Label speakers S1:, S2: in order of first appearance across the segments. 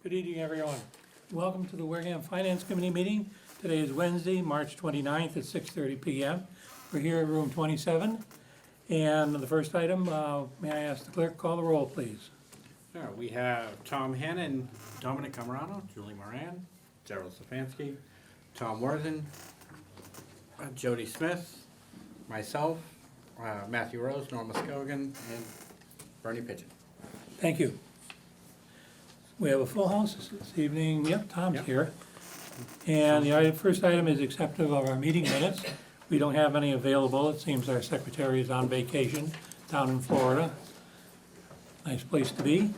S1: Good evening, everyone. Welcome to the Wareham Finance Committee meeting. Today is Wednesday, March 29th at 6:30 PM. We're here in room 27. And the first item, may I ask the clerk, call the roll, please?
S2: Sure, we have Tom Hannon, Dominic Camarano, Julie Moran, Gerald Stefanski, Tom Worthen, Jody Smith, myself, Matthew Rose, Norma Scogan, and Bernie Pigeon.
S1: Thank you. We have a full house this evening. Yep, Tom's
S2: Yep.
S1: here. And the first item is acceptance of our meeting minutes. We don't have any available. It seems our secretary is on vacation down in Florida. Nice place to be.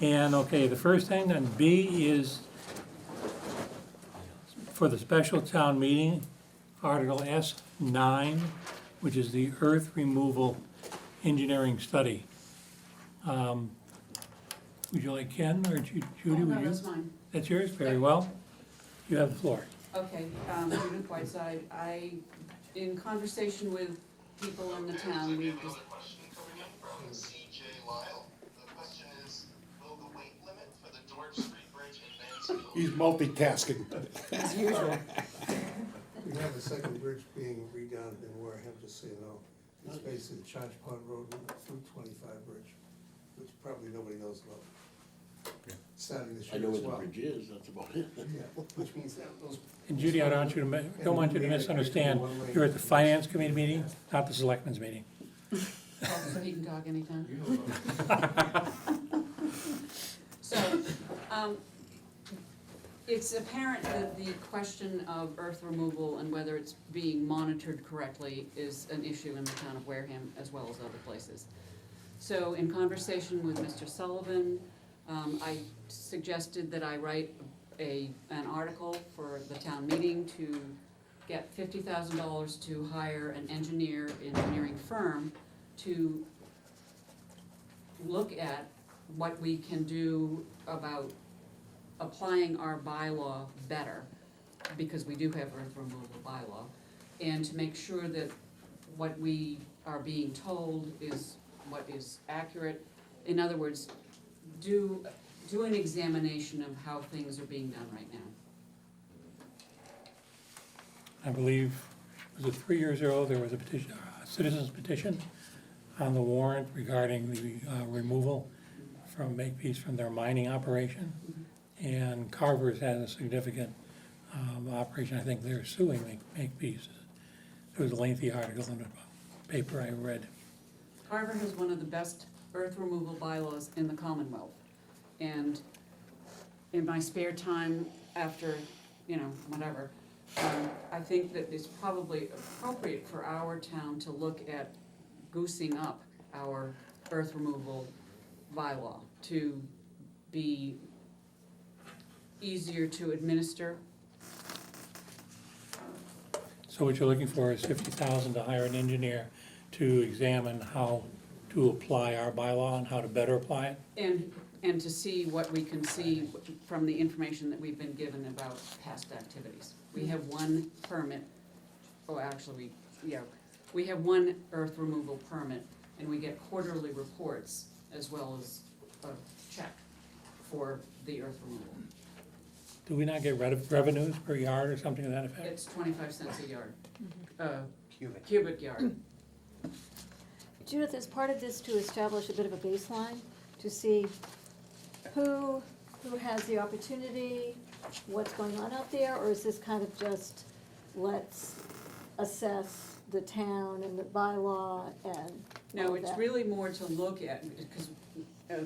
S1: And, okay, the first thing, then B is for the special town meeting, Article S9, which is the earth removal engineering study. Would you like Ken or Judy?
S3: Oh,
S1: Would
S3: no,
S1: you?
S3: that's mine.
S1: That's yours? Very well. You have the floor.
S3: Okay, Judith Whiteside, in conversation with people in the town, we just,
S4: Another question coming in from CJ Lyle. The question is, will the weight limit for the George Street Bridge in Mansfield?
S5: He's multitasking.
S3: as usual,
S6: We have a second bridge being redone in Wareham, just so you know. It's basically the Charge Pond Road Route 25 bridge, which probably nobody knows about. Starting this
S5: I
S6: year
S5: know
S6: as
S5: where the
S6: well.
S5: bridge is, that's about it.
S6: Yeah, which means that those.
S1: And Judy, I don't want you to misunderstand. You're at the Finance Committee meeting, not the Selectmen's meeting.
S3: so he can talk anytime. So, it's apparent that the question of earth removal and whether it's being monitored correctly is an issue in the town of Wareham as well as other places. So in conversation with Mr. Sullivan, I suggested that I write an article for the town meeting to get $50,000 to hire an engineering firm to look at what we can do about applying our bylaw better, because we do have earth removal bylaw, and to make sure that what we are being told is what is accurate. In other words, do an examination of how things are being done right now.
S1: I believe, was it 3 years ago, there was a petition, a citizen's petition on the warrant regarding the removal from Makepeace from their mining operation. And Carver's had a significant operation. I think they're suing Makepeace. There was a lengthy article in the paper I read.
S3: Carver has one of the best earth removal bylaws in the Commonwealth. And in my spare time after, whatever, I think that it's probably appropriate for our town to look at goosing up our earth removal bylaw to be easier to administer.
S1: So what you're looking for is 50,000 to hire an engineer to examine how to apply our bylaw and how to better apply it?
S3: And to see what we can see from the information that we've been given about past activities. We have one permit, we have one earth removal permit, and we get quarterly reports as well as a check for the earth removal.
S1: Do we not get revenues per yard or something to that effect?
S3: It's 25 cents a yard,
S2: Cubic.
S3: cubic yard.
S7: Judith, is part of this to establish a bit of a baseline, to see who has the opportunity, what's going on out there, or is this kind of just, let's assess the town and the bylaw and
S3: No,
S7: all
S3: it's
S7: that?
S3: really more to look at, because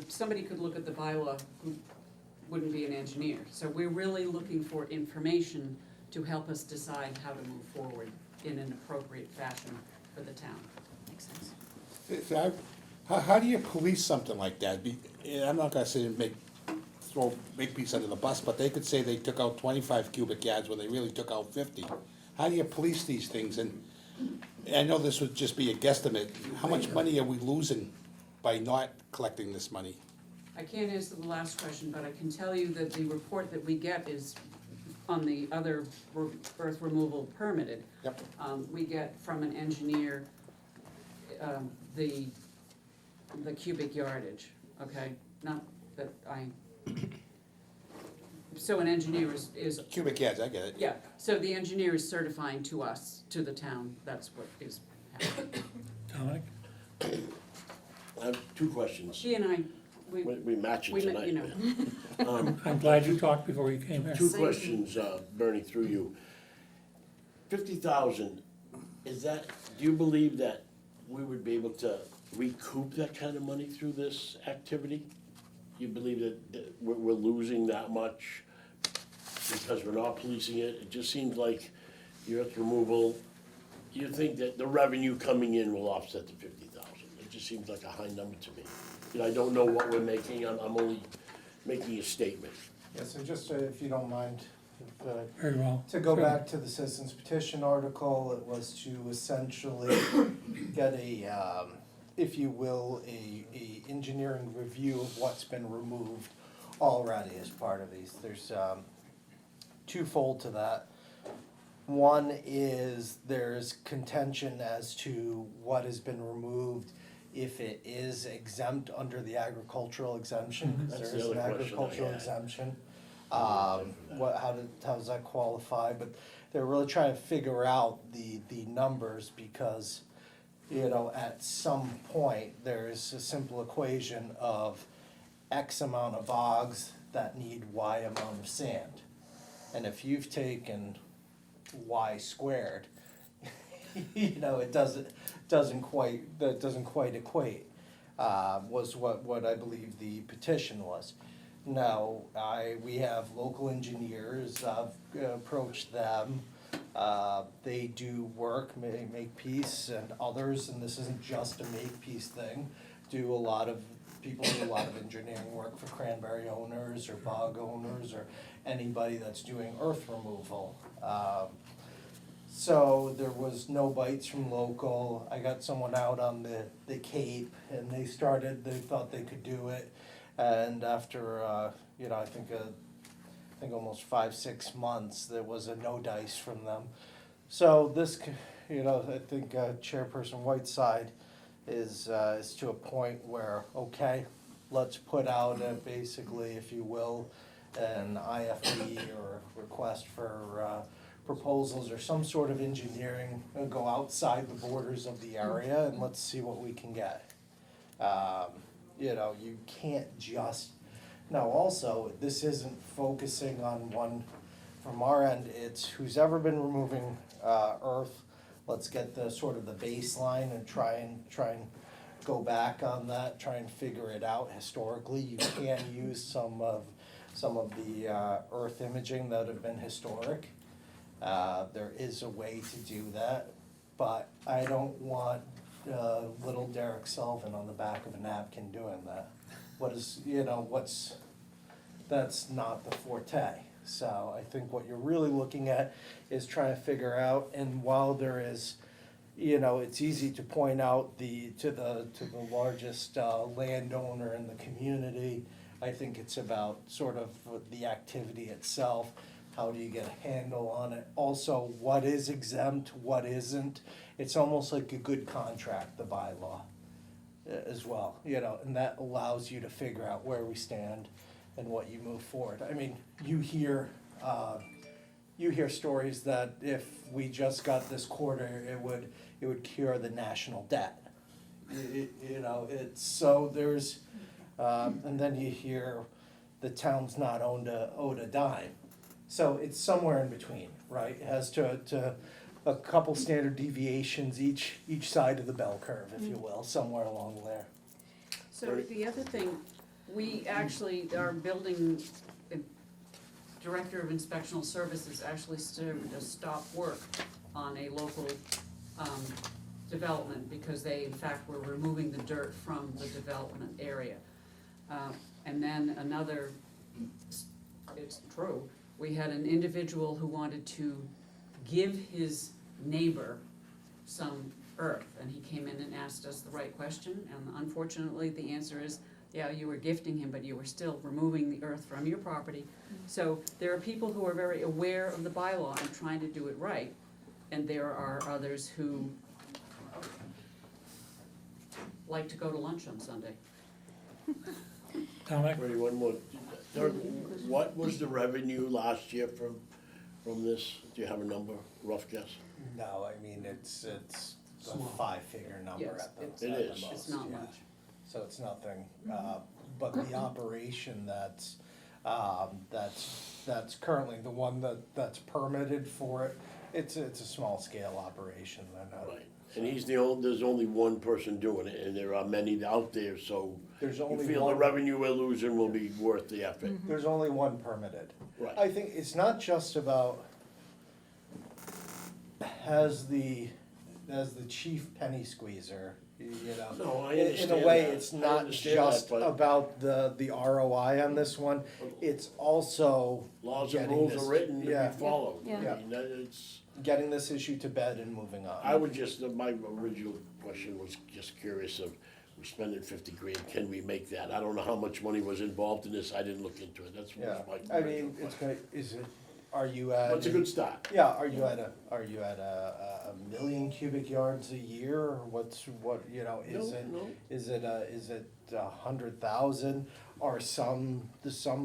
S3: somebody could look at the bylaw who wouldn't be an engineer. So we're really looking for information to help us decide how to move forward in an appropriate fashion for the town. Makes sense?
S5: How do you police something like that? I'm not gonna say throw Makepeace under the bus, but they could say they took out 25 cubic yards when they really took out 50. How do you police these things? And I know this would just be a guesstimate. How much money are we losing by not collecting this money?
S3: I can't answer the last question, but I can tell you that the report that we get is on the other earth removal permitted.
S5: Yep.
S3: We get from an engineer, the cubic yardage, okay? Not that I so an engineer is,
S5: Cubic yards, I get it.
S3: yeah, so the engineer is certifying to us, to the town, that's what is happening.
S1: Dominic?
S8: I have two questions.
S3: She and I, we,
S8: We matching
S3: we,
S8: tonight.
S3: you know,
S1: I'm glad you talked before you came here.
S8: Two questions, Bernie, through you. 50,000, is that, do you believe that we would be able to recoup that kind of money through this activity? You believe that we're losing that much because we're not policing it? It just seems like the earth removal, you think that the revenue coming in will offset the 50,000. It just seems like a high number to me. You know, I don't know what we're making, I'm only making a statement.
S9: Yeah, so just if you don't mind,
S1: Very well.
S9: to go
S1: Sure.
S9: back to the citizens petition article, it was to essentially get a, if you will, a engineering review of what's been removed already as part of these. There's twofold to that. One is there's contention as to what has been removed, if it is exempt under the agricultural exemption, because
S8: That's
S9: there is
S8: the
S9: an
S8: other question I
S9: agricultural
S8: had.
S9: exemption. How does that qualify? But they're really trying to figure out the numbers because, you know, at some point, there's a simple equation of X amount of bogs that need Y amount of sand. And if you've taken Y squared, you know, it doesn't quite equate, was what I believe the petition was. Now, we have local engineers, I've approached them, they do work, Makepeace and others, and this isn't just a Makepeace thing, people do a lot of engineering work for cranberry owners or bog owners or anybody that's doing earth removal. So there was no bites from local. I got someone out on the Cape and they thought they could do it. And after, you know, I think almost 5-6 months, there was a no dice from them. So this, you know, I think Chairperson Whiteside is to a point where, okay, let's put out basically, if you will, an IFB or request for proposals or some sort of engineering, go outside the borders of the area and let's see what we can get. You know, you can't just, now also, this isn't focusing on one, from our end, it's who's ever been removing earth, let's get the sort of the baseline and try and go back on that, try and figure it out historically. You can use some of the earth imaging that have been historic. There is a way to do that, but I don't want little Derek Sullivan on the back of a napkin doing that. That's not the forte. So I think what you're really looking at is trying to figure out, and while there is, you know, it's easy to point out to the largest landowner in the community, I think it's about sort of the activity itself. How do you get a handle on it? Also, what is exempt, what isn't? It's almost like a good contract, the bylaw, as well, you know, and that allows you to figure out where we stand and what you move forward. I mean, you hear stories that if we just got this quarter, it would cure the national debt. You know, it's, so there's, and then you hear the town's not owed a dime. So it's somewhere in between, right? It has to a couple standard deviations each side of the bell curve, if you will, somewhere along there.
S3: so the other thing, we actually, our building director of inspectional services actually started to stop work on a local development because they in fact were removing the dirt from the development area. And then another, it's true, we had an individual who wanted to give his neighbor some earth, and he came in and asked us the right question, and unfortunately, the answer is, yeah, you were gifting him, but you were still removing the earth from your property. So there are people who are very aware of the bylaw and trying to do it right, and there are others who like to go to lunch on Sunday.
S1: Dominic?
S8: Bernie, one more. Derek, what was the revenue last year from this? Do you have a number, rough guess?
S9: No, I mean, it's a five-figure number
S3: Yes,
S9: at the,
S3: it's-
S8: It
S9: at the
S8: is.
S9: most,
S3: It's not
S9: yeah.
S3: much.
S9: So it's nothing, but the operation that's currently the one that's permitted for it, it's a small scale operation,
S8: Right, and there's only one person doing it, and there are many out there, so
S9: There's
S8: you
S9: only
S8: feel the
S9: one,
S8: revenue we're losing will be worth the effort.
S9: there's only one permitted.
S8: Right.
S9: I think it's not just about, as the chief penny squeezer, you know.
S8: No, I
S9: In a
S8: understand
S9: way,
S8: that.
S9: it's
S8: I
S9: not
S8: understand
S9: just
S8: that, but-
S9: about the ROI on this one, it's also
S8: Laws and
S9: getting
S8: rules
S9: this-
S8: are written to
S9: yeah,
S8: be followed.
S7: Yeah.
S8: I mean, it's,
S9: getting this issue to bed and moving on.
S8: I would just, my original question was just curious of, we're spending 50 grand, can we make that? I don't know how much money was involved in this, I didn't look into it, that's
S9: Yeah,
S8: what my
S9: I
S8: original
S9: mean, it's
S8: question.
S9: gonna, are you at?
S8: But it's a good start.
S9: Yeah, are you at a million cubic yards a year, or you know, is
S8: No,
S9: it,
S8: no.
S9: is it 100,000? Or some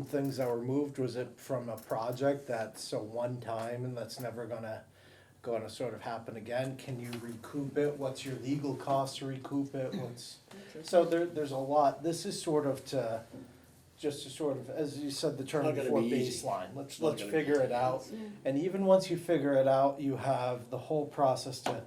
S9: things that were moved, was it from a project that's a one time and that's never gonna sort of happen again? Can you recoup it? What's your legal cost to recoup it? So there's a lot, this is sort of just to sort of, as you said, the term
S8: Not gonna
S9: before,
S8: be easy.
S9: baseline,
S8: It's not
S9: let's
S8: gonna be
S9: figure it
S8: easy.
S9: out. And even once you figure it out, you have the whole process to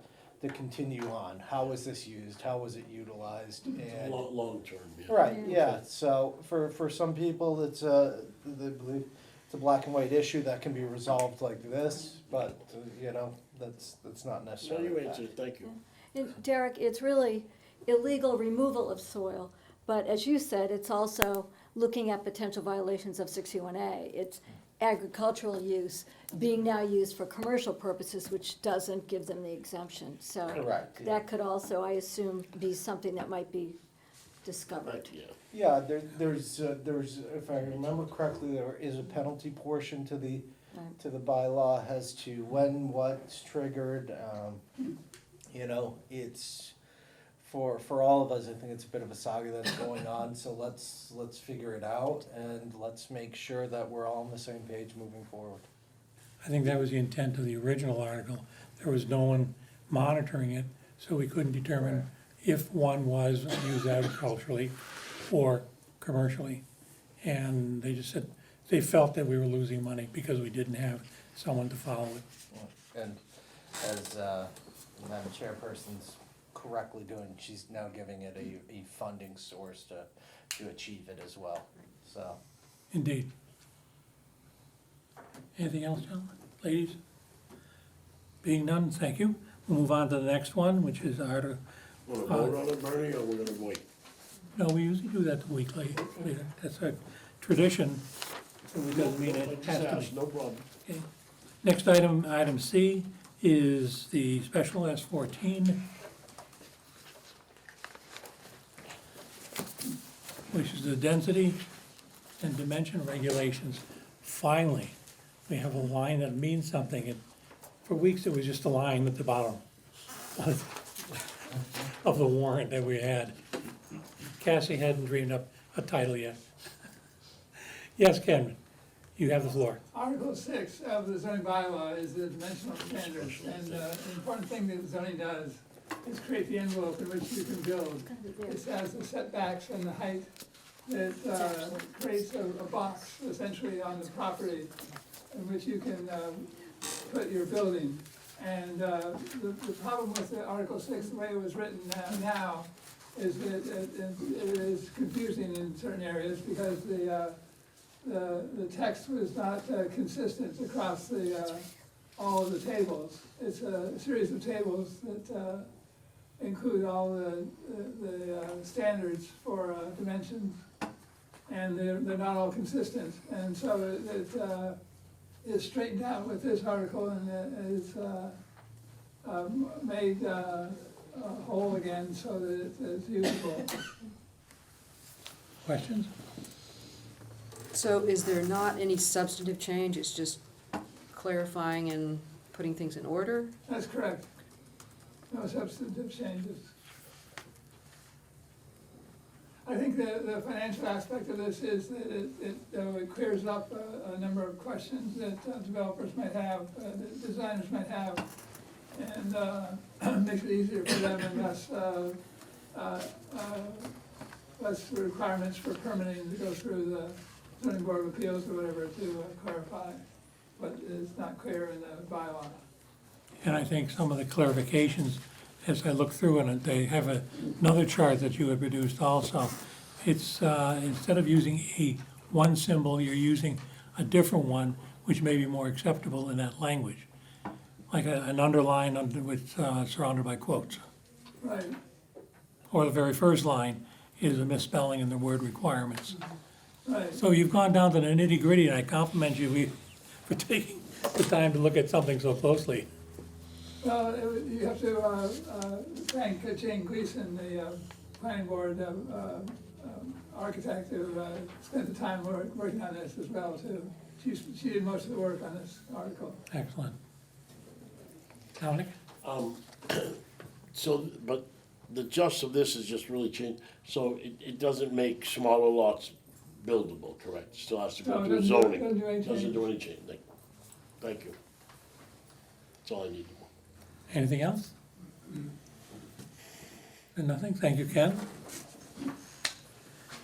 S9: continue on. How was this used? How was it utilized? And
S8: Long term, yeah.
S9: right, yeah. So for some people, they believe it's a black and white issue that can be resolved like this, but you know, that's not
S8: So
S9: necessarily.
S8: you
S9: the
S8: answered,
S9: fact.
S8: thank you.
S7: And Derek, it's really illegal removal of soil, but as you said, it's also looking at potential violations of 61A. It's agricultural use being now used for commercial purposes, which doesn't give them the exemption. So
S9: Correct, yeah.
S7: that could also, I assume, be something that might be discovered.
S8: Yeah.
S9: Yeah, there's, if I remember correctly, there is a penalty portion to the
S7: Right.
S9: bylaw as to when what's triggered. You know, it's, for all of us, I think it's a bit of a saga that's going on, so let's figure it out and let's make sure that we're all on the same page moving forward.
S1: I think that was the intent of the original article. There was no one monitoring it, so we couldn't determine if one was used agriculturally or commercially. And they just said, they felt that we were losing money because we didn't have someone to follow it.
S9: And as Madam Chairperson's correctly doing, she's now giving it a funding source to achieve it as well, so.
S1: Indeed. Anything else, gentlemen, ladies? Being none, thank you. We'll move on to the next one, which is Article.
S8: Want to vote on it, Bernie, or we're gonna wait?
S1: No, we usually do that the week later. That's a tradition. It doesn't mean
S8: I
S1: it
S8: just
S1: has to
S8: asked,
S1: be.
S8: no problem.
S1: Okay. Next item, item C, is the special S14, which is the density and dimension regulations. Finally, we have a line that means something. And for weeks, it was just a line at the bottom of the warrant that we had. Cassie hadn't dreamed up a title yet. Yes, Ken, you have the floor.
S10: Article 6 of the zoning bylaw is the dimensional standards, and the important thing that zoning does is create the envelope in which you can build. It has the setbacks and the height that creates a box essentially on the property in which you can put your building. And the problem with the Article 6, the way it was written now, is that it is confusing in certain areas because the text was not consistent across all of the tables. It's a series of tables that include all the standards for dimensions, and they're not all consistent. And so it is straightened out with this article, and it is made whole again so that it's usable.
S1: Questions?
S3: So is there not any substantive change, it's just clarifying and putting things in order?
S10: That's correct. No substantive changes. I think the financial aspect of this is that it clears up a number of questions that developers might have, that designers might have, and makes it easier for them and less requirements for permitting to go through the zoning board of appeals or whatever to clarify what is not clear in the bylaw.
S1: And I think some of the clarifications, as I look through it, they have another chart that you had produced also. It's, instead of using one symbol, you're using a different one, which may be more acceptable in that language. Like an underline with, surrounded by quotes.
S10: Right,
S1: Or the very first line is a misspelling in the word requirements.
S10: right.
S1: So you've gone down to the nitty gritty, and I compliment you for taking the time to look at something so closely.
S10: Well, you have to thank Jane Gleason, the planning board architect, who spent the time working on this as well, too. She did most of the work on this article.
S1: Excellent. Dominic?
S8: So, but the gist of this is just really change, so it doesn't make smaller lots buildable, correct? Still has to
S10: No,
S8: go
S10: it
S8: through
S10: doesn't
S8: zoning.
S10: do any
S8: Doesn't
S10: change.
S8: do any change, thank you. That's all I need.
S1: Anything else? And nothing, thank you, Ken.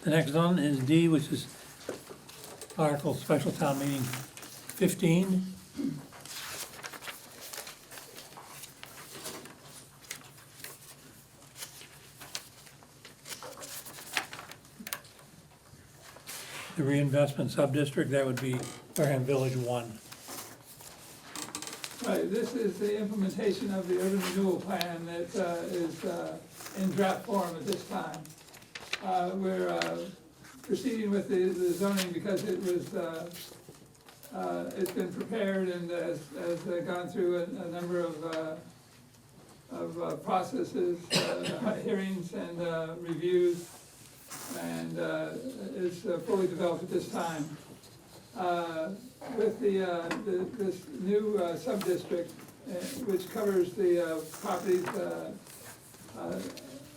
S1: The next one is D, which is Article Special Town Meeting 15. The reinvestment sub-district, that would be Wareham Village 1.
S10: Right, this is the implementation of the urban renewal plan that is in draft form at this time. We're proceeding with the zoning because it was, it's been prepared and has gone through a number of processes, hearings and reviews, and is fully developed at this time. With this new sub-district, which covers the properties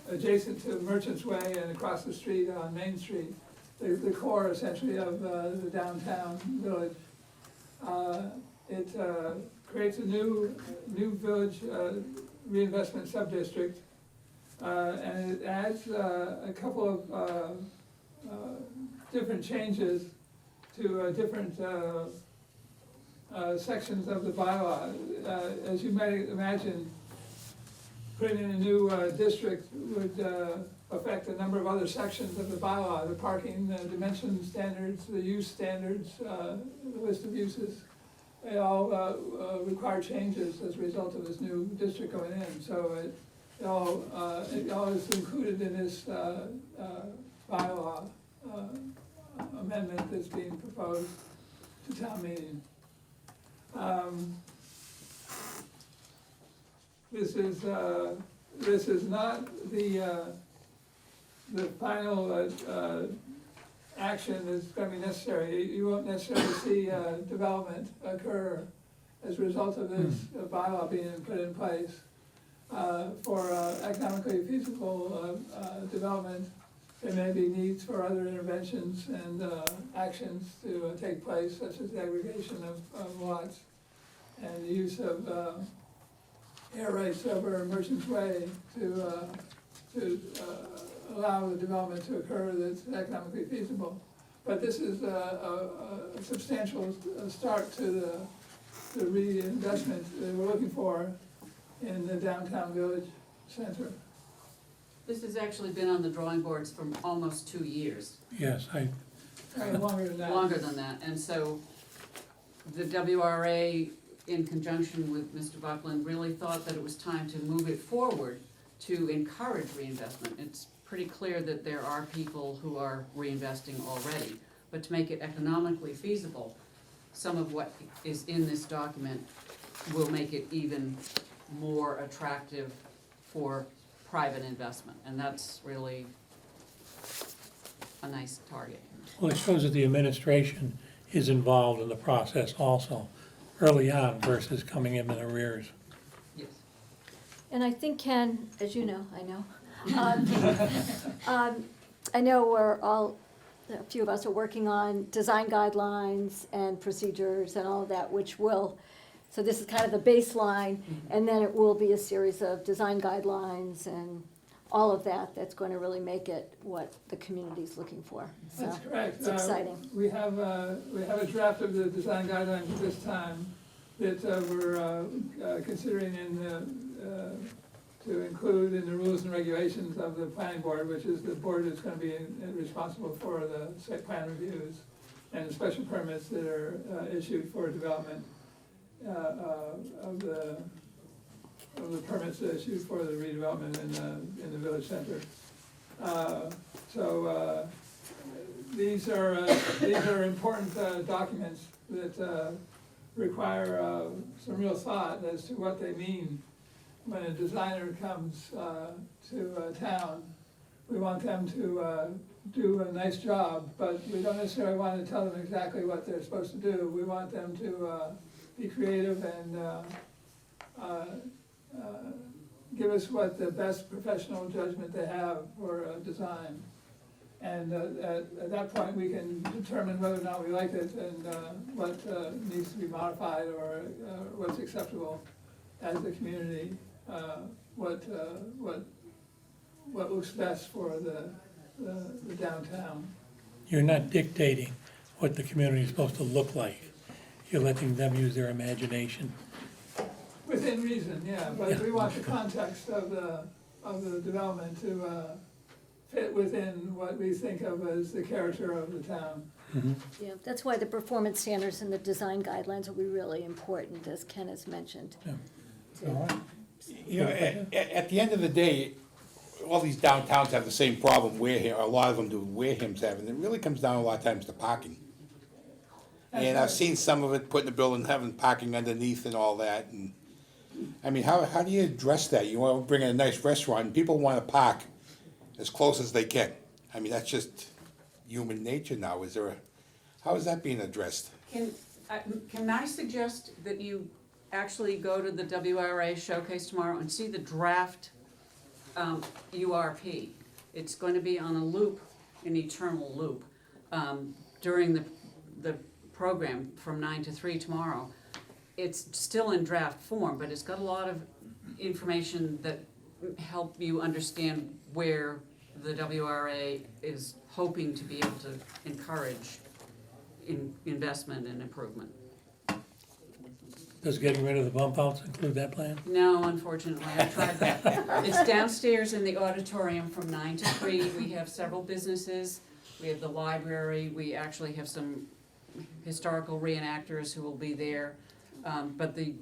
S10: adjacent to Merchants Way and across the street on Main Street, the core essentially of the downtown village. It creates a new village reinvestment sub-district, and it adds a couple of different changes to different sections of the bylaw. As you might imagine, putting in a new district would affect a number of other sections of the bylaw, the parking, the dimension standards, the use standards, the list of uses. They all require changes as a result of this new district going in. So it all is included in this bylaw amendment that's being proposed to town meeting. This is not the final action that's gonna be necessary. You won't necessarily see development occur as a result of this bylaw being put in place. For economically feasible development, there may be needs for other interventions and actions to take place, such as the aggregation of lots and the use of air rights over Merchants Way to allow the development to occur that's economically feasible. But this is a substantial start to the reinvestment that we're looking for in the downtown village center.
S3: This has actually been on the drawing boards for almost 2 years.
S1: Yes,
S10: Longer than that.
S3: Longer than that, and so the WRA, in conjunction with Mr. Buckland, really thought that it was time to move it forward to encourage reinvestment. It's pretty clear that there are people who are reinvesting already, but to make it economically feasible, some of what is in this document will make it even more attractive for private investment, and that's really a nice target.
S1: well, it shows that the administration is involved in the process also, early on versus coming in arrears.
S3: Yes.
S7: And I think, Ken, as you know, I know, I know a few of us are working on design guidelines and procedures and all of that, which will, so this is kind of the baseline, and then it will be a series of design guidelines and all of that, that's going to really make it what the community's looking for. So
S10: That's correct.
S7: it's exciting.
S10: We have a draft of the design guidelines at this time that we're considering to include in the rules and regulations of the planning board, which is the board that's gonna be responsible for the site plan reviews and the special permits that are issued for development of the permits issued for the redevelopment in the village center. These are important documents that require some real thought as to what they mean. When a designer comes to town, we want them to do a nice job, but we don't necessarily want to tell them exactly what they're supposed to do. We want them to be creative and give us what the best professional judgment they have for design. And at that point, we can determine whether or not we like it and what needs to be modified or what's acceptable as a community, what looks best for the downtown.
S1: You're not dictating what the community is supposed to look like. You're letting them use their imagination.
S10: Within reason, yeah, but we want the context of the development to fit within what we think of as the character of the town.
S7: Yeah, that's why the performance standards and the design guidelines will be really important, as Ken has mentioned.
S1: All right.
S5: You know, at the end of the day, all these downtowns have the same problem Wareham, a lot of them do, Wareham's having. It really comes down a lot of times to parking. And I've seen some of it, putting the building, having parking underneath and all that, and, I mean, how do you address that? You wanna bring in a nice restaurant, and people wanna park as close as they can. I mean, that's just human nature now. How is that being addressed?
S3: Can I suggest that you actually go to the WRA showcase tomorrow and see the draft URP? It's going to be on a loop, an eternal loop, during the program from 9 to 3 tomorrow. It's still in draft form, but it's got a lot of information that help you understand where the WRA is hoping to be able to encourage investment and improvement.
S1: Does getting rid of the bump outs include that plan?
S3: No, unfortunately, I tried that. It's downstairs in the auditorium from 9 to 3. We have several businesses. We have the library. We actually have some historical reenactors who will be there. But the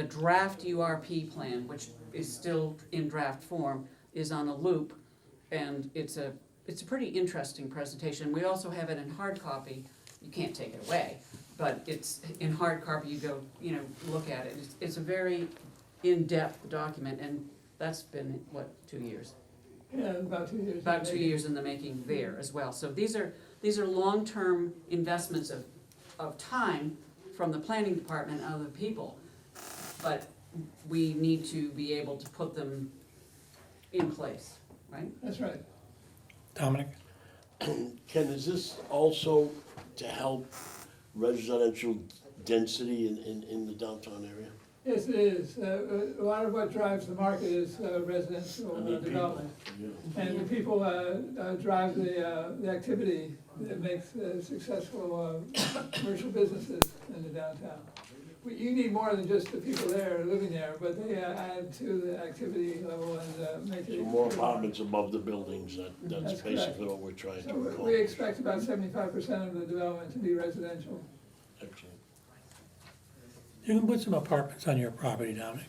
S3: draft URP plan, which is still in draft form, is on a loop. And it's a pretty interesting presentation. We also have it in hard copy. You can't take it away, but it's in hard copy. You go, look at it. It's a very in-depth document, and that's been, 2 years?
S10: Yeah, about 2 years.
S3: About 2 years in the making there as well. So these are long-term investments of time from the planning department and other people, but we need to be able to put them in place, right?
S10: That's right.
S1: Dominic?
S8: Ken, is this also to help residential density in the downtown area?
S10: Yes, it is. A lot of what drives the market is residential
S8: I mean,
S10: development.
S8: Yeah.
S10: And the people drive the activity that makes successful commercial businesses in the downtown. You need more than just the people there living there, but they add to the activity level and make it.
S8: So more apartments above the buildings, that's
S10: That's
S8: basically
S10: correct.
S8: what we're trying to
S10: So we
S8: accomplish.
S10: expect about 75% of the development to be residential.
S8: Excellent.
S1: You can put some apartments on your property, Dominic.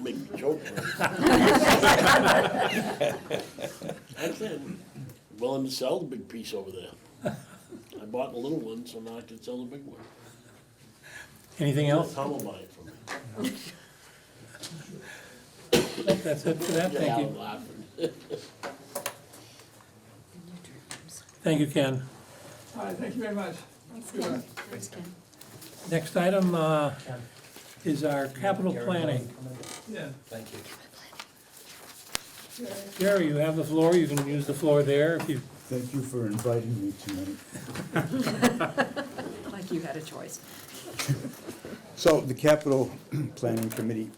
S8: Make me joke, right? I can. Willing to sell the big piece over there. I bought the little one, so now I can sell the big one.
S1: Anything else?
S8: Tom will buy it for me.
S1: That's it for that,
S8: Yeah,
S1: thank
S8: I'm
S1: you.
S8: laughing.
S1: Thank you, Ken.
S10: All right, thank you very much. Goodbye.
S3: Thanks, Ken.
S1: Next item is our capital planning.
S10: Yeah.
S6: Thank you.
S1: Jerry, you have the floor, you can use the floor there if you,
S11: Thank you for inviting me tonight.
S7: Like you had a choice.
S11: So the capital planning committee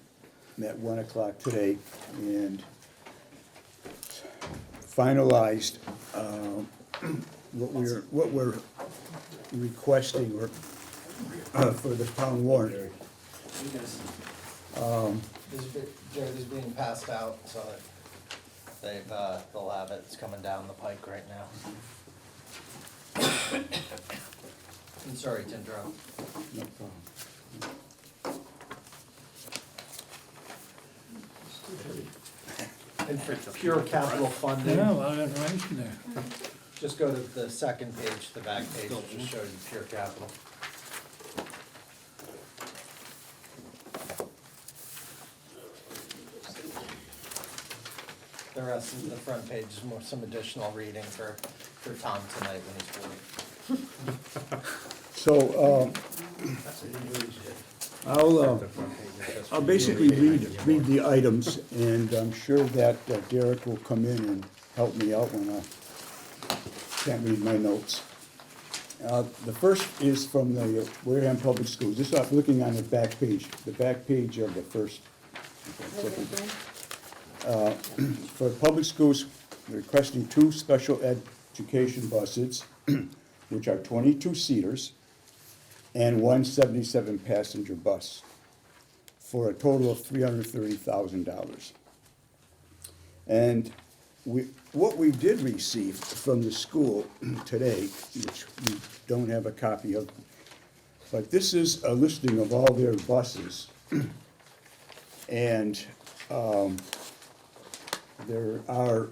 S11: met 1 o'clock today and finalized what we're requesting or for the town warrant.
S9: This is being passed out, so that they'll have it, it's coming down the pike right now. I'm sorry to interrupt.
S11: No problem.
S9: And for pure capital funding,
S1: yeah, a lot of information there.
S9: just go to the second page, the back page, it just shows you pure capital. The rest of the front page is more, some additional reading for Tom tonight when he's bored.
S11: So, I'll basically read the items, and I'm sure that Derek will come in and help me out when I can't read my notes. The first is from the Wareham Public Schools. This, I'm looking on the back page of the first. For public schools, we're requesting 2 special education buses, which are 22-seaters, and 1 77-passenger bus, for a total of $330,000. And what we did receive from the school today, which we don't have a copy of, but this is a listing of all their buses. And there are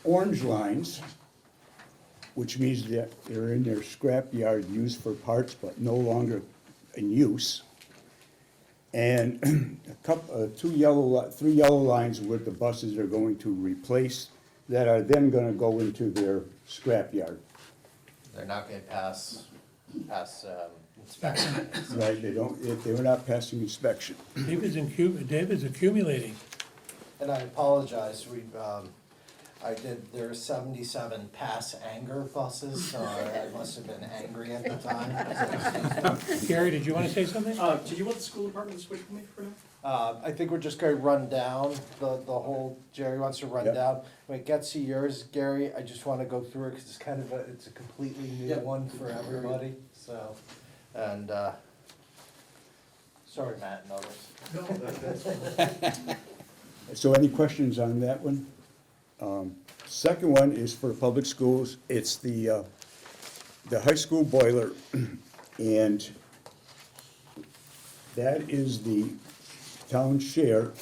S11: orange lines, which means that they're in their scrap yard used for parts but no longer in use. And three yellow lines where the buses are going to replace, that are then gonna go into their scrap yard.
S9: They're not gonna pass inspection.
S11: Right, they were not passing inspection.
S1: David's accumulating.
S9: And I apologize, there are 77 pass anger buses, so I must have been angry at the time.
S1: Gary, did you want to say something?
S12: Did you want the school department to switch with me for now?
S9: I think we're just gonna run down the whole, Jerry wants to run
S11: Yep.
S9: down. When it gets to yours, Gary, I just wanna go through it, cause it's kind of it's a completely new
S12: Yep.
S9: one for everybody, so, and, sorry, Matt and others.
S12: No, that's
S11: So any questions on that one? Second one is for the public schools. It's the high school boiler, and that is the town share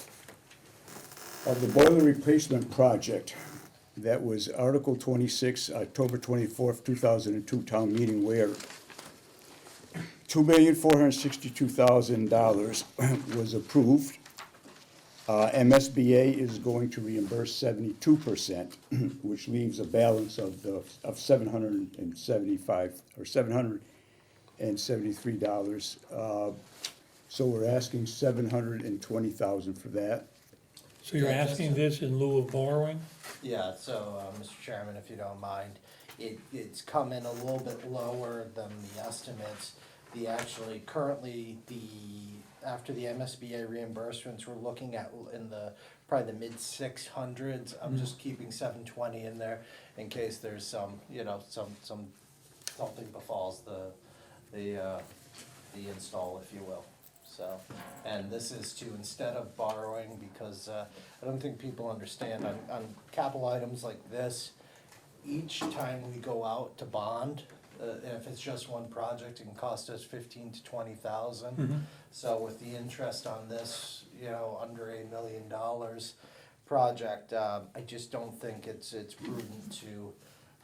S11: of the boiler replacement project. That was Article 26, October 24th, 2002 town meeting, where $2,462,000 was approved. MSBA is going to reimburse 72%, which leaves a balance of $775 or $773. So we're asking $720,000 for that.
S1: So you're asking this in lieu of borrowing?
S9: Yeah, so, Mr. Chairman, if you don't mind, it's come in a little bit lower than the estimates. After the MSBA reimbursements, we're looking at in probably the mid-600s. I'm just keeping 720 in there in case there's something befalls the install, if you will. So, and this is to, instead of borrowing, because I don't think people understand, on capital items like this, each time we go out to bond, and if it's just one project, it can cost us 15 to 20,000. So with the interest on this, under $1 million project, I just don't think it's prudent to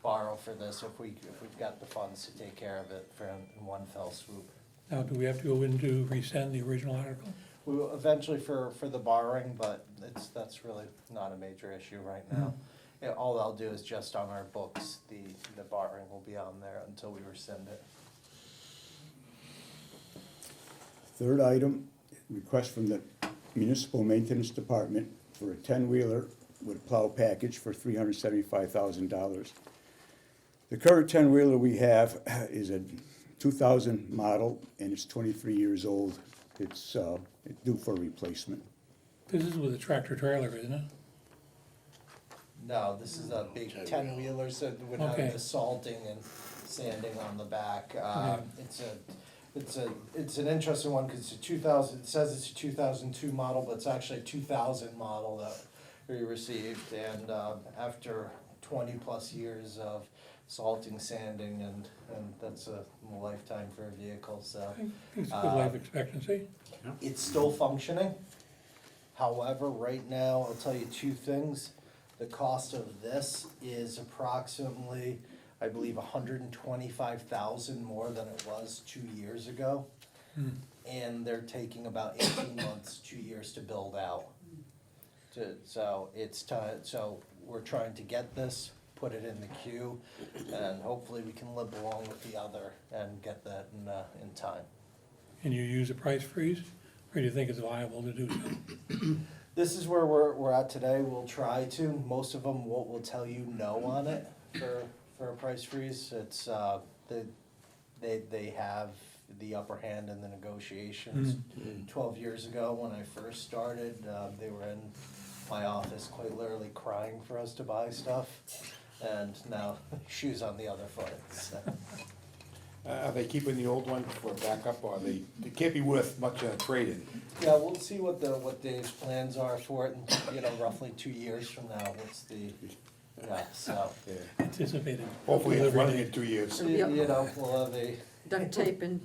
S9: borrow for this if we've got the funds to take care of it in one fell swoop.
S1: Now, do we have to go in to rescind the original article?
S9: We will eventually for the borrowing, but that's really not a major issue right now. Yeah, all I'll do is just on our books, the borrowing will be on there until we rescind it.
S11: Third item, request from the Municipal Maintenance Department for a 10-wheeler with plow package for $375,000. The current 10-wheeler we have is a 2000 model, and it's 23 years old. It's due for replacement.
S1: This is with a tractor trailer, isn't it?
S9: No, this is a big 10-wheeler, so it would have
S1: Okay.
S9: the salting and sanding on the back. It's an interesting one, cause it's a 2000, it says it's a 2002 model, but it's actually a 2000 model that we received. And after 20-plus years of salting, sanding, and that's a lifetime for a vehicle, so.
S1: I think it's good life expectancy.
S9: It's still functioning. However, right now, I'll tell you two things. The cost of this is approximately, I believe, $125,000 more than it was 2 years ago. And they're taking about 18 months, 2 years to build out. So it's time, so we're trying to get this, put it in the queue, and hopefully we can live along with the other and get that in time.
S1: And you use a price freeze, or do you think it's viable to do so?
S9: This is where we're at today. We'll try to. Most of them will tell you no on it for a price freeze. It's they have the upper hand in the negotiations. 12 years ago, when I first started, they were in my office quite literally crying for us to buy stuff, and now shoes on the other foot. So.
S5: Are they keeping the old one for backup, or they can't be worth much trade-in?
S9: Yeah, we'll see what Dave's plans are for it, in, roughly 2 years from now. What's the, so.
S5: Yeah.
S1: Anticipated.
S5: Hopefully it's
S1: delivery
S5: running
S1: date.
S5: in 2 years.
S9: We'll have a
S3: Duct tape and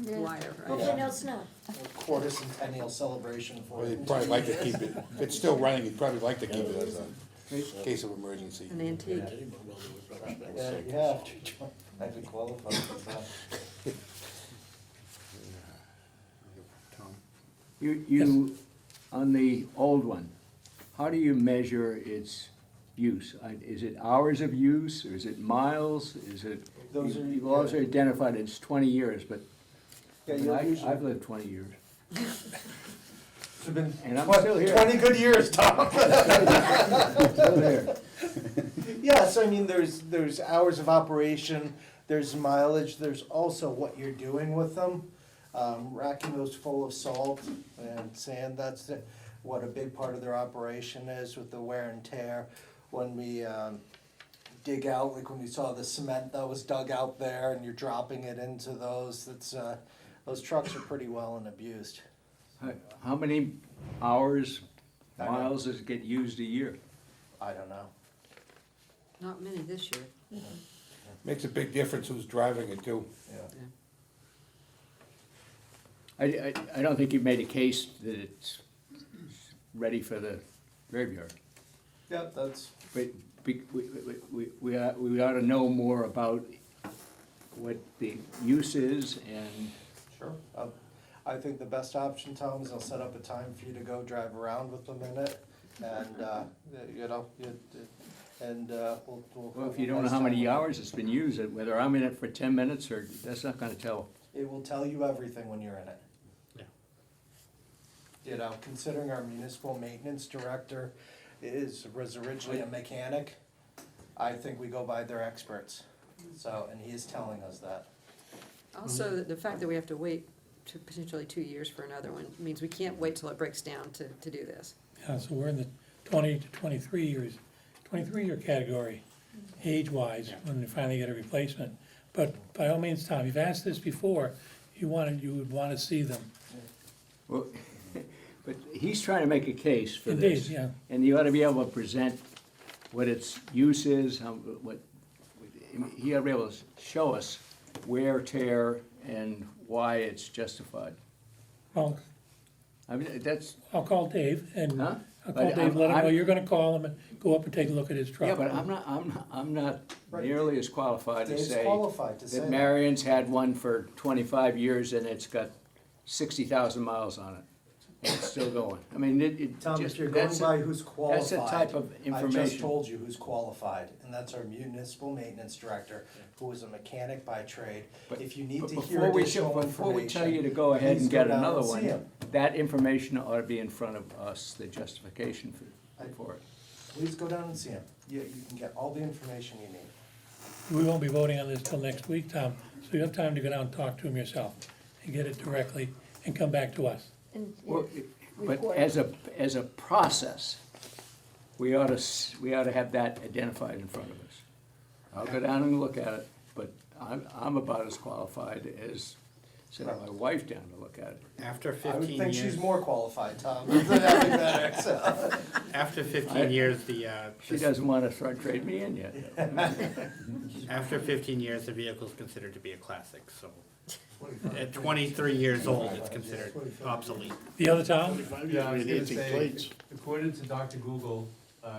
S3: wire, right?
S7: Hopefully no snow.
S9: quarter centennial celebration for
S5: Well,
S9: it.
S5: they'd probably like to keep it, if it's still running, you'd probably like to keep it as a case of emergency.
S3: An antique.
S9: Yeah, you have to, I have to qualify for that.
S2: Tom?
S13: You, on the old one, how do you measure its use? Is it hours of use, or is it miles, is it?
S9: Those are-
S13: You've also identified it's 20 years, but
S9: Yeah,
S13: I mean,
S9: you'll usually-
S13: I've lived 20 years.
S9: It's been
S13: And I'm still here.
S9: 20 good years, Tom.
S13: Still there.
S9: Yeah, so I mean, there's hours of operation, there's mileage, there's also what you're doing with them. Racking those full of salt and sand, that's what a big part of their operation is with the wear and tear. When we dig out, like when we saw the cement that was dug out there and you're dropping it into those, those trucks are pretty well and abused.
S13: How many hours,
S9: I don't-
S13: miles does it get used a year?
S9: I don't know.
S3: Not many this year.
S5: Makes a big difference who's driving it too.
S9: Yeah.
S13: I don't think you've made a case that it's ready for the graveyard.
S9: Yeah, that's,
S13: But we ought to know more about what the use is and
S9: sure. I think the best option, Tom, is I'll set up a time for you to go drive around with them in it, and, we'll.
S13: well, if you don't know how many hours it's been used, whether I'm in it for 10 minutes or, that's not gonna tell.
S9: It will tell you everything when you're in it.
S2: Yeah.
S9: Considering our municipal maintenance director was originally a mechanic, I think we go by their experts, so, and he is telling us that.
S14: Also, the fact that we have to wait to potentially 2 years for another one means we can't wait till it breaks down to do this.
S1: Yeah, so we're in the 20 to 23 years, 23-year category, age-wise, when we finally get a replacement. But by all means, Tom, you've asked this before, you would want to see them.
S13: Well, but he's trying to make a case for
S1: Indeed,
S13: this.
S1: yeah.
S13: And you ought to be able to present what its use is, he ought to be able to show us wear, tear, and why it's justified.
S1: Well,
S13: I mean, that's,
S1: I'll call Dave, and
S13: Huh?
S1: I'll call
S13: But
S1: Dave, let him know
S13: I'm-
S1: you're gonna call him and go up and take a look at his truck.
S13: yeah, but I'm not
S9: Right.
S13: nearly as qualified to
S9: Dave's
S13: say
S9: qualified to say
S13: that
S9: that.
S13: Marion's had one for 25 years and it's got 60,000 miles on it. It's still going. I mean, it
S9: Tom,
S13: just,
S9: if you're going
S13: that's
S9: by
S13: a,
S9: who's
S13: that's
S9: qualified.
S13: the type of
S9: I just
S13: information.
S9: told you who's qualified, and that's our municipal maintenance director, who is a mechanic by trade.
S13: But-
S9: If you need
S13: but
S9: to hear
S13: before we
S9: additional
S13: Before we tell you to
S9: information,
S13: go ahead
S9: please
S13: and
S9: go
S13: get
S9: down
S13: another
S9: and see
S13: one,
S9: him.
S13: that information ought to be in front of us, the justification for it.
S9: please go down and see him. You can get all the information you need.
S1: We won't be voting on this till next week, Tom, so you have time to go down and talk to him yourself and get it directly and come back to us.
S7: And,
S13: Well, But
S7: report.
S13: as a process, we ought to have that identified in front of us. I'll go down and look at it, but I'm about as qualified as sending my wife down to look at it.
S2: After
S9: I would
S2: 15
S9: think
S2: years.
S9: she's more qualified, Tom. That'd be better, so.
S2: After 15 years,
S13: She doesn't want to trade me in yet.
S2: after 15 years, the vehicle is considered to be a classic, so
S6: 25.
S2: at 23 years old, it's
S6: 25,
S2: considered
S6: 25.
S2: obsolete.
S1: The other Tom?
S12: Yeah, I was gonna say, according to Dr. Google,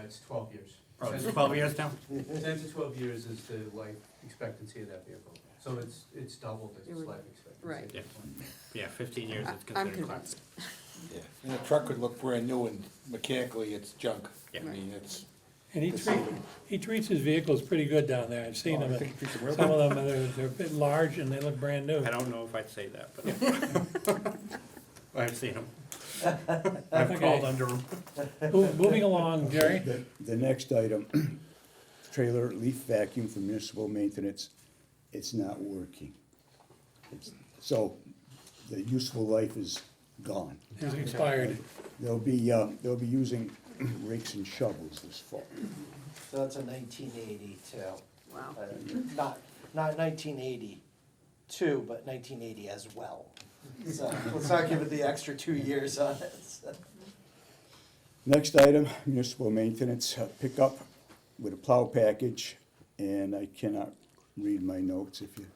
S12: it's 12 years.
S2: Oh, it's 12 years now?
S12: 10 to 12 years is the life expectancy of that vehicle. So it's doubled its life expectancy.
S14: Right.
S2: Yeah. Yeah, 15 years, it's
S14: I'm
S2: considered
S14: convinced.
S2: classic.
S5: Yeah, and the truck could look brand new and mechanically it's junk.
S2: Yeah.
S5: I mean, it's,
S1: And he treats his vehicles pretty good down there, I've seen
S5: Oh, I
S1: them.
S5: think he treats them real
S1: Some of them, they're a bit large and they look brand new.
S2: I don't know if I'd say that, but I've seen them. I've
S1: Okay.
S2: crawled under them.
S1: Moving along, Jerry.
S11: The next item, trailer leaf vacuum for municipal maintenance, it's not working. So the useful life is gone.
S1: It's expired.
S11: They'll be using rakes and shovels this fall.
S9: So that's a 1980 too.
S14: Wow.
S9: Not 1982, but 1980 as well. So let's not give it the extra 2 years on it.
S11: Next item, municipal maintenance, pickup with a plow package, and I cannot read my notes if you,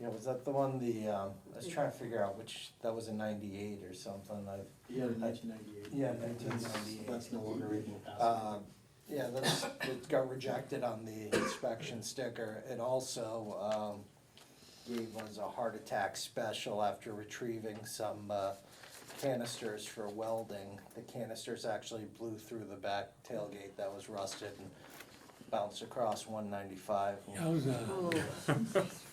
S9: Yeah, was that the one, I was trying to figure out which, that was in 98 or something.
S8: Yeah, 1998.
S9: Yeah, 1998.
S8: That's no longer able to pass.
S9: Yeah, it got rejected on the inspection sticker. It also gave us a heart attack special after retrieving some canisters for welding. The canisters actually blew through the back tailgate that was rusted and bounced across 195.
S1: Yowza.
S14: Oh,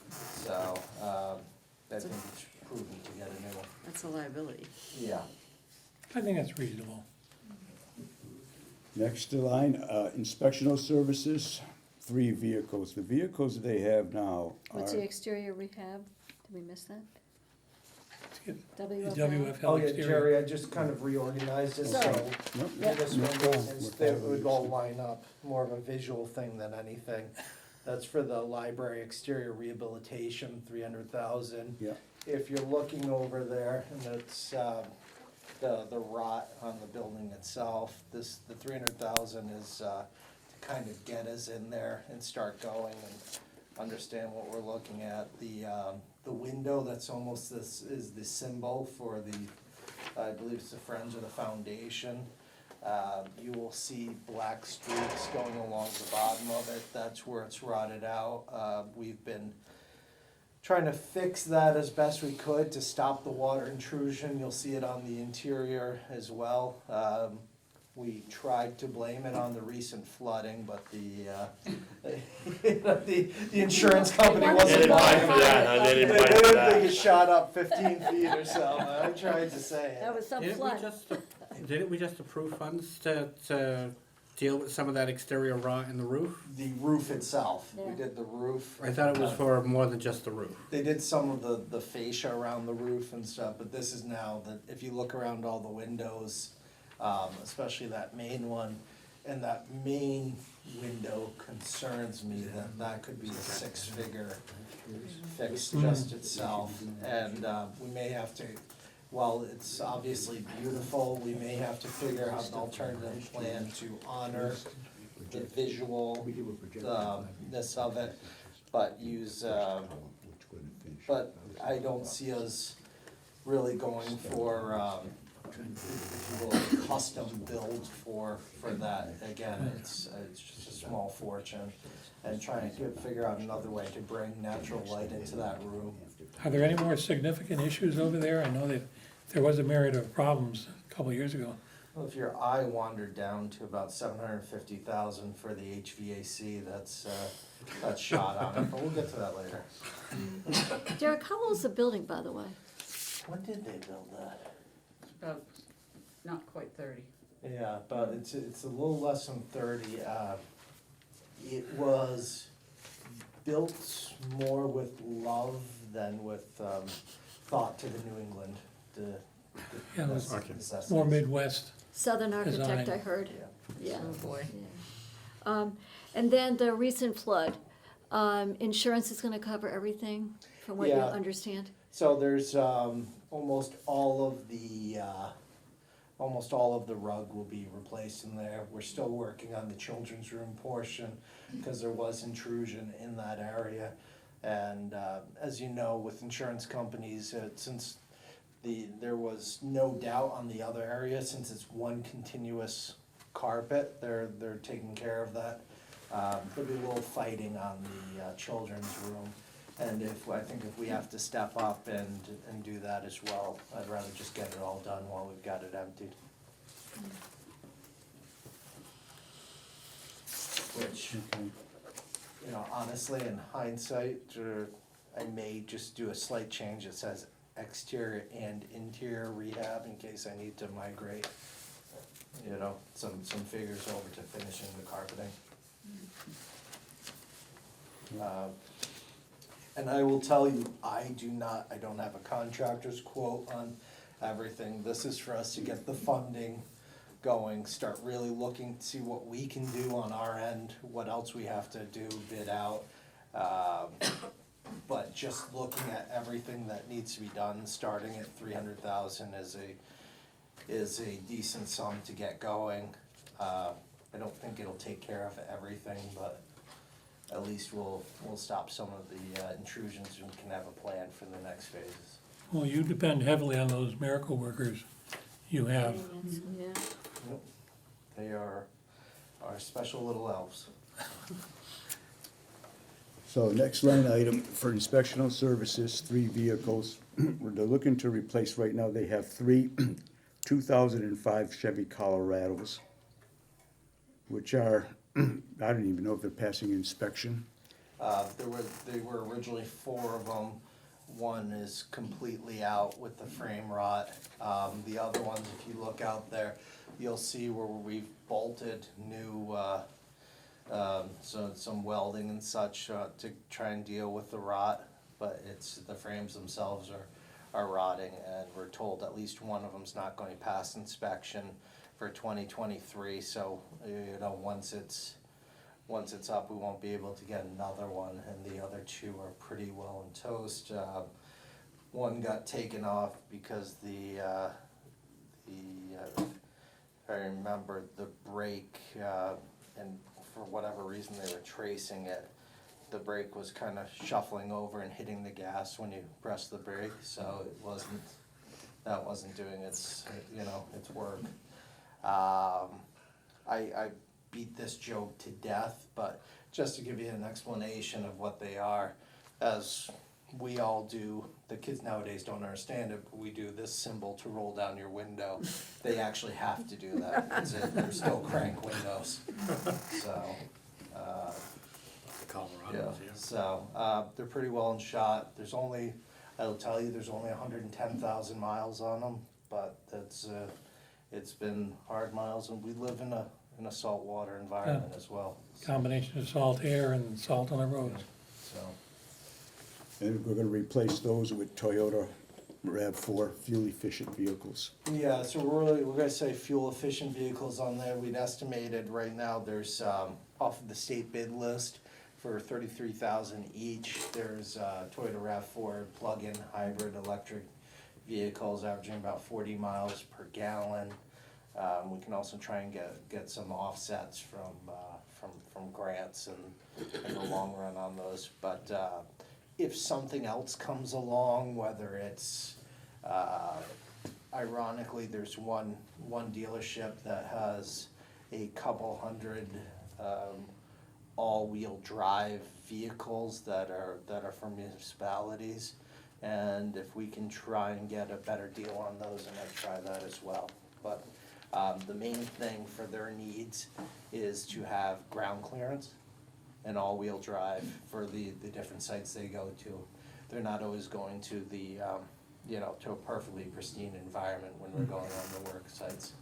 S9: So, I think it's prudent to get a new one.
S14: that's a liability.
S9: Yeah.
S1: I think that's reasonable.
S11: next in line, inspectional services, 3 vehicles. The vehicles they have now
S7: What's
S11: are,
S7: the exterior rehab? Did we miss that? WFL?
S1: WFL
S9: Oh, yeah,
S1: exterior.
S9: Jerry, I just kind of reorganized it, so
S7: Sorry.
S11: Nope,
S7: Yeah.
S9: this
S11: no
S9: one,
S11: problem.
S9: is
S11: We're
S9: that it would all
S11: following
S9: line up, more of a visual thing than anything. That's for the library exterior rehabilitation, 300,000.
S11: Yeah.
S9: If you're looking over there, and it's, the rot on the building itself, the 300,000 is, to kind of get us in there and start going and understand what we're looking at. The window that's almost this is the symbol for the, I believe it's the Friends of the Foundation. You will see black streaks going along the bottom of it, that's where it's rotted out. We've been trying to fix that as best we could to stop the water intrusion, you'll see it on the interior as well. We tried to blame it on the recent flooding, but the insurance company
S7: They
S9: wasn't
S7: didn't
S9: buying
S7: bite for that, huh?
S9: it.
S7: They
S9: They didn't think it shot up 15 feet or so, I tried to say
S7: That
S9: it.
S7: was some
S2: Didn't we
S7: flood.
S2: didn't we just approve funds to deal with some of that exterior rot in the roof?
S9: The roof itself, we
S7: Yeah.
S9: did the roof.
S2: I thought it was for more than just the roof.
S9: They did some of the fascia around the roof and stuff, but this is now that, if you look around all the windows, especially that main one, and that main window concerns me that that could be a 6-figure fix just itself. And we may have to, while it's obviously beautiful, we may have to figure out an alternative plan to honor the visual, ness of it, but use, but I don't see us really going for, if you will, custom build for that. Again, it's just a small fortune, and trying to figure out another way to bring natural light into that room.
S1: Are there any more significant issues over there? I know they've there was a myriad of problems a couple of years ago.
S9: Well, if your eye wandered down to about 750,000 for the HVAC, that's shot on it, but we'll get to that later.
S7: Derek, how old is the building, by the way?
S9: When did they build that?
S3: It's about, not quite 30.
S9: Yeah, but it's a little less than 30. It was built more with love than with thought to the New England,
S1: Yeah, it was
S9: necessities.
S1: more Midwest.
S7: Southern architect,
S1: Design.
S7: I heard.
S9: Yeah.
S7: Yeah.
S14: Oh, boy.
S7: Yeah. And then the recent flood, insurance is gonna cover everything, from what you
S9: Yeah.
S7: understand?
S9: So there's almost all of the rug will be replaced in there. We're still working on the children's room portion because there was intrusion in that area. And as you know, with insurance companies, since there was no doubt on the other area, since it's one continuous carpet, they're taking care of that. There'll be a little fighting on the children's room. And I think if we have to step up and do that as well, I'd rather just get it all done while we've got it emptied. Which, you know, honestly, in hindsight, I may just do a slight change that says exterior and interior rehab in case I need to migrate, you know, some figures over to finishing the carpeting. And I will tell you, I don't have a contractor's quote on everything. This is for us to get the funding going, start really looking to see what we can do on our end, what else we have to do, bid out. But just looking at everything that needs to be done, starting at 300,000 is a decent sum to get going. I don't think it'll take care of everything, but at least we'll stop some of the intrusions and can have a plan for the next phases.
S1: Well, you depend heavily on those miracle workers you have.
S7: Yeah.
S9: Yep. They are our special little elves.
S11: So next line item for inspectional services, 3 vehicles. They're looking to replace, right now, they have 3 2005 Chevy Colorados, which are, I don't even know if they're passing inspection.
S9: They were originally 4 of them. One is completely out with the frame rot. The other ones, if you look out there, you'll see where we've bolted new, so some welding and such to try and deal with the rot. But the frames themselves are rotting, and we're told at least one of them's not going to pass inspection for 2023. So, you know, once it's up, we won't be able to get another one, and the other 2 are pretty well in toast. One got taken off because if I remember, the brake, and for whatever reason they were tracing it, the brake was kind of shuffling over and hitting the gas when you press the brake, so that wasn't doing its work. I beat this joke to death, but just to give you an explanation of what they are, as we all do, the kids nowadays don't understand it, but we do this symbol to roll down your window. They actually have to do that. They're still crank windows. So,
S2: Colorado,
S9: yeah. So they're pretty well in shot. I'll tell you, there's only 110,000 miles on them, but it's been hard miles, and we live in a saltwater environment as well.
S1: Combination of salt air and salt on the roads.
S9: So,
S11: And we're gonna replace those with Toyota RAV4 fuel-efficient vehicles.
S9: yeah, so we're gonna say fuel efficient vehicles on there. We'd estimated right now there's, off of the state bid list for 33,000 each. There's Toyota RAV4 plug-in hybrid electric vehicles averaging about 40 miles per gallon. We can also try and get some offsets from grants in the long run on those. But if something else comes along, whether it's ironically, there's one dealership that has a couple hundred all-wheel drive vehicles that are for municipalities And if we can try and get a better deal on those, I might try that as well. But the main thing for their needs is to have ground clearance and all-wheel drive for the different sites they go to. They're not always going to the, to a perfectly pristine environment when we're going on the work sites.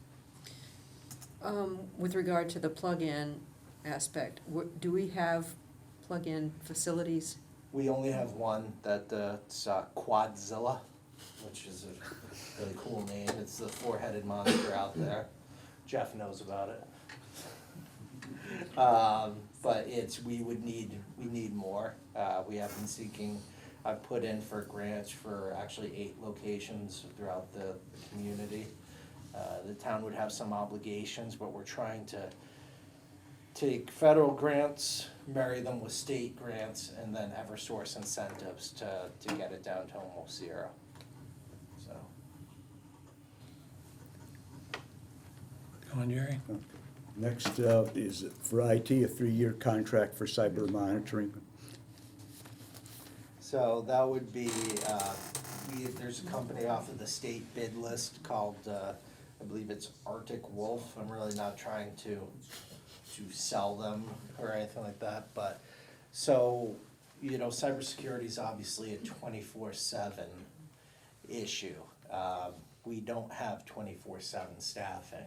S14: With regard to the plug-in aspect, do we have plug-in facilities?
S9: We only have one that's Quadzilla, which is a really cool name. It's the four-headed monster out there. Jeff knows about it. But we need more. We have been seeking, I've put in for grants for actually 8 locations throughout the community. The town would have some obligations, but we're trying to take federal grants, marry them with state grants, and then Eversource incentives to get it down to almost zero. So,
S1: Go on, Jerry.
S11: Next up is for IT, a 3-year contract for cyber monitoring.
S9: so that would be, there's a company off of the state bid list called, I believe it's Arctic Wolf. I'm really not trying to sell them or anything like that, but, so, cybersecurity is obviously a 24/7 issue. We don't have 24/7 staffing.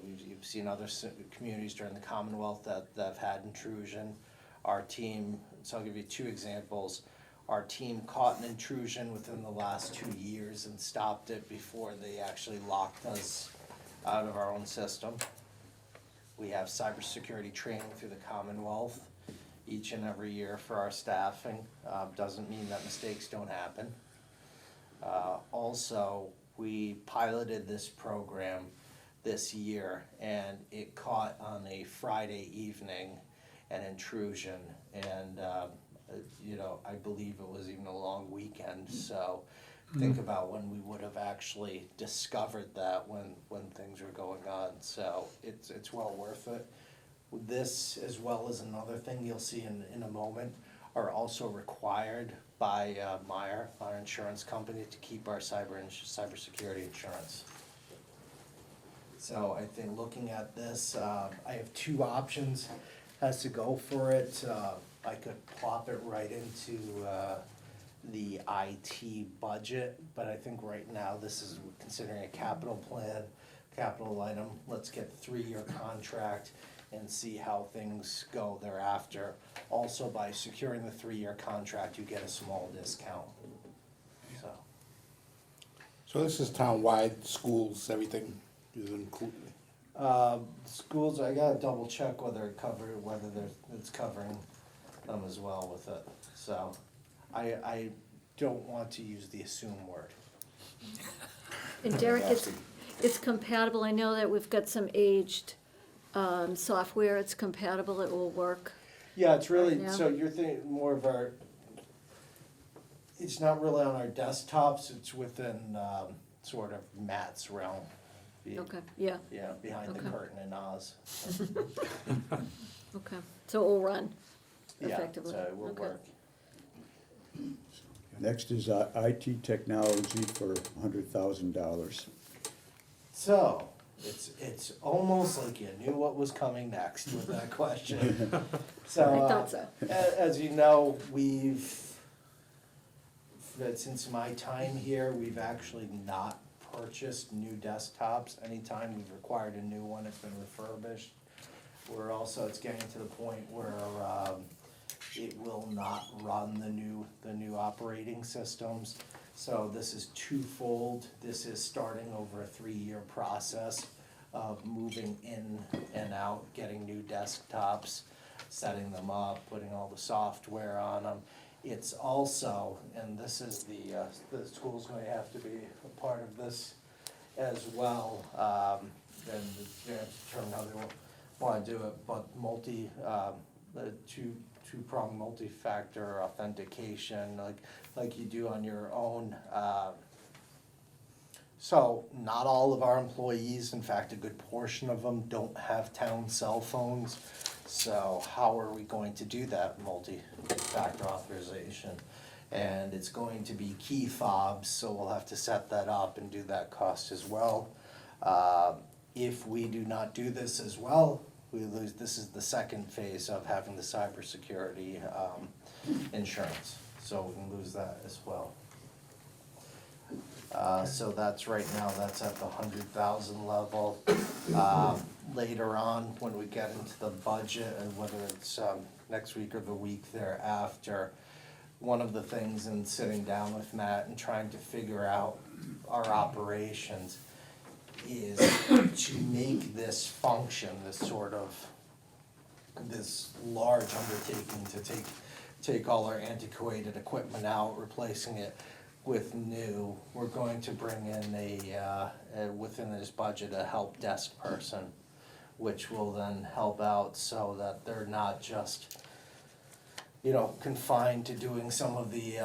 S9: You've seen other communities during the Commonwealth that have had intrusion. Our team, so I'll give you 2 examples. Our team caught an intrusion within the last 2 years and stopped it before they actually locked us out of our own system. We have cybersecurity training through the Commonwealth each and every year for our staffing. Doesn't mean that mistakes don't happen. Also, we piloted this program this year, and it caught on a Friday evening an intrusion, and I believe it was even a long weekend. So think about when we would have actually discovered that when things were going on. So it's well worth it. This, as well as another thing you'll see in a moment, are also required by Meyer, our insurance company, to keep our cybersecurity insurance. So I think looking at this, I have 2 options as to go for it. I could plop it right into the IT budget, but I think right now this is considering a capital plan, capital item. Let's get a 3-year contract and see how things go thereafter. Also, by securing the 3-year contract, you get a small discount.
S5: So this is town-wide, schools, everything is included?
S9: Schools, I gotta double check whether it's covering them as well with it. So, I don't want to use the assume word.
S7: And Derek, it's compatible, I know that we've got some aged software, it's compatible, it will work.
S9: Yeah, it's really,
S7: Right now?
S9: so you're thinking more of it's not really on our desktops, it's within, sort of Matt's realm.
S7: Okay, yeah,
S9: Yeah, behind the
S7: Okay.
S9: curtain in Oz.
S7: okay, so it will run
S9: Yeah,
S7: effectively.
S9: so it will
S7: Okay.
S9: work.
S11: Next is IT technology for $100,000.
S9: So, it's almost like you knew what was coming next with that question. So,
S7: I thought so.
S9: As you know, since my time here, we've actually not purchased new desktops. Anytime we've required a new one, it's been refurbished. It's getting to the point where, it will not run the new operating systems. So this is twofold. This is starting over a 3-year process of moving in and out, getting new desktops, setting them up, putting all the software on them. It's also, and this is the school's going to have to be a part of this as well. Then they have to determine how they want to do it, but two-prong multi-factor authentication, like you do on your own. So not all of our employees, in fact, a good portion of them don't have town cell phones. So how are we going to do that multi-factor authorization? And it's going to be key fobs, so we'll have to set that up and do that cost as well. If we do not do this as well, we lose, this is the second phase of having the cybersecurity insurance, so we can lose that as well. So that's right now, that's at the 100,000 level. Later on, when we get into the budget, and whether it's next week or the week thereafter, one of the things in sitting down with Matt and trying to figure out our operations is to make this function, this sort of, this large undertaking to take all our antiquated equipment out, replacing it with new. We're going to bring in within this budget, a help desk person, which will then help out so that they're not just, you know, confined to doing some of the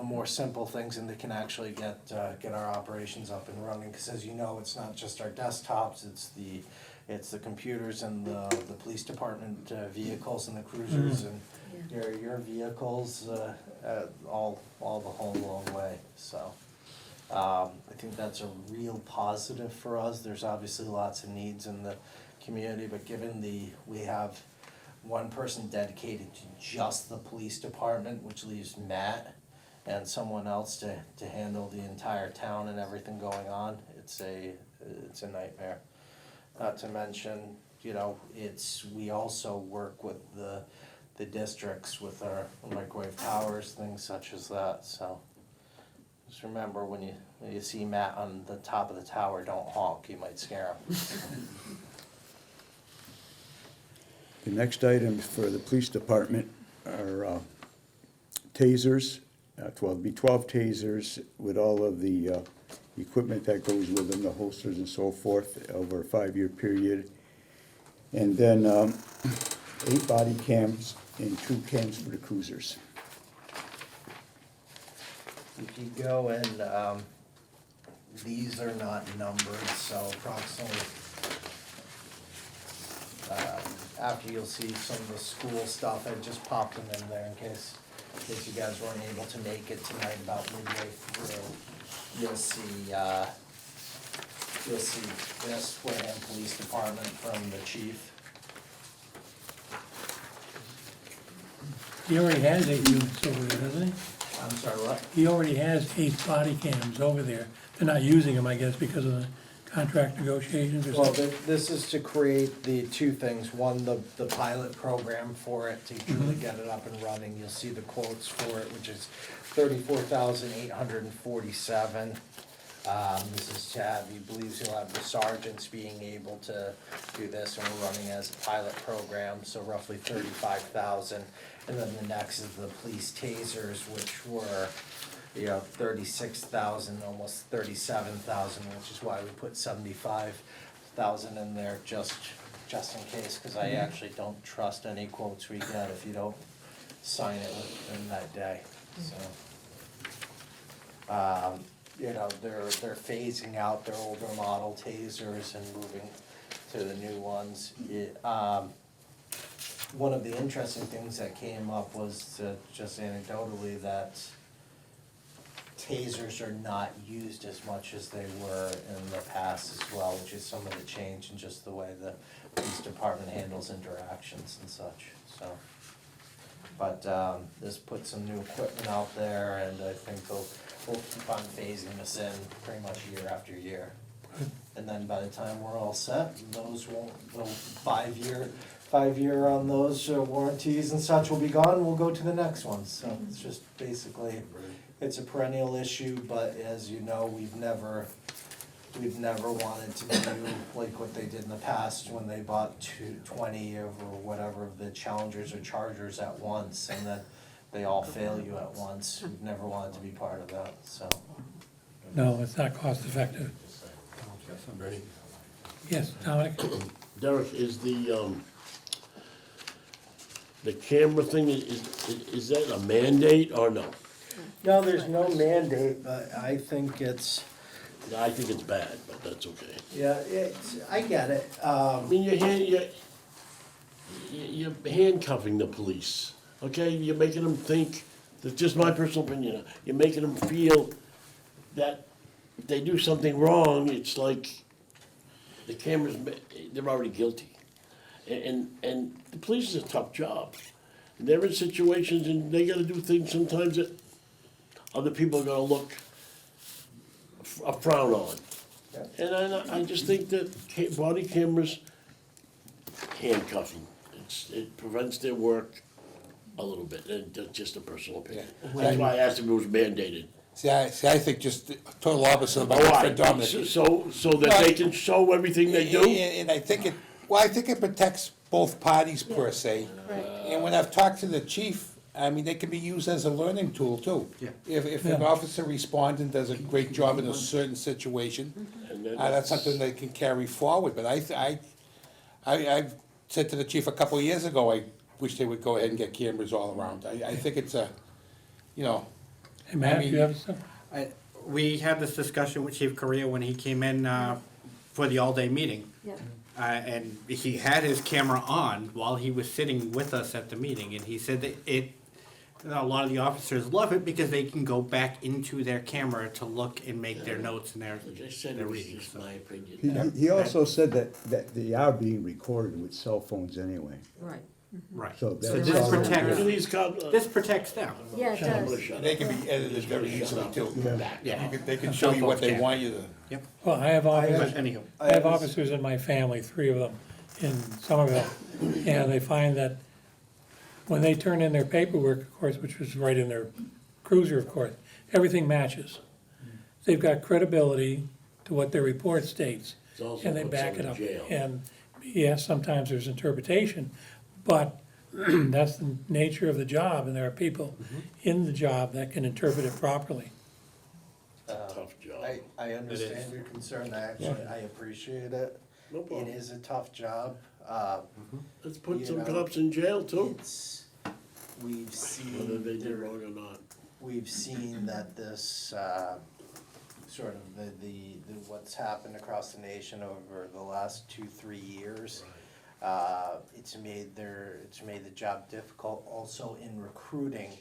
S9: more simple things, and they can actually get our operations up and running. Because as you know, it's not just our desktops, it's the computers and the police department vehicles and the cruisers and your vehicles, all the whole long way. So I think that's a real positive for us. There's obviously lots of needs in the community, but given we have one person dedicated to just the police department, which leaves Matt and someone else to handle the entire town and everything going on, it's a nightmare. Not to mention, you know, we also work with the districts with our microwave towers, things such as that, so just remember when you see Matt on the top of the tower, don't honk, you might scare him.
S11: The next item for the police department are tasers, 12 tasers with all of the equipment that goes with them, the holsters and so forth, over a 5-year period. And then 8 body cams and 2 cams for the cruisers.
S9: If you go and, these are not numbered, so approximately, after you'll see some of the school stuff, I just popped them in there in case you guys weren't able to make it tonight about midway through. You'll see this Wareham Police Department from the chief.
S1: He already has 8 units over there, doesn't he?
S9: I'm sorry, what?
S1: He already has 8 body cams over there. They're not using them, I guess, because of the contract negotiations or
S9: Well,
S1: something.
S9: this is to create the two things. One, the pilot program for it, to truly get it up and running. You'll see the quotes for it, which is $34,847. This is Chad, he believes he'll have the sergeants being able to do this, and we're running as a pilot program, so roughly 35,000. And then the next is the police tasers, which were, you know, 36,000, almost 37,000, which is why we put 75,000 in there just in case, because I actually don't trust any quotes we get if you don't sign it within that day, so. You know, they're phasing out their older model tasers and moving to the new ones. One of the interesting things that came up was just anecdotally that tasers are not used as much as they were in the past as well, which is some of the change in just the way the police department handles interactions and such, so. But this puts some new equipment out there, and I think we'll keep on phasing this in pretty much year after year. And then by the time we're all set, those won't, the 5-year on those warranties and such will be gone, we'll go to the next one. So it's just basically, it's a perennial issue, but as you know, we've never wanted to do like what they did in the past when they bought 20 or whatever of the Challengers or Chargers at once, and then they all fail you at once. We've never wanted to be part of that, so.
S1: No, it's not cost effective. Yes, Dominic?
S8: Derek, is the camera thing, is that a mandate or no?
S9: No, there's no mandate, but I think it's,
S8: I think it's bad, but that's okay.
S9: yeah, I get it.
S8: I mean, you're handcuffing the police, okay? You're making them think That's just my personal opinion. You're making them feel that if they do something wrong, it's like the cameras, they're already guilty. And the police is a tough job. They're in situations and they gotta do things sometimes that other people are gonna look a frown on. And I just think that body cameras handcuff them. It prevents their work a little bit, and that's just a personal opinion. That's why I asked if it was mandated.
S5: See, I think just the total opposite of my
S8: Why?
S5: friend Dominic.
S8: So that they can show everything they do?
S5: And I think I think it protects both parties per se.
S7: Right.
S5: And when I've talked to the chief, I mean, they can be used as a learning tool too.
S2: Yeah.
S5: If an officer responds and does a great job in a certain situation,
S8: And then
S5: that's something they can carry forward. But I've said to the chief a couple of years ago, I wish they would go ahead and get cameras all around. I think it's a, you know,
S1: Hey, Matt, you have some?
S2: We had this discussion with Chief Correa when he came in for the all-day meeting.
S7: Yeah.
S2: And he had his camera on while he was sitting with us at the meeting, and he said that a lot of the officers love it because they can go back into their camera to look and make their notes and
S8: Like I said,
S2: their
S8: it was
S2: readings.
S8: just my opinion.
S11: He also said that they are being recorded with cell phones anyway.
S14: Right.
S2: Right.
S11: So
S2: So
S11: that's
S2: this
S11: all-
S8: Look at
S2: protects,
S8: these cops.
S2: this protects them.
S7: Yeah, it
S8: I'm gonna
S7: does.
S8: shut
S5: and they
S8: up.
S5: can be edited very easily too.
S11: Yeah.
S2: Yeah.
S5: They can show you what they want you to.
S2: Yep.
S1: Well, I have
S2: But
S1: officers,
S2: anyhow,
S1: I have officers in my family, 3 of them, in Somerville, and they find that when they turn in their paperwork, of course, which was right in their cruiser, of course, everything matches. They've got credibility to what their report states,
S8: It's also
S1: and they
S8: puts
S1: back
S8: them
S1: it
S8: in
S1: up.
S8: jail.
S1: And yes, sometimes there's interpretation, but that's the nature of the job, and there are people in the job that can interpret it properly.
S8: Tough job.
S9: I understand your concern, I appreciate it.
S8: No
S9: It
S8: problem.
S9: is a tough job.
S8: Let's put
S9: you
S8: some
S9: know,
S8: cops in jail too,
S9: It's, we've
S8: whether they did
S9: seen,
S8: wrong or not.
S9: we've seen that this, sort of the what's happened across the nation over the last 2-3 years. It's made the job difficult also in recruiting,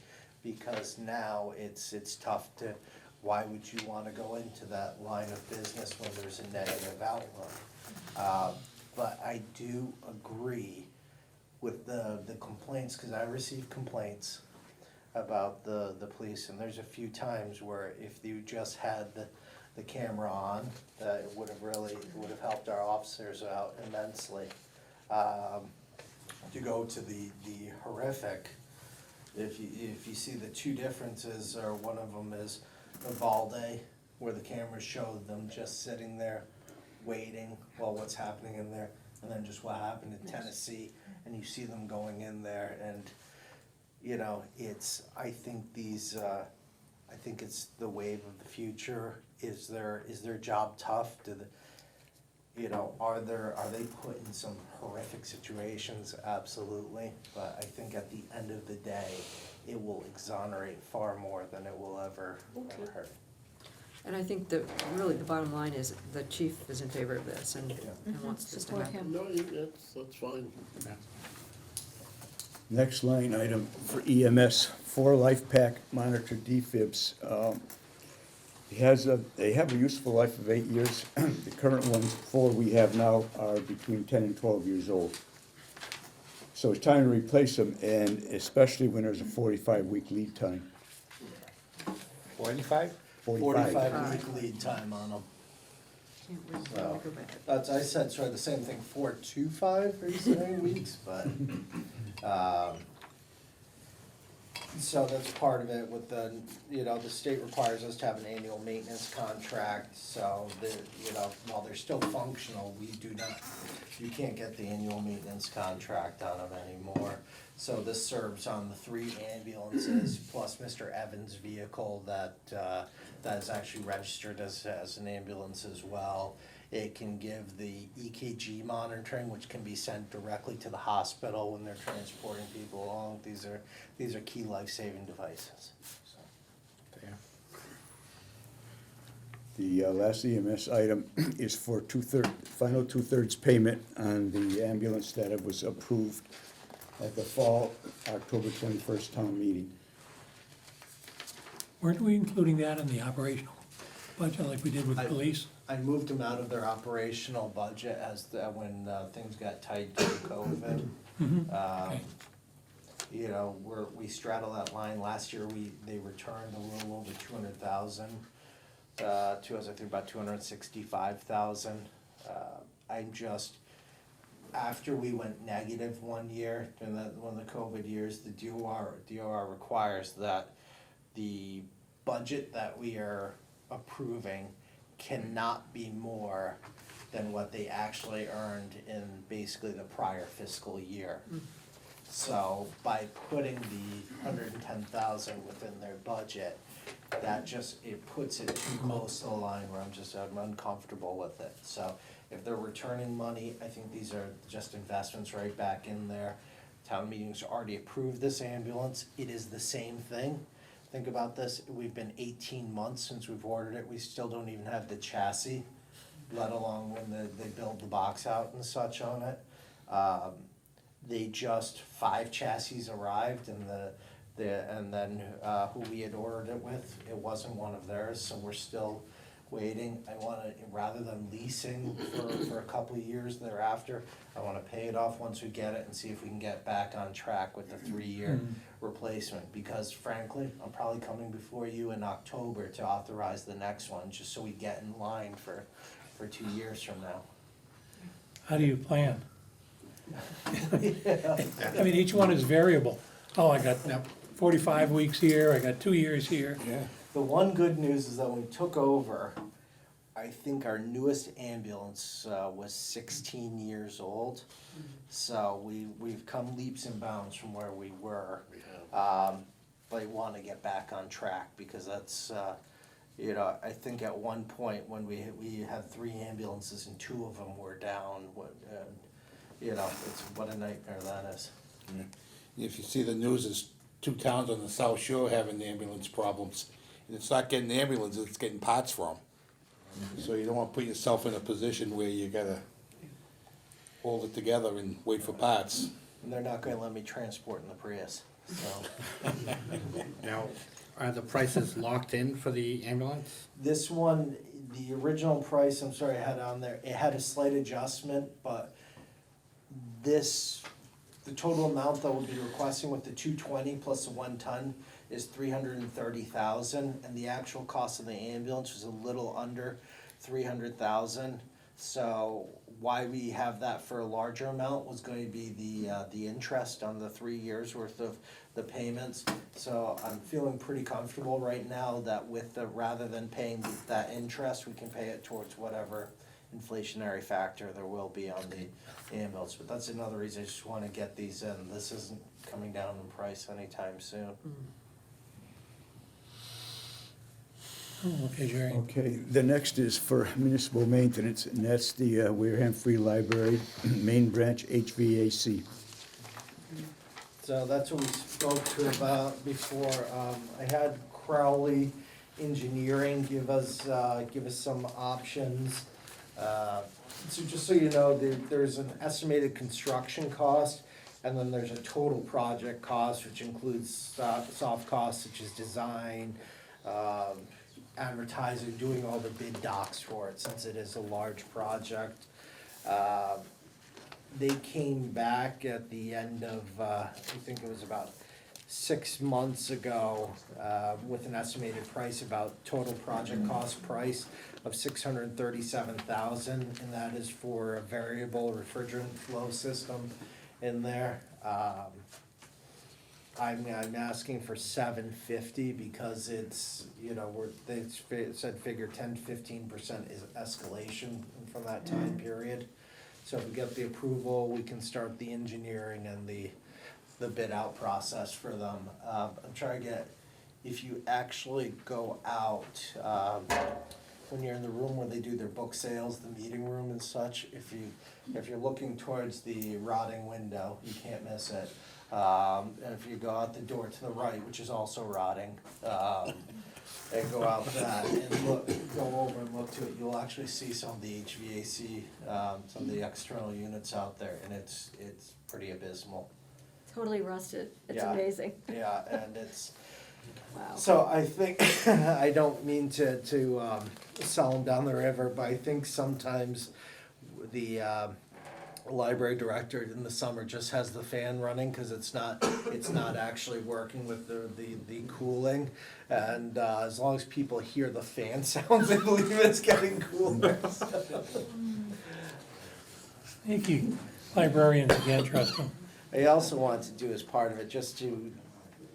S9: because now it's tough to, why would you wanna go into that line of business when there's a negative outlook? But I do agree with the complaints, cause I receive complaints about the police, and there's a few times where if you just had the camera on, that it would have helped our officers out immensely. To go to the horrific, if you see the two differences, or one of them is Uvalde, where the cameras showed them just sitting there waiting while what's happening in there, and then just what happened in Tennessee, and you see them going in there, and, you know, I think it's the wave of the future. Is their job tough? Are they put in some horrific situations? Absolutely, but I think at the end of the day, it will exonerate far more than it will ever hurt.
S14: And I think really the bottom line is the chief is in favor of this and wants this to
S7: Support
S14: happen.
S7: him.
S8: No, that's fine.
S11: Next line item for EMS, 4 life pack monitor defibs. They have a useful life of 8 years. The current ones, 4 we have now, are between 10 and 12 years old. So it's time to replace them, and especially when there's a 45-week lead time.
S5: 45?
S9: 45-week lead time on them.
S14: Can't wait to
S9: So,
S14: go back.
S9: I said sort of the same thing, 4 to 5, are you saying, weeks, but, so that's part of it with the state requires us to have an annual maintenance contract, so while they're still functional, you can't get the annual maintenance contract on them anymore. So this serves on the 3 ambulances plus Mr. Evans' vehicle that is actually registered as an ambulance as well. It can give the EKG monitoring, which can be sent directly to the hospital when they're transporting people along. These are key life-saving devices. So.
S11: The last EMS item is for final 2/3 payment on the ambulance that was approved at the fall October 21st town meeting.
S1: Weren't we including that in the operational budget like we did with
S9: I-
S1: police?
S9: I moved them out of their operational budget when things got tight due to COVID.
S1: Okay.
S9: You know, we straddle that line. Last year, they returned a little over 200,000 to us, I think about 265,000. I'm just, after we went negative one year, during one of the COVID years, the DOR requires that the budget that we are approving cannot be more than what they actually earned in basically the prior fiscal year. So by putting the 110,000 within their budget, that just, it puts it too close to the line where I'm uncomfortable with it. So if they're returning money, I think these are just investments right back in there. Town meetings already approved this ambulance, it is the same thing. Think about this, we've been 18 months since we've ordered it, we still don't even have the chassis, let alone when they build the box out and such on it. They just, 5 chassis arrived and then who we had ordered it with, it wasn't one of theirs, so we're still waiting. I wanna, rather than leasing for a couple of years thereafter, I wanna pay it off once we get it and see if we can get back on track with the 3-year replacement. Because frankly, I'm probably coming before you in October to authorize the next one, just so we get in line for 2 years from now.
S1: How do you plan? I mean, each one is variable. Oh, I got 45 weeks here, I got 2 years here.
S5: Yeah.
S9: The one good news is that when we took over, I think our newest ambulance was 16 years old. So we've come leaps and bounds from where we were. But I want to get back on track because that's, you know, I think at one point when we had 3 ambulances and 2 of them were down, you know, it's what a nightmare that is.
S5: If you see the news, there's 2 towns on the South Shore having ambulance problems. And it's not getting ambulances, it's getting parts from. So you don't wanna put yourself in a position where you gotta hold it together and wait for parts.
S9: And they're not gonna let me transport in the Prius, so.
S2: Now, are the prices locked in for the ambulance?
S9: This one, the original price, I'm sorry, I had on there, it had a slight adjustment, but the total amount that we'll be requesting with the 220 plus the 1 ton is 330,000, and the actual cost of the ambulance was a little under 300,000. So why we have that for a larger amount was going to be the interest on the 3 years worth of the payments. So I'm feeling pretty comfortable right now that with rather than paying that interest, we can pay it towards whatever inflationary factor there will be on the ambulance. But that's another reason I just wanna get these in. This isn't coming down in price anytime soon.
S1: Oh, okay, Jerry.
S11: Okay, the next is for municipal maintenance, and that's the Wareham Free Library, main branch HVAC.
S9: So that's what we spoke to about before. I had Crowley Engineering give us some options. So just so you know, there's an estimated construction cost, and then there's a total project cost, which includes soft costs such as design, advertising, doing all the bid docs for it, since it is a large project. They came back at the end of, I think it was about 6 months ago, with an estimated price, about total project cost price of $637,000, and that is for a variable refrigerant flow system in there. I'm asking for $750 because it's, you know, they said figure 10-15% is escalation from that time period. So if we get the approval, we can start the engineering and the bid out process for them. I'm trying to get, if you actually go out, when you're in the room where they do their book sales, the meeting room and such, if you're looking towards the rotting window, you can't miss it. And if you go out the door to the right, which is also rotting, and go out that and go over and look to it, you'll actually see some of the HVAC, some of the external units out there, and it's pretty abysmal.
S7: Totally rusted, it's
S9: Yeah.
S7: amazing.
S9: Yeah, and it's,
S7: Wow.
S9: So I think, I don't mean to sell them down the river, but I think sometimes the library director in the summer just has the fan running, cause it's not actually working with the cooling. And as long as people hear the fan sounds, they believe it's getting cooler.
S1: Thank you, librarians again, trusting.
S9: I also wanted to do as part of it, just to,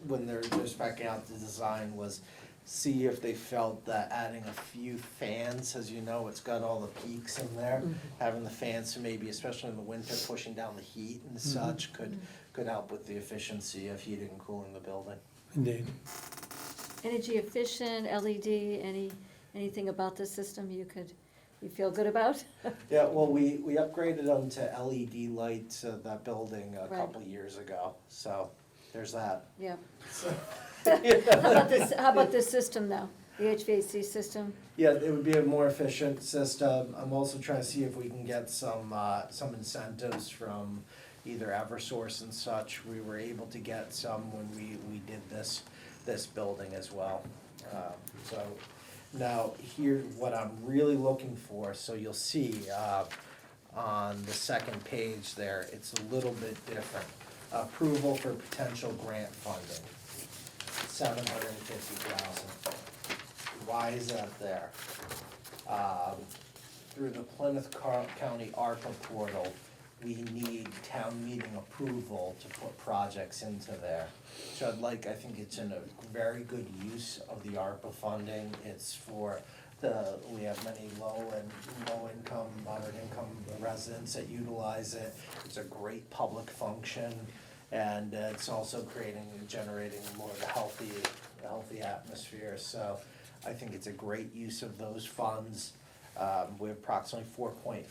S9: when they're specing out the design, was see if they felt that adding a few fans, as you know, it's got all the peaks in there, having the fans, so maybe especially in the winter, pushing down the heat and such, could help with the efficiency of heating and cooling the building.
S1: Indeed.
S7: Energy efficient, LED, anything about the system you feel good about?
S9: Yeah, well, we upgraded them to LED lights at that building a
S7: Right.
S9: couple of years ago, so there's that.
S7: Yeah. How about this system though, the HVAC system?
S9: Yeah, it would be a more efficient system. I'm also trying to see if we can get some incentives from either Eversource and such. We were able to get some when we did this building as well. So now here, what I'm really looking for, so you'll see on the second page there, it's a little bit different. Approval for potential grant funding, $750,000. Why is that there? Through the Plymouth County ARPA portal, we need town meeting approval to put projects into there. So I think it's in a very good use of the ARPA funding. It's for we have many low income, moderate income residents that utilize it. It's a great public function, and it's also generating more of a healthy atmosphere. So I think it's a great use of those funds. We have approximately 4.4,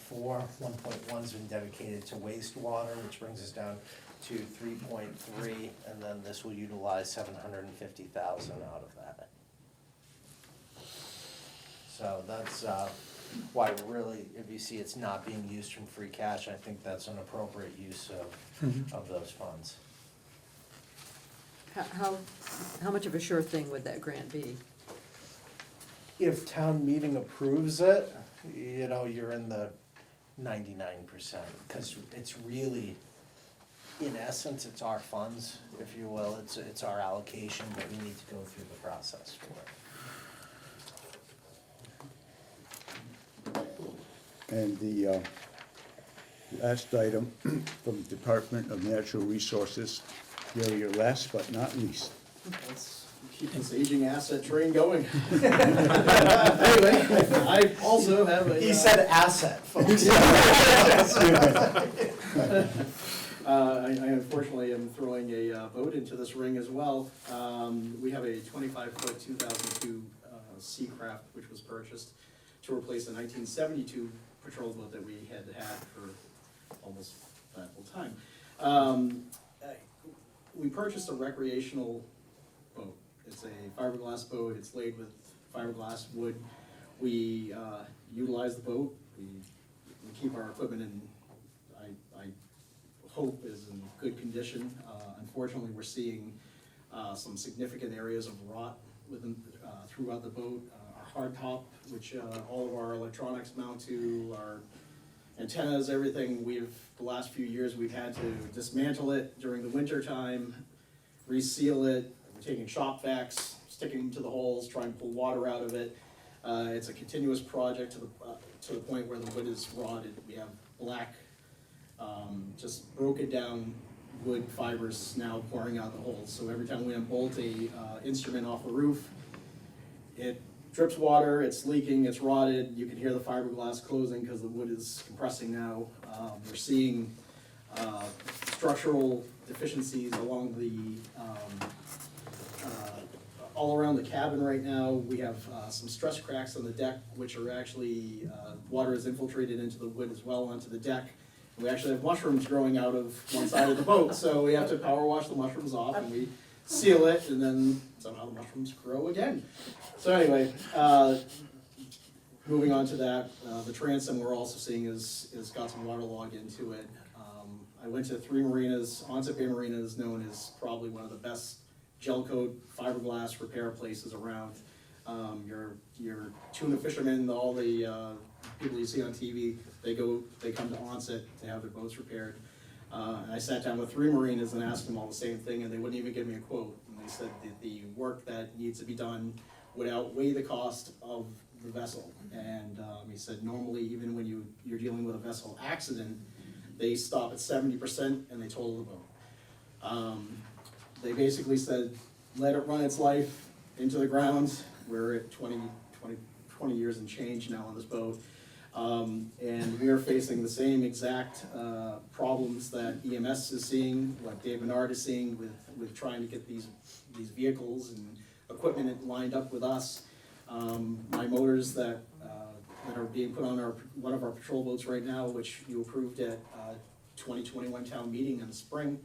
S9: 1.1's been dedicated to wastewater, which brings us down to 3.3, and then this will utilize 750,000 out of that. So that's why really, if you see it's not being used from free cash, I think that's an appropriate use of those funds.
S14: How much of a sure thing would that grant be?
S9: If town meeting approves it, you're in the 99%, because it's really, in essence, it's our funds, if you will, it's our allocation, but we need to go through the process for it.
S11: And the last item from the Department of Natural Resources, Gary, your last but not least.
S15: Let's keep this aging asset train going. Anyway, I also have a.
S9: He said asset, folks.
S15: I unfortunately am throwing a boat into this ring as well. We have a 25-foot 2002 Seacraft, which was purchased to replace a 1972 patrol boat that we had for almost that whole time. We purchased a recreational boat. It's a fiberglass boat. It's laid with fiberglass wood. We utilize the boat. We keep our equipment in, I hope, is in good condition. Unfortunately, we're seeing some significant areas of rot throughout the boat. Our hardtop, which all of our electronics mount to, our antennas, everything, the last few years, we've had to dismantle it during the winter time, reseal it, we're taking shop vacs, sticking them to the holes, trying to pull water out of it. It's a continuous project to the point where the wood is rotted. We have black, just broken down wood fibers now pouring out the holes. So every time we unbolt a instrument off the roof, it drips water, it's leaking, it's rotted. You can hear the fiberglass closing because the wood is compressing now. We're seeing structural deficiencies along all around the cabin right now. We have some stress cracks on the deck, which are actually, water is infiltrated into the wood as well onto the deck. We actually have mushrooms growing out of one side of the boat, so we have to power wash the mushrooms off, and we seal it, and then somehow the mushrooms grow again. So anyway, moving on to that, the transom we're also seeing is got some waterlog into it. I went to 3 marinas. Onset Bay Marina is known as probably one of the best gel coat, fiberglass repair places around. Your tuna fishermen, all the people you see on TV, they come to Onset to have their boats repaired. And I sat down with 3 marinas and asked them all the same thing, and they wouldn't even give me a quote. And they said that the work that needs to be done would outweigh the cost of the vessel. And he said normally, even when you're dealing with a vessel accident, they stop at 70% and they total the boat. They basically said, let it run its life into the ground. We're at 20 years and change now on this boat. And we're facing the same exact problems that EMS is seeing, what Dave Menard is seeing with trying to get these vehicles and equipment lined up with us. My motors that are being put on one of our patrol boats right now, which you approved at 2021 town meeting in the spring,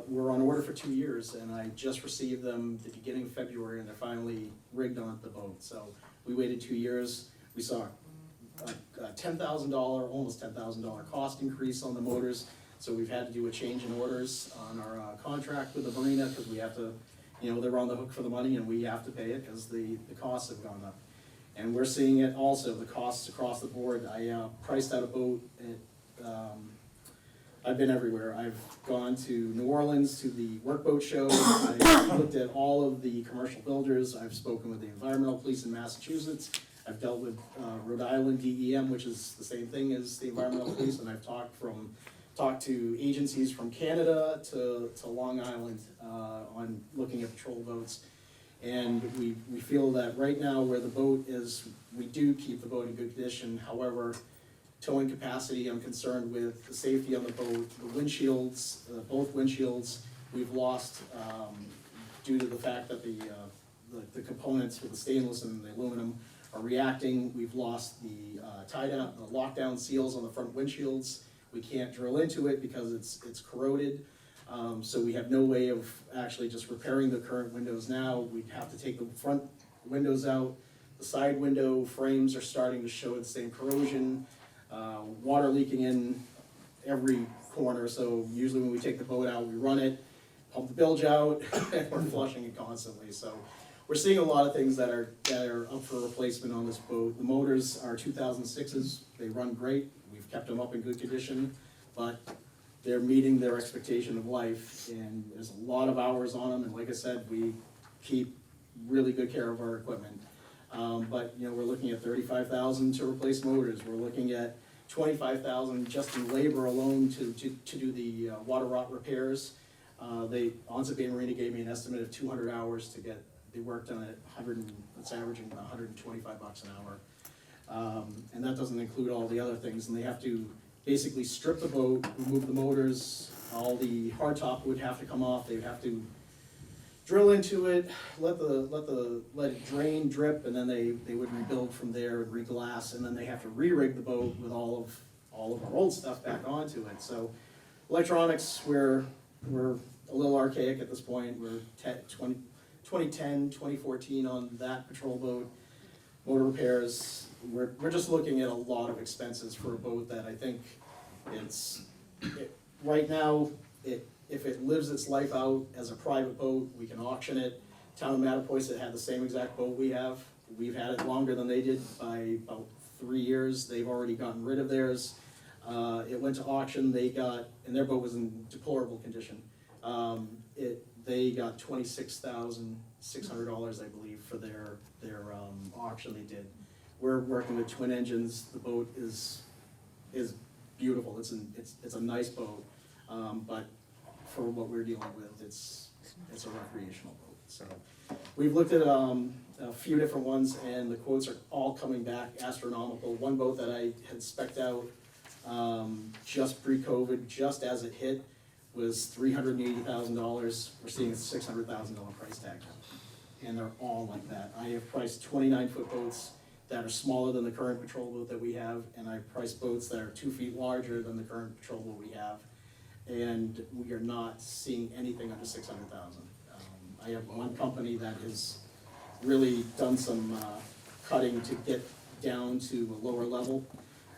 S15: were on order for 2 years, and I just received them the beginning of February, and they're finally rigged onto the boat. So we waited 2 years. We saw a $10,000, almost $10,000 cost increase on the motors. So we've had to do a change in orders on our contract with the marina, because we have to, they're on the hook for the money and we have to pay it because the costs have gone up. And we're seeing it also, the costs across the board. I priced out a boat at, I've been everywhere. I've gone to New Orleans to the workboat show. I've looked at all of the commercial builders. I've spoken with the environmental police in Massachusetts. I've dealt with Rhode Island DEM, which is the same thing as the environmental police, and I've talked to agencies from Canada to Long Island on looking at patrol boats. And we feel that right now where the boat is, we do keep the boat in good condition. However, towing capacity, I'm concerned with the safety on the boat. The windshields, both windshields, we've lost due to the fact that the components for the stainless and the aluminum are reacting. We've lost the tie-down, the lockdown seals on the front windshields. We can't drill into it because it's corroded. So we have no way of actually just repairing the current windows now. We'd have to take the front windows out. The side window frames are starting to show the same corrosion. Water leaking in every corner. So usually when we take the boat out, we run it, pump the bilge out, and we're flushing it constantly. So we're seeing a lot of things that are up for replacement on this boat. The motors are 2006s. They run great. We've kept them up in good condition, but they're meeting their expectation of life, and there's a lot of hours on them. And like I said, we keep really good care of our equipment. But we're looking at $35,000 to replace motors. We're looking at $25,000 just in labor alone to do the water rot repairs. Onset Bay Marina gave me an estimate of 200 hours to get the work done at it's averaging about $125 an hour. And that doesn't include all the other things. And they have to basically strip the boat, remove the motors, all the hardtop would have to come off. They would have to drill into it, let it drain, drip, and then they would rebuild from there and reglass, and then they have to re-rig the boat with all of our old stuff back onto it. So electronics, we're a little archaic at this point. We're 2010, 2014 on that patrol boat. Motor repairs, we're just looking at a lot of expenses for a boat that I think right now, if it lives its life out as a private boat, we can auction it. Town of Mattapoisett had the same exact boat we have. We've had it longer than they did by about 3 years. They've already gotten rid of theirs. It went to auction, and their boat was in deplorable condition. They got $26,600, I believe, for their auction they did. We're working with twin engines. The boat is beautiful. It's a nice boat, but for what we're dealing with, it's a recreational boat. So we've looked at a few different ones, and the quotes are all coming back astronomical. One boat that I had spec'd out just pre-COVID, just as it hit, was $380,000. We're seeing a $600,000 price tag now, and they're all like that. I have priced 29-foot boats that are smaller than the current patrol boat that we have, and I've priced boats that are 2 feet larger than the current patrol boat we have, and we are not seeing anything under $600,000. I have one company that has really done some cutting to get down to a lower level.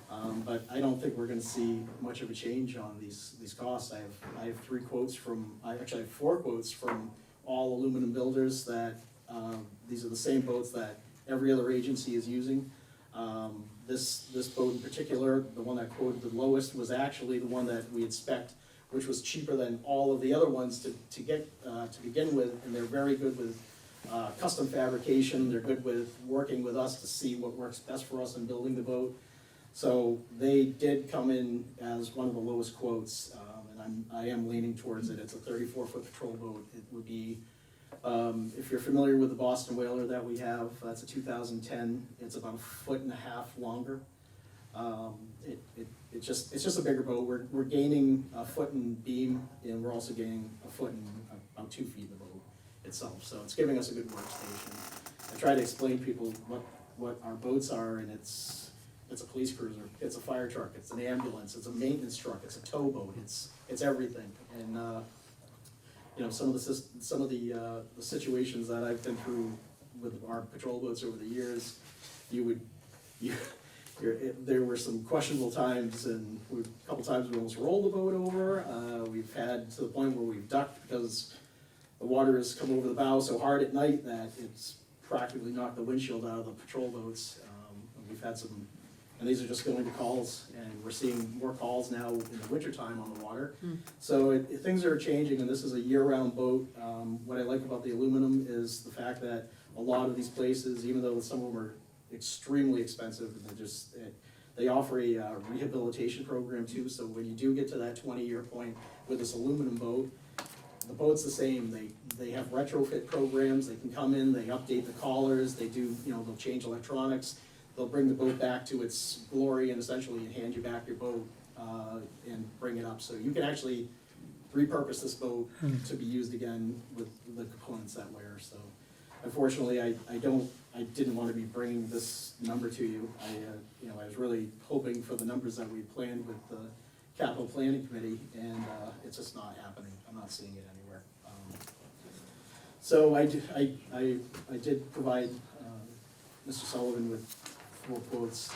S15: But I don't think we're gonna see much of a change on these costs. I have 3 quotes from, I actually have 4 quotes from all aluminum builders that, these are the same boats that every other agency is using. This boat in particular, the one that quoted the lowest, was actually the one that we had spec'd, which was cheaper than all of the other ones to begin with, and they're very good with custom fabrication, they're good with working with us to see what works best for us in building the boat. So they did come in as one of the lowest quotes, and I am leaning towards it. It's a 34-foot patrol boat. It would be, if you're familiar with the Boston Whaler that we have, that's a 2010. It's about 1.5 feet longer. It's just a bigger boat. We're gaining a foot in beam, and we're also gaining a foot in about 2 feet in the boat itself. So it's giving us a good workstation. I try to explain to people what our boats are, and it's a police cruiser, it's a fire truck, it's an ambulance, it's a maintenance truck, it's a towboat, it's everything. And you know, some of the situations that I've been through with our patrol boats over the years, there were some questionable times, and a couple times we almost rolled the boat over. We've had to the point where we've ducked because the water has come over the bow so hard at night that it's practically knocked the windshield out of the patrol boats. We've had some. And these are just going to calls, and we're seeing more calls now in the wintertime on the water. So things are changing, and this is a year-round boat. What I like about the aluminum is the fact that a lot of these places, even though some of them are extremely expensive, they offer a rehabilitation program too. So when you do get to that 20-year point with this aluminum boat, the boat's the same. They have retrofit programs. They can come in, they update the collars, they do, they'll change electronics. They'll bring the boat back to its glory and essentially hand you back your boat and bring it up. So you can actually repurpose this boat to be used again with the components that wear. So unfortunately, I didn't want to be bringing this number to you. I was really hoping for the numbers that we planned with the capital planning committee, and it's just not happening. I'm not seeing it anywhere. So I did provide Mr. Sullivan with 4 quotes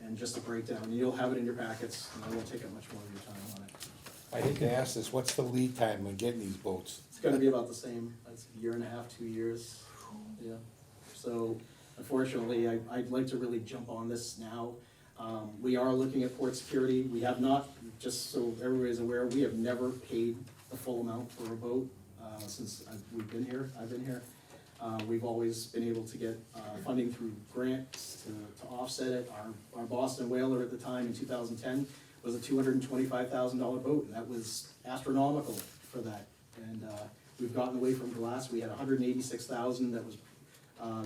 S15: and just a breakdown. You'll have it in your packets, and I won't take up much more of your time on it.
S5: I hate to ask this, what's the lead time on getting these boats?
S15: It's gonna be about the same. It's a year and a half, 2 years. Yeah. So unfortunately, I'd like to really jump on this now. We are looking at port security. We have not, just so everybody's aware, we have never paid the full amount for a boat since I've been here. We've always been able to get funding through grants to offset it. Our Boston Whaler at the time in 2010 was a $225,000 boat, and that was astronomical for that. And we've gotten away from glass. We had $186,000 that was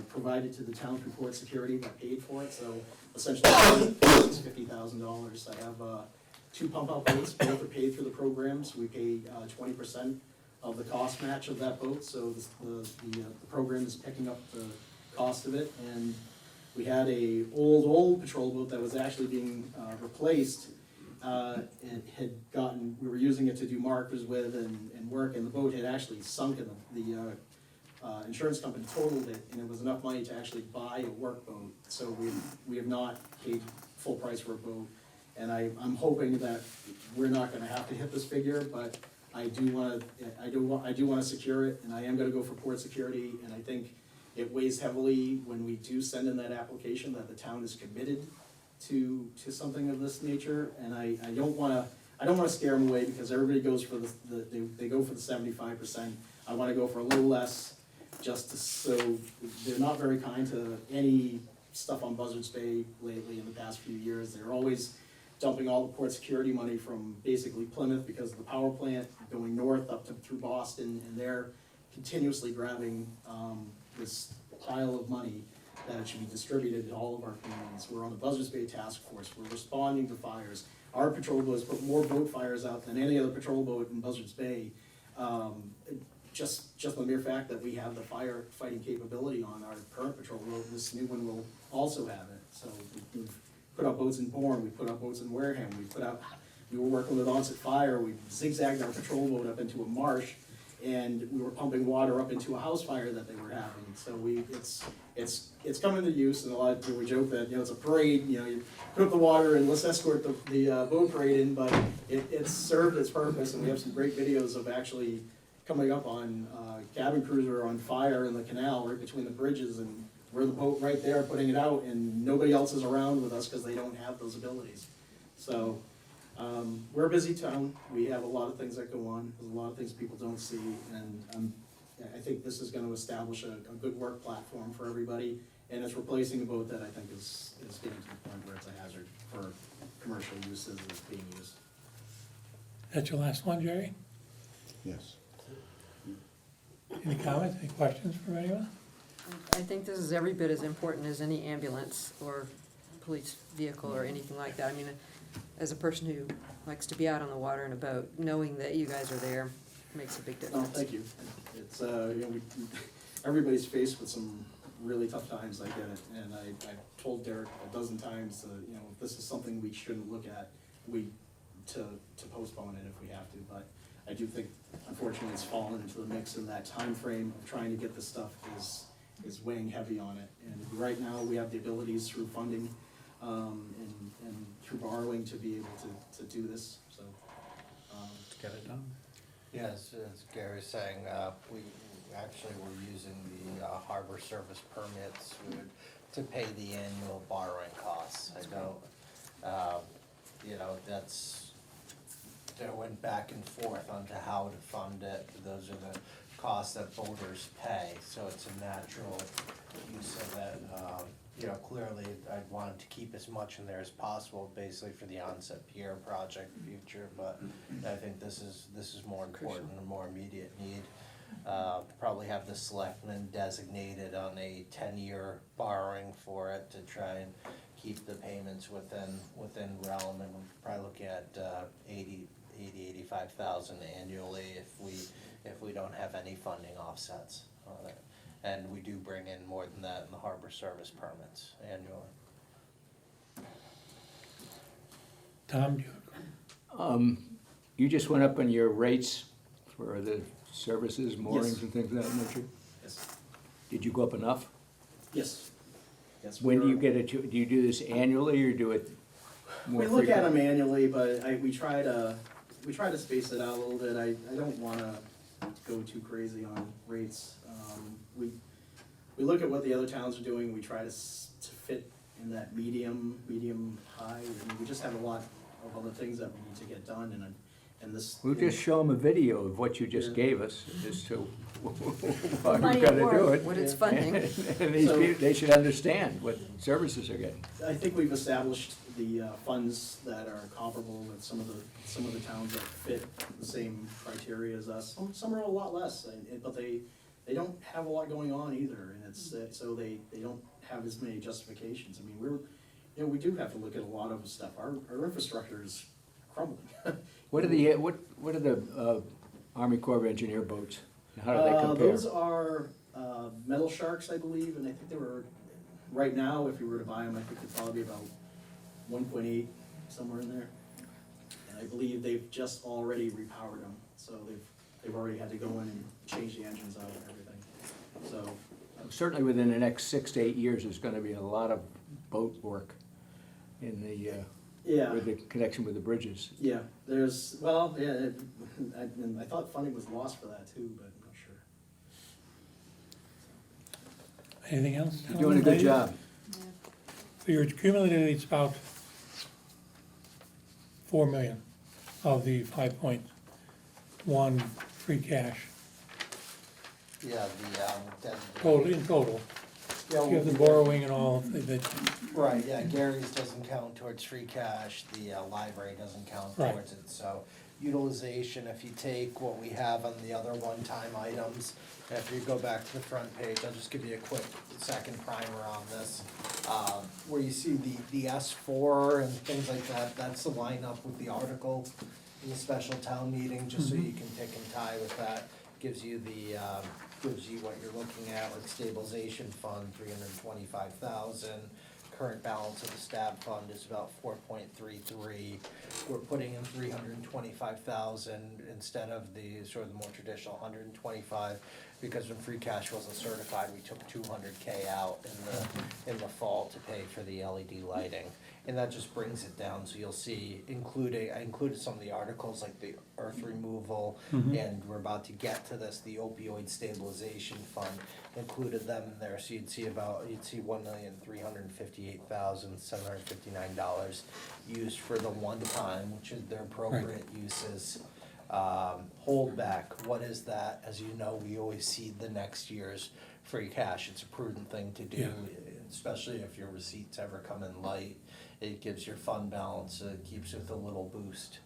S15: provided to the town through port security that paid for it. So essentially, it's $50,000. I have 2 pump-out boats. Both are paid through the programs. We pay 20% of the cost match of that boat, so the program is picking up the cost of it. And we had a old patrol boat that was actually being replaced. It had gotten, we were using it to do markers with and work, and the boat had actually sunk, and the insurance company totaled it, and it was enough money to actually buy a work boat. So we have not paid full price for a boat, and I'm hoping that we're not gonna have to hit this figure, but I do wanna secure it, and I am gonna go for port security, and I think it weighs heavily when we do send in that application that the town is committed to something of this nature, and I don't wanna scare them away, because everybody goes for they go for the 75%. I wanna go for a little less, so they're not very kind to any stuff on Buzzards Bay lately in the past few years. They're always dumping all the port security money from basically Plymouth because of the power plant going north up through Boston, and they're continuously grabbing this pile of money that should be distributed to all of our communities. We're on the Buzzards Bay Task Force. We're responding to fires. Our patrol boats put more boat fires out than any other patrol boat in Buzzards Bay. Just the mere fact that we have the firefighting capability on our current patrol boat, this new one will also have it. So we've put out boats in Bourne, we put out boats in Wareham, we were working with Onset Fire, we zigzagged our patrol boat up into a marsh and we were pumping water up into a house fire that they were having. So it's come into use, and a lot of people joke that, you know, it's a parade, you know, you put up the water and let's escort the boat parade in, but it's served its purpose, and we have some great videos of actually coming up on cabin cruiser on fire in the canal right between the bridges, and we're the boat right there putting it out, and nobody else is around with us because they don't have those abilities. So we're a busy town. We have a lot of things that go on. There's a lot of things people don't see, and I think this is going to establish a good work platform for everybody. And it's replacing a boat that I think is getting to the point where it's a hazard for commercial uses as it's being used.
S1: That's your last one, Jerry?
S11: Yes.
S1: Any comments, any questions from anyone?
S14: I think this is every bit as important as any ambulance or police vehicle or anything like that. I mean, as a person who likes to be out on the water in a boat, knowing that you guys are there makes a big
S15: No,
S14: difference.
S15: thank you. It's, you know, everybody's faced with some really tough times, I get it, and I've told Derek a dozen times, you know, if this is something we shouldn't look at, to postpone it if we have to, but I do think, unfortunately, it's fallen into the mix, and that time frame of trying to get this stuff is weighing heavy on it. And right now, we have the abilities through funding, and through borrowing to be able to do this, so.
S2: Let's get it done.
S9: Yes, as Gary's saying, we actually were using the harbor service permits to pay the annual borrowing costs. I know, you know, that went back and forth onto how to fund it. Those are the costs that boaters pay, so it's a natural use of it. You know, clearly, I'd wanted to keep as much in there as possible, basically for the onset pier project future, but I think this is more important and more immediate need. Probably have the selectmen designated on a 10-year borrowing for it to try and keep the payments within realm, and we're probably looking at 85,000 annually if we don't have any funding offsets on it. And we do bring in more than that in the harbor service permits annually.
S1: Tom, do you?
S13: You just went up on your rates for the services, moorings
S15: Yes.
S13: and things of that nature?
S15: Yes.
S13: Did you go up enough?
S15: Yes. Yes.
S13: When do you
S15: we're-
S13: get it, do you do this annually or do it more
S15: We look at
S13: frequently?
S15: them annually, but we try to space it out a little bit. I don't wanna go too crazy on rates. We look at what the other towns are doing, we try to fit in that medium high, and we just have a lot of other things that we need to get done, and this.
S13: We'll just show them a video of what you just
S15: Yeah.
S13: gave us as to why
S7: Money
S13: we've gotta
S7: at
S13: do
S7: work.
S13: it.
S14: What it's funding.
S13: And these
S15: So-
S13: people, they should understand what services they're getting.
S15: I think we've established the funds that are comparable with some of the towns that fit the same criteria as us. Some are a lot less, but they don't have a lot going on either, and it's, so they don't have as many justifications. I mean, we do have to look at a lot of stuff. Our infrastructure is crumbling.
S13: What are the Army Corps of Engineer boats? How do they compare?
S15: Those are Metal Sharks, I believe, and I think they were, right now, if you were to buy them, I think they'd probably be about 1.8, somewhere in there. And I believe they've just already repowered them, so they've already had to go in and change the engines out and everything, so.
S13: Certainly within the next 6 to 8 years, there's gonna be a lot of boat work in the,
S15: Yeah,
S13: with the connection with the bridges.
S15: yeah, there's, well, yeah, and I thought funding was lost for that too, but I'm not sure.
S1: Anything else?
S13: You're doing a good
S1: gentlemen,
S13: job.
S1: ladies? So your cumulative, it's about 4 million of the 5.1 free cash
S9: Yeah,
S1: total, in total.
S9: Yeah,
S1: You have the borrowing and all of that.
S9: Right, yeah, Gary's doesn't count towards free cash, the library doesn't count
S1: Right.
S9: towards it, so utilization, if you take what we have on the other one-time items, after you go back to the front page, I'll just give you a quick second primer on this. Where you see the S4 and things like that, that's the lineup with the article in the special town meeting, just so you can tick and tie with that. Gives you what you're looking at, like stabilization fund, 325,000, current balance of the stab fund is about 4.33. We're putting in 325,000 instead of the sort of the more traditional 125, because when free cash wasn't certified, we took 200K out in the fall to pay for the LED lighting. And that just brings it down, so you'll see, I included some of the articles like the earth removal, and we're about to get to this, the opioid stabilization fund, included them in there, so you'd see $1,358,759 used for the one time, which is their appropriate uses. Holdback, what is that? As you know, we always seed the next year's free cash, it's a prudent thing to do,
S1: Yeah.
S9: especially if your receipts ever come in light. It gives your fund balance, it keeps it with a little boost.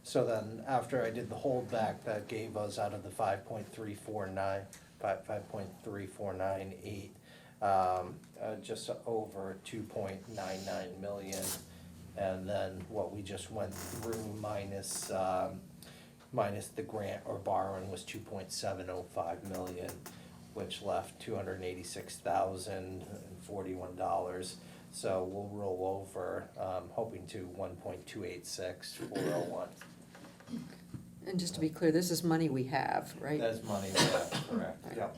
S9: So then, after I did the holdback, that gave us out of the 5.3498, just over 2.99 million. And then what we just went through minus the grant or borrowing was 2.705 million, which left $286,041. So we'll roll over, hoping to 1.286401.
S14: And just to be clear, this is money we have, right?
S9: That's money, that's correct, yep.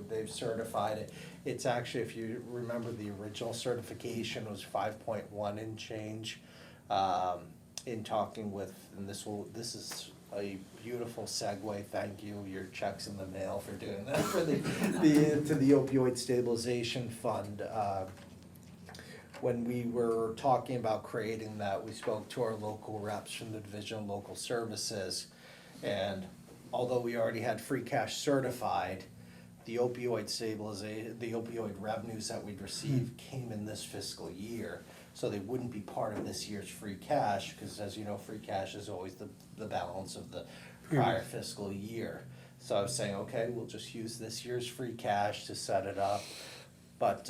S9: They've certified it. It's actually, if you remember, the original certification was 5.1 and change. In talking with, and this is a beautiful segue, thank you, your check's in the mail for doing that, for the to the opioid stabilization fund. When we were talking about creating that, we spoke to our local reps from the Division of Local Services. And although we already had free cash certified, the opioid revenues that we'd received came in this fiscal year. So they wouldn't be part of this year's free cash, because as you know, free cash is always the balance of the prior fiscal year. So I was saying, okay, we'll just use this year's free cash to set it up. But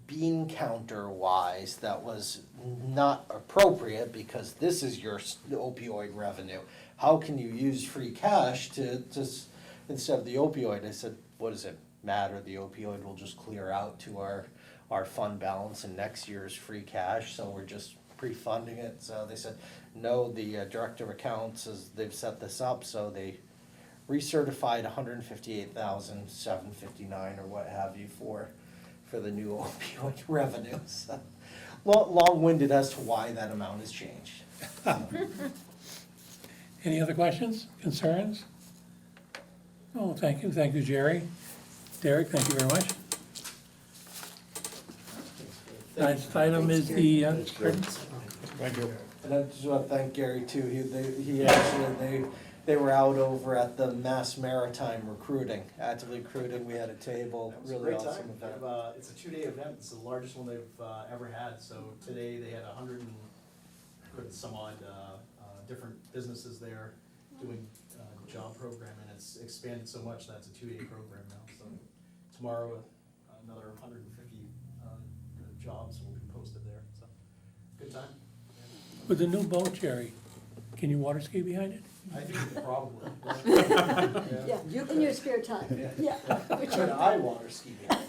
S9: bean counter wise, that was not appropriate, because this is your opioid revenue. How can you use free cash to instead of the opioid? I said, what does it matter? The opioid will just clear out to our fund balance in next year's free cash, so we're just pre-funding it. So they said, no, the director of accounts they've set this up, so they recertified 158,759 or what have you for the new opioid revenues. Long-winded as to why that amount has changed.
S1: Any other questions, concerns? Oh, thank you, Jerry. Derek, thank you very much. Next item is the,
S5: Thank you.
S9: And I just want to thank Gary too. They were out over at the Mass Maritime actively recruiting. We had a table, really awesome event.
S15: It's a 2-day event, it's the largest one they've ever had, so today they had 100 and some odd different businesses there doing job programming. It's expanded so much that it's a 2-day program now, so tomorrow another 150 jobs will be posted there, so good time.
S1: with the new boat, Jerry, can you water ski behind it?
S15: I think you could probably.
S7: Yeah, in your spare time, yeah.
S9: Should I water ski behind?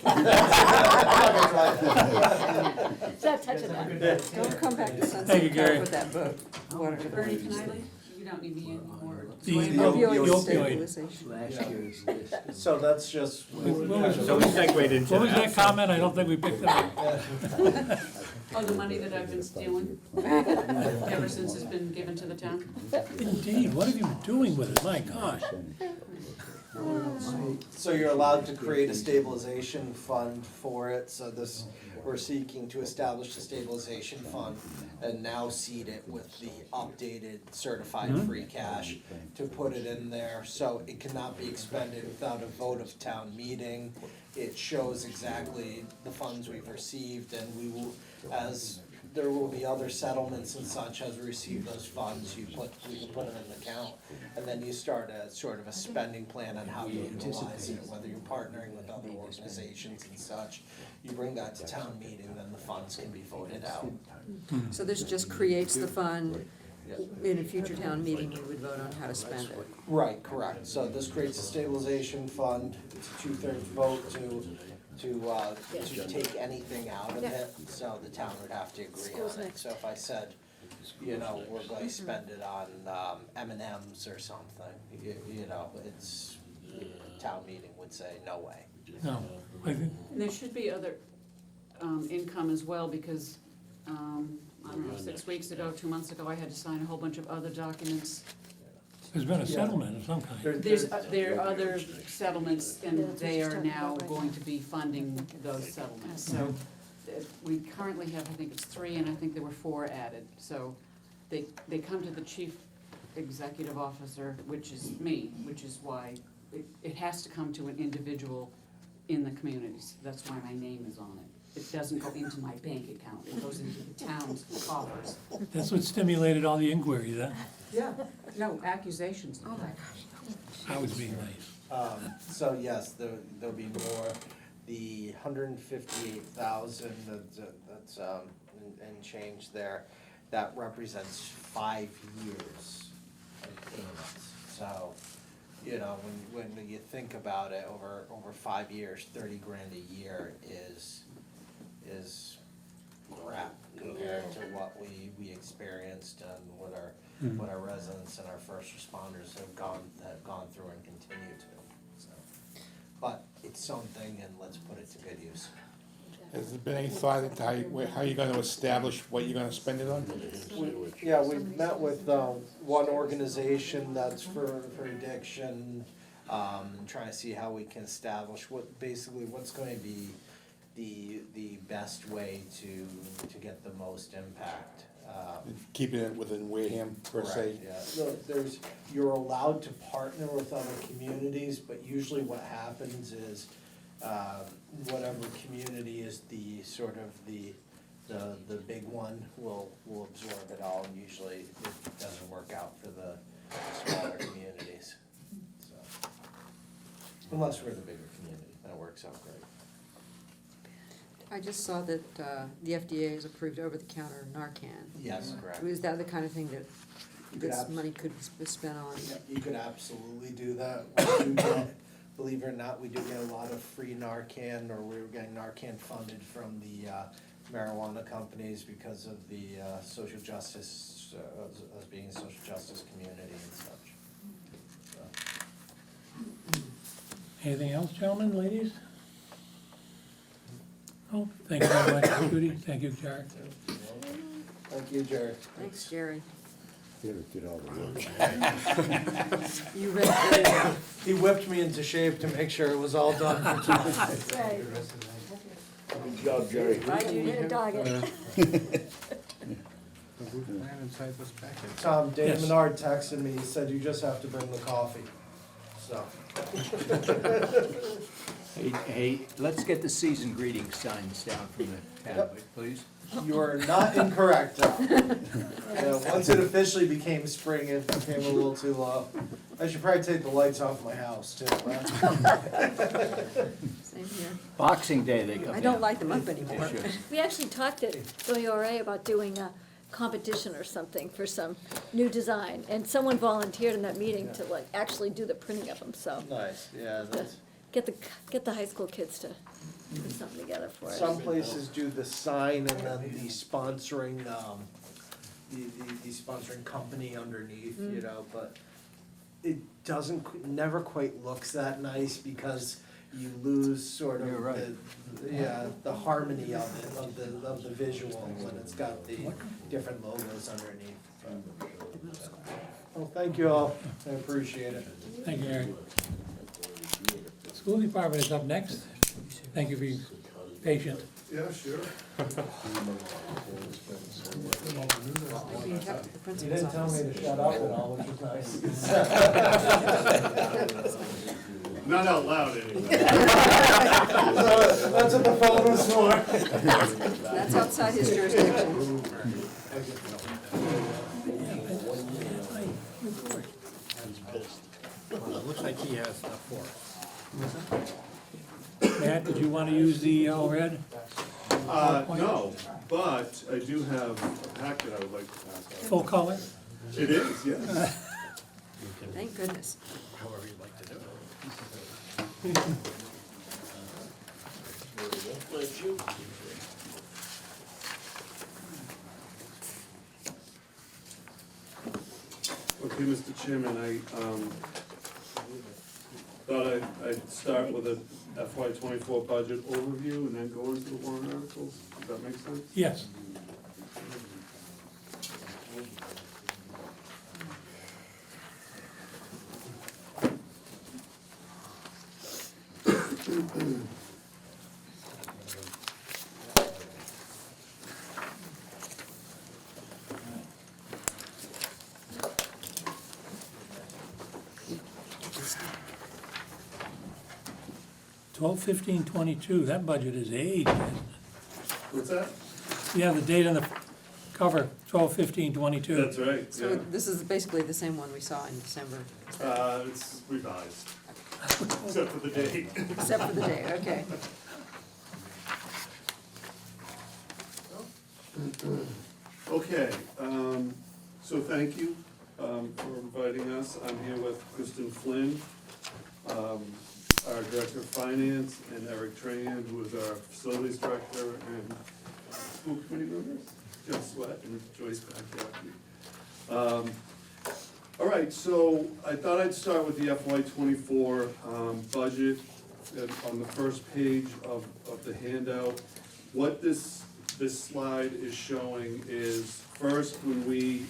S7: Stop touching that.
S14: Don't come back to
S1: Thank you,
S14: Sunset
S1: Gary.
S14: Cove with that boat. Water to the
S3: Bernie,
S14: beach.
S3: can I leave? You don't need me anymore.
S1: The
S14: Opioid
S1: opioid.
S14: stabilization.
S13: Last year's list.
S9: So that's just.
S2: So we segued into
S1: What was
S2: that.
S1: that comment? I don't think we picked it up.
S3: Oh, the money that I've been stealing ever since it's been given to the town?
S1: Indeed, what have you been doing with it? My gosh.
S9: So you're allowed to create a stabilization fund for it, so we're seeking to establish a stabilization fund and now seed it with the updated certified free cash to put it in there, so it cannot be expended without a vote of town meeting. It shows exactly the funds we've received, and we will, as there will be other settlements and such, as we receive those funds, we can put them in the account. And then you start a sort of a spending plan on how you utilize it, whether you're partnering with other organizations and such. You bring that to town meeting, then the funds can be voted out.
S14: So this just creates the fund. In a future town meeting, we would vote on how to spend it.
S9: Right, correct. So this creates a stabilization fund. It's a 2/3 vote to to take anything out of
S7: Yeah.
S9: it, so the town would have to agree
S7: School's
S9: on it.
S7: next.
S9: So if I said, you know, we're going to spend it on M&Ms or something, you know, it's, town meeting would say, no way.
S1: No, I think,
S3: And there should be other income as well, because, I don't know, 6 weeks ago, 2 months ago, I had to sign a whole bunch of other documents.
S1: there's been a settlement of some kind.
S3: There are other settlements,
S7: Yeah,
S3: and
S7: that's what
S3: they
S7: she's
S3: are
S7: talking
S3: now
S7: about right
S3: going
S7: now.
S3: to be funding those settlements, so we currently have, I think it's 3, and I think there were 4 added, so they come to the chief executive officer, which is me, which is why it has to come to an individual in the communities, that's why my name is on it. It doesn't go into my bank account, it goes into the town's coffers.
S1: That's what stimulated all the inquiries, huh?
S3: Yeah, no, accusations. Oh my gosh.
S1: I was being nice.
S9: So yes, there'll be more. The 158,000 that's and change there, that represents 5 years of payments. So, you know, when you think about it, over 5 years, 30 grand a year is crap compared to what we experienced and what our residents and our first responders have gone through and continue to. So, but it's something, and let's put it to good use.
S5: Has there been any thought into how you're gonna establish what you're gonna spend it on?
S9: Yeah, we've met with one organization that's for addiction, trying to see how we can establish what's going to be the best way to get the most impact.
S5: Keeping it within Wareham per se?
S9: Correct, yeah. So you're allowed to partner with other communities, but usually what happens is, whatever community is the sort of the big one will absorb it all, and usually it doesn't work out for the smaller communities. So, unless we're the bigger community, that works out great.
S14: I just saw that the FDA has approved over-the-counter Narcan.
S9: Yes, correct.
S14: Is that the kind of thing that
S9: You could
S14: this money could be spent on?
S9: Yeah, you could absolutely do that. We do get, believe it or not, we do get a lot of free Narcan, or we're getting Narcan funded from the marijuana companies because of the social justice, us being a social justice community and such. So,
S1: Anything else, gentlemen, ladies? Oh, thank you very much, Judy, thank you, Jared.
S9: thank you, Jared.
S14: Thanks, Jerry.
S11: Derek did all the work.
S14: You read it.
S9: He whipped me into shape to make sure it was all done for tonight.
S7: Right.
S8: Good job, Jerry.
S14: Bye, Judy.
S7: Way to dog it.
S2: Plan inside this package.
S9: Tom, Dave
S1: Yes.
S9: Menard texted me, he said you just have to bring the coffee, so.
S13: Hey, let's get the season greeting signs down from the tablet, please.
S9: You are not incorrect, Tom. Once it officially became spring, it became a little too low. I should probably take the lights off my house too, right?
S14: Same here.
S13: Boxing Day, they come down.
S14: I don't light them up
S13: They
S14: anymore.
S13: should.
S7: We actually talked at WRA about doing a competition or something for some new design, and someone volunteered in that meeting to like actually do the printing of them, so.
S9: Nice, yeah, that's,
S7: Get the high school kids to put something together for us.
S9: some places do the sign and then the sponsoring, the sponsoring company underneath, you know, but it never quite looks that nice because you lose sort of
S13: You're right.
S9: the harmony of it, of the visual when it's got the different logos underneath. Well, thank you all, I appreciate it.
S1: Thank you, Eric. School department is up next. Thank you for being patient.
S6: Yeah, sure.
S14: The
S9: You
S14: principal's
S9: didn't tell
S14: office.
S9: me to shut up at all, which is nice.
S6: Not out loud anyway.
S9: That's what the phone was for.
S14: That's outside his jurisdiction.
S2: Well, it looks like he has enough for us.
S1: Matt, did you want to use the overhead?
S6: No, but I do have a packet I would like to pass out.
S1: Full color?
S6: It is, yes.
S14: Thank goodness.
S2: However you'd like to do it.
S8: Bless you.
S16: Okay, Mr. Chairman, I thought I'd start with a FY '24 budget overview and then go into the warrant articles. Does that make sense?
S1: Yes. Twelve, 15, 22, that budget is aged, isn't it?
S16: What's that?
S1: Yeah, the date on the cover, 12, 15, 22.
S16: That's right,
S14: So this is basically the same one we saw in December,
S16: It's revised, except for the date.
S14: except for the day, okay.
S16: Okay, so thank you for inviting us. I'm here with Kristen Flynn, our Director of Finance, and Eric Trahan, who is our Facilities Director, and school committee members, Jeff Sweat and Joyce Bacchiatti. All right, so I thought I'd start with the FY '24 budget. On the first page of the handout. What this slide is showing is, first, when we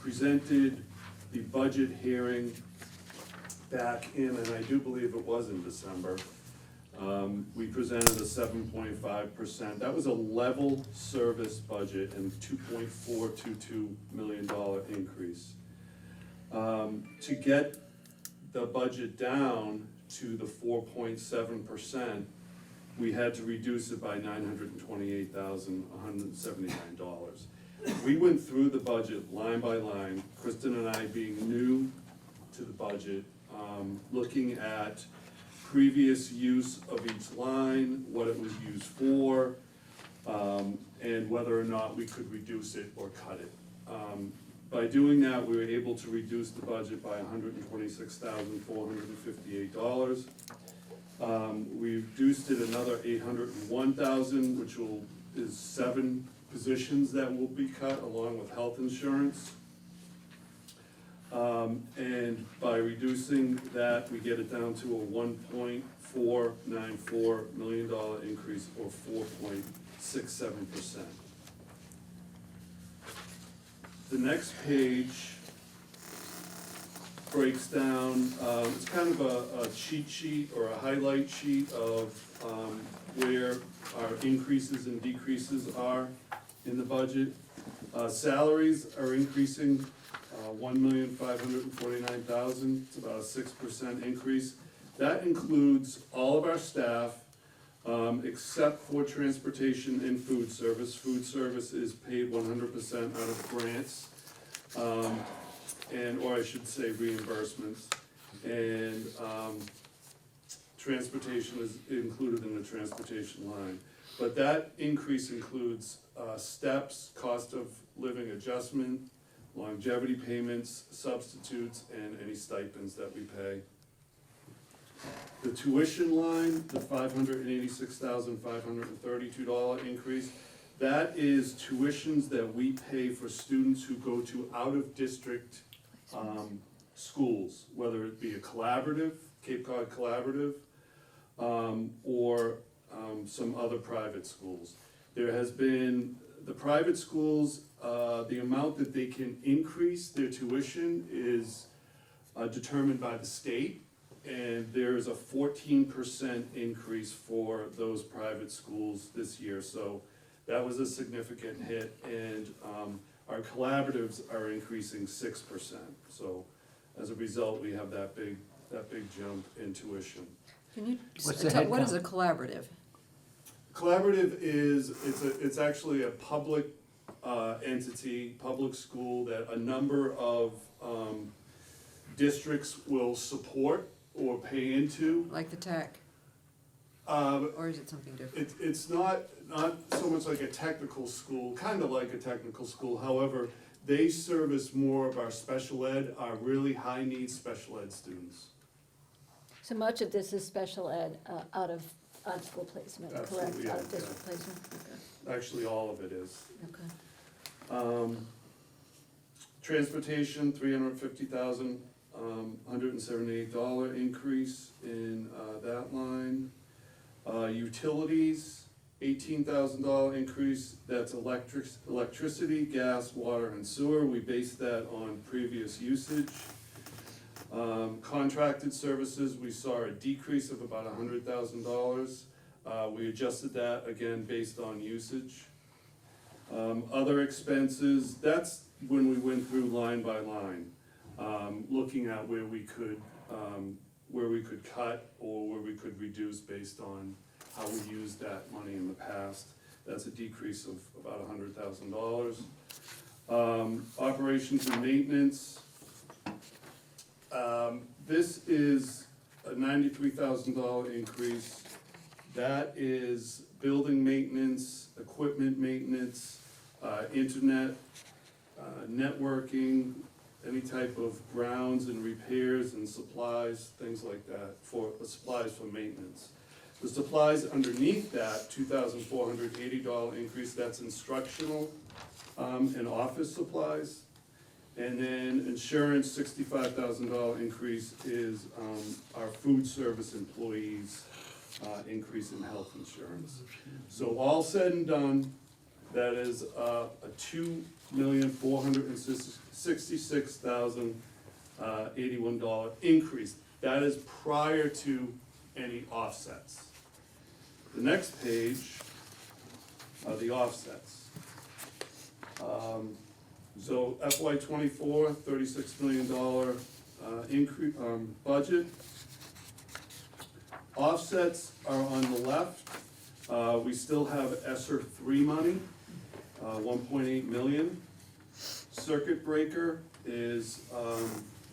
S16: presented the budget hearing back in, and I do believe it was in December, we presented a 7.5%. That was a level service budget and $2.422 million increase. To get the budget down to the 4.7%, we had to reduce it by $928,179. We went through the budget line by line, Kristen and I being new to the budget, looking at previous use of each line, what it was used for, and whether or not we could reduce it or cut it. By doing that, we were able to reduce the budget by $126,458. We reduced it another $801,000, which is 7 positions that will be cut, along with health insurance. And by reducing that, we get it down to a $1.494 million increase, or 4.67%. The next page breaks down, it's kind of a cheat sheet or a highlight sheet of where our increases and decreases are in the budget. Salaries are increasing $1,549,000, it's about a 6% increase. That includes all of our staff, except for transportation and food service. Food service is paid 100% out of grants, or I should say reimbursements. And transportation is included in the transportation line. But that increase includes steps, cost of living adjustment, longevity payments, substitutes, and any stipends that we pay. The tuition line, the $586,532 increase, that is tuitions that we pay for students who go to out-of-district schools, whether it be a collaborative, Cape Cod Collaborative, or some other private schools. There has been, the private schools, the amount that they can increase their tuition is determined by the state, and there's a 14% increase for those private schools this year, so that was a significant hit, and our collaboratives are increasing 6%. So as a result, we have that big jump in tuition.
S14: Can you,
S13: What's the
S14: what
S13: head
S14: is a collaborative?
S16: Collaborative is, it's actually a public entity, public school that a number of districts will support or pay into.
S14: Like the TAC,
S16: Or
S14: or is it something different?
S16: It's not so much like a technical school, kind of like a technical school, however, they service more of our special ed, our really high-needs special ed students.
S7: So much of this is special ed out of out-of-school placement, correct?
S16: Absolutely, yeah,
S7: Out-of-district placement, okay.
S16: Actually, all of it is.
S7: Okay.
S16: Transportation, $350,000, $178 increase in that line. Utilities, $18,000 increase, that's electricity, gas, water, and sewer. We based that on previous usage. Contracted services, we saw a decrease of about $100,000. We adjusted that again based on usage. Other expenses, that's when we went through line by line, looking at where we could cut or where we could reduce based on how we used that money in the past. That's a decrease of about $100,000. Operations and maintenance, this is a $93,000 increase. That is building maintenance, equipment maintenance, internet, networking, any type of grounds and repairs and supplies, things like that, for supplies for maintenance. The supplies underneath that, $2,480 increase, that's instructional and office supplies. And then insurance, $65,000 increase is our food service employees' increase in health insurance. So all said and done, that is a $2,466,081 increase. That is prior to any offsets. The next page are the offsets. So FY '24, $36 million increase, budget. Offsets are on the left. We still have ESSER 3 money, 1.8 million. Circuit breaker is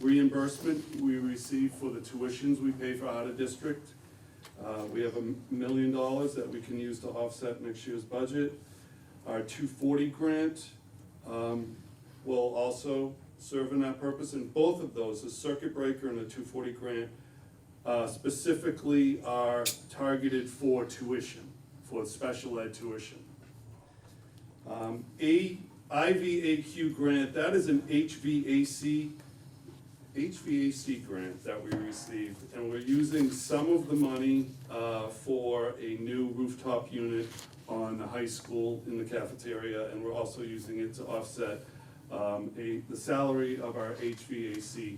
S16: reimbursement we receive for the tuitions we pay for out of district. We have $1 million that we can use to offset next year's budget. Our 240 grant will also serve in that purpose, and both of those, the circuit breaker and the 240 grant, specifically are targeted for tuition, for special ed tuition. IVAQ grant, that is an HVAC grant that we received, and we're using some of the money for a new rooftop unit on the high school in the cafeteria, and we're also using it to offset the salary of our HVAC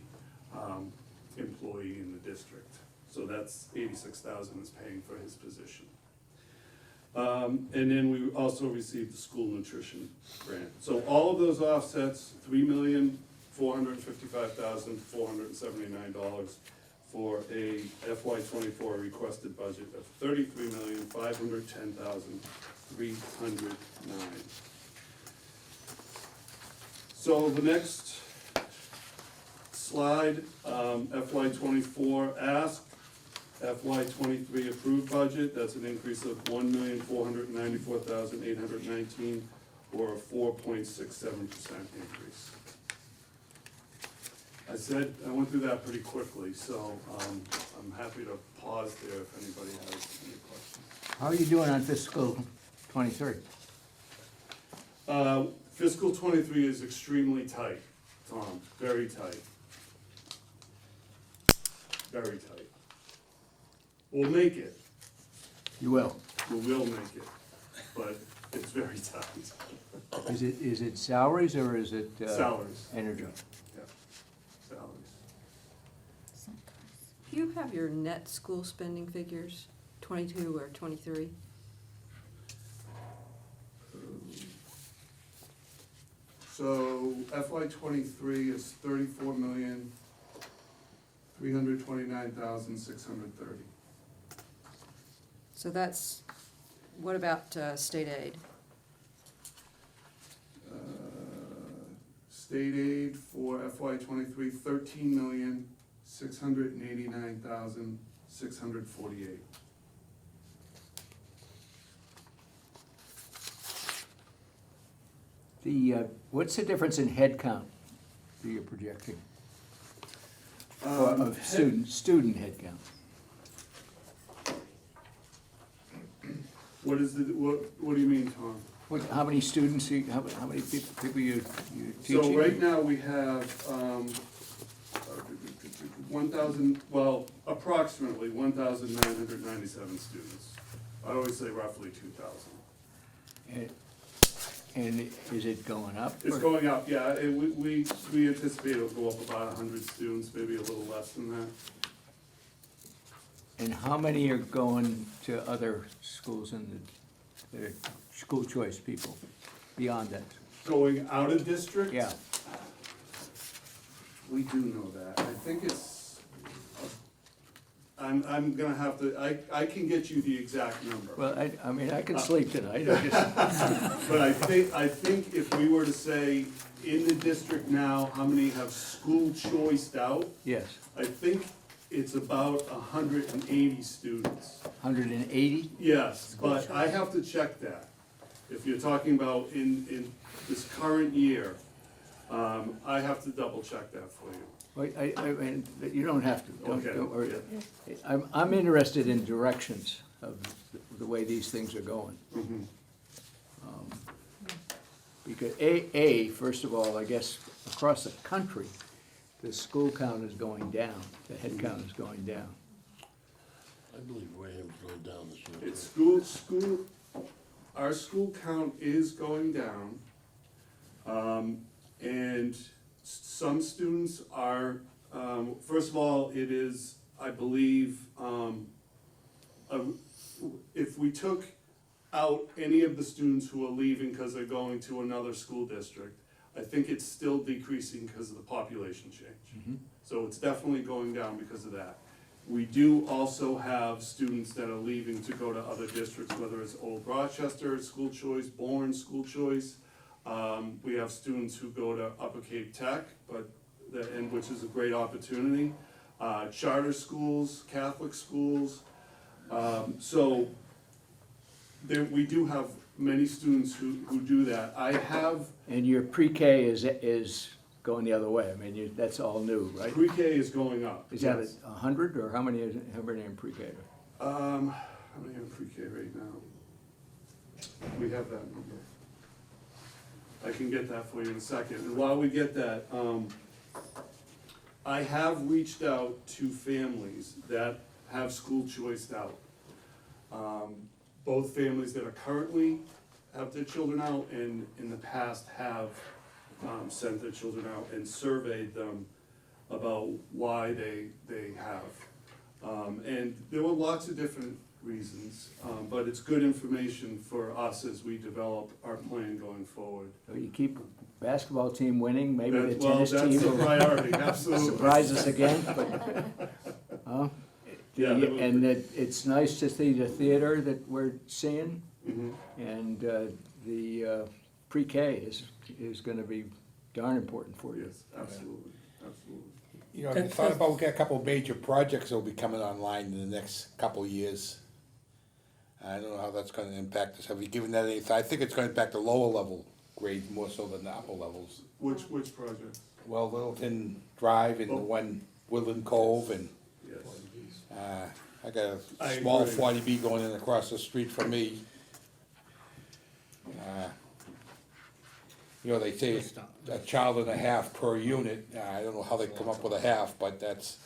S16: employee in the district. So that's $86,000 is paying for his position. And then we also received the school nutrition grant. So all of those offsets, $3,455,479 for a FY '24 requested budget of $33,510,309. So the next slide, FY '24 ask, FY '23 approved budget, that's an increase of $1,494,819, or a 4.67% increase. I went through that pretty quickly, so I'm happy to pause there if anybody has any questions.
S13: How are you doing on fiscal '23?
S16: Fiscal '23 is extremely tight, Tom, very tight. Very tight. We'll make it.
S13: You will.
S16: We will make it, but it's very tight.
S13: Is it salaries or is it?
S16: Salaries.
S13: Energy?
S16: Yeah, salaries.
S14: Do you have your net school spending figures, 22 or 23?
S16: So FY '23 is $34,329,630.
S14: So that's, what about state aid?
S16: State aid for FY '23, $13,689,648.
S13: What's the difference in head count that you're projecting? Of student head count?
S16: What is the, what do you mean, Tom?
S13: How many students, how many people you teaching?
S16: So right now we have, 1,000, well, approximately 1,997 students. I always say roughly 2,000.
S13: And is it going up?
S16: It's
S13: or-
S16: going up, yeah, and we anticipate it'll go up about 100 students, maybe a little less than that.
S13: And how many are going to other schools in the school choice people beyond that?
S16: Going out of district?
S13: Yeah,
S16: We do know that. I think it's, I'm gonna have to, I can get you the exact number.
S13: well, I mean, I can sleep tonight, I just,
S16: But I think if we were to say in the district now, how many have school choiced out?
S13: yes,
S16: I think it's about 180 students.
S13: 180?
S16: Yes, but I have to check that. If you're talking about in this current year, I have to double check that for you.
S13: Wait, I mean, you don't have to,
S16: Okay,
S13: don't worry.
S16: yeah.
S13: I'm interested in directions of the way these things are going.
S16: Mhm.
S13: Because first of all, I guess across the country, the school count is going down, the head count is going down.
S8: I believe Wareham's going down this year.
S16: It's our school count is going down. And some students are, first of all, it is, I believe, if we took out any of the students who are leaving because they're going to another school district, I think it's still decreasing because of the population change. So it's definitely going down because of that. We do also have students that are leaving to go to other districts, whether it's Old Rochester, school choice, Bourne, school choice. We have students who go to Upper Cape Tech, which is a great opportunity. Charter schools, Catholic schools. So we do have many students who do that. I have,
S13: And your pre-K is going the other way, I mean, that's all new, right?
S16: pre-K is going up.
S13: Is that
S16: yes.
S13: 100, or how many in pre-K?
S16: How many are pre-K right now? We have that number. I can get that for you in a second. And while we get that, I have reached out to families that have school choiced out. Both families that are currently have their children out and in the past have sent their children out and surveyed them about why they have. And there were lots of different reasons, but it's good information for us as we develop our plan going forward.
S13: So you keep basketball team winning, maybe the
S16: Well,
S13: tennis
S16: that's
S13: team
S16: the
S13: will
S16: priority, absolutely.
S13: surprise us again, but,
S16: Yeah, that would-
S13: and it's nice to see the theater that we're seeing,
S16: Mhm.
S13: and the pre-K is gonna be darn important for you.
S16: Yes, absolutely, absolutely.
S5: You know, I thought about, we got a couple of major projects that'll be coming online in the next couple of years. I don't know how that's gonna impact us. Have you given that any thought? I think it's gonna impact the lower level grades more so than the upper levels.
S16: Which project?
S5: Well, Littleton Drive and the one Woodland Cove and,
S16: Yes.
S5: I got
S16: I
S5: a small
S16: agree.
S5: 40B going in across the street from me. You know, they say it's a child and a half per unit. I don't know how they come up with a half, but that's,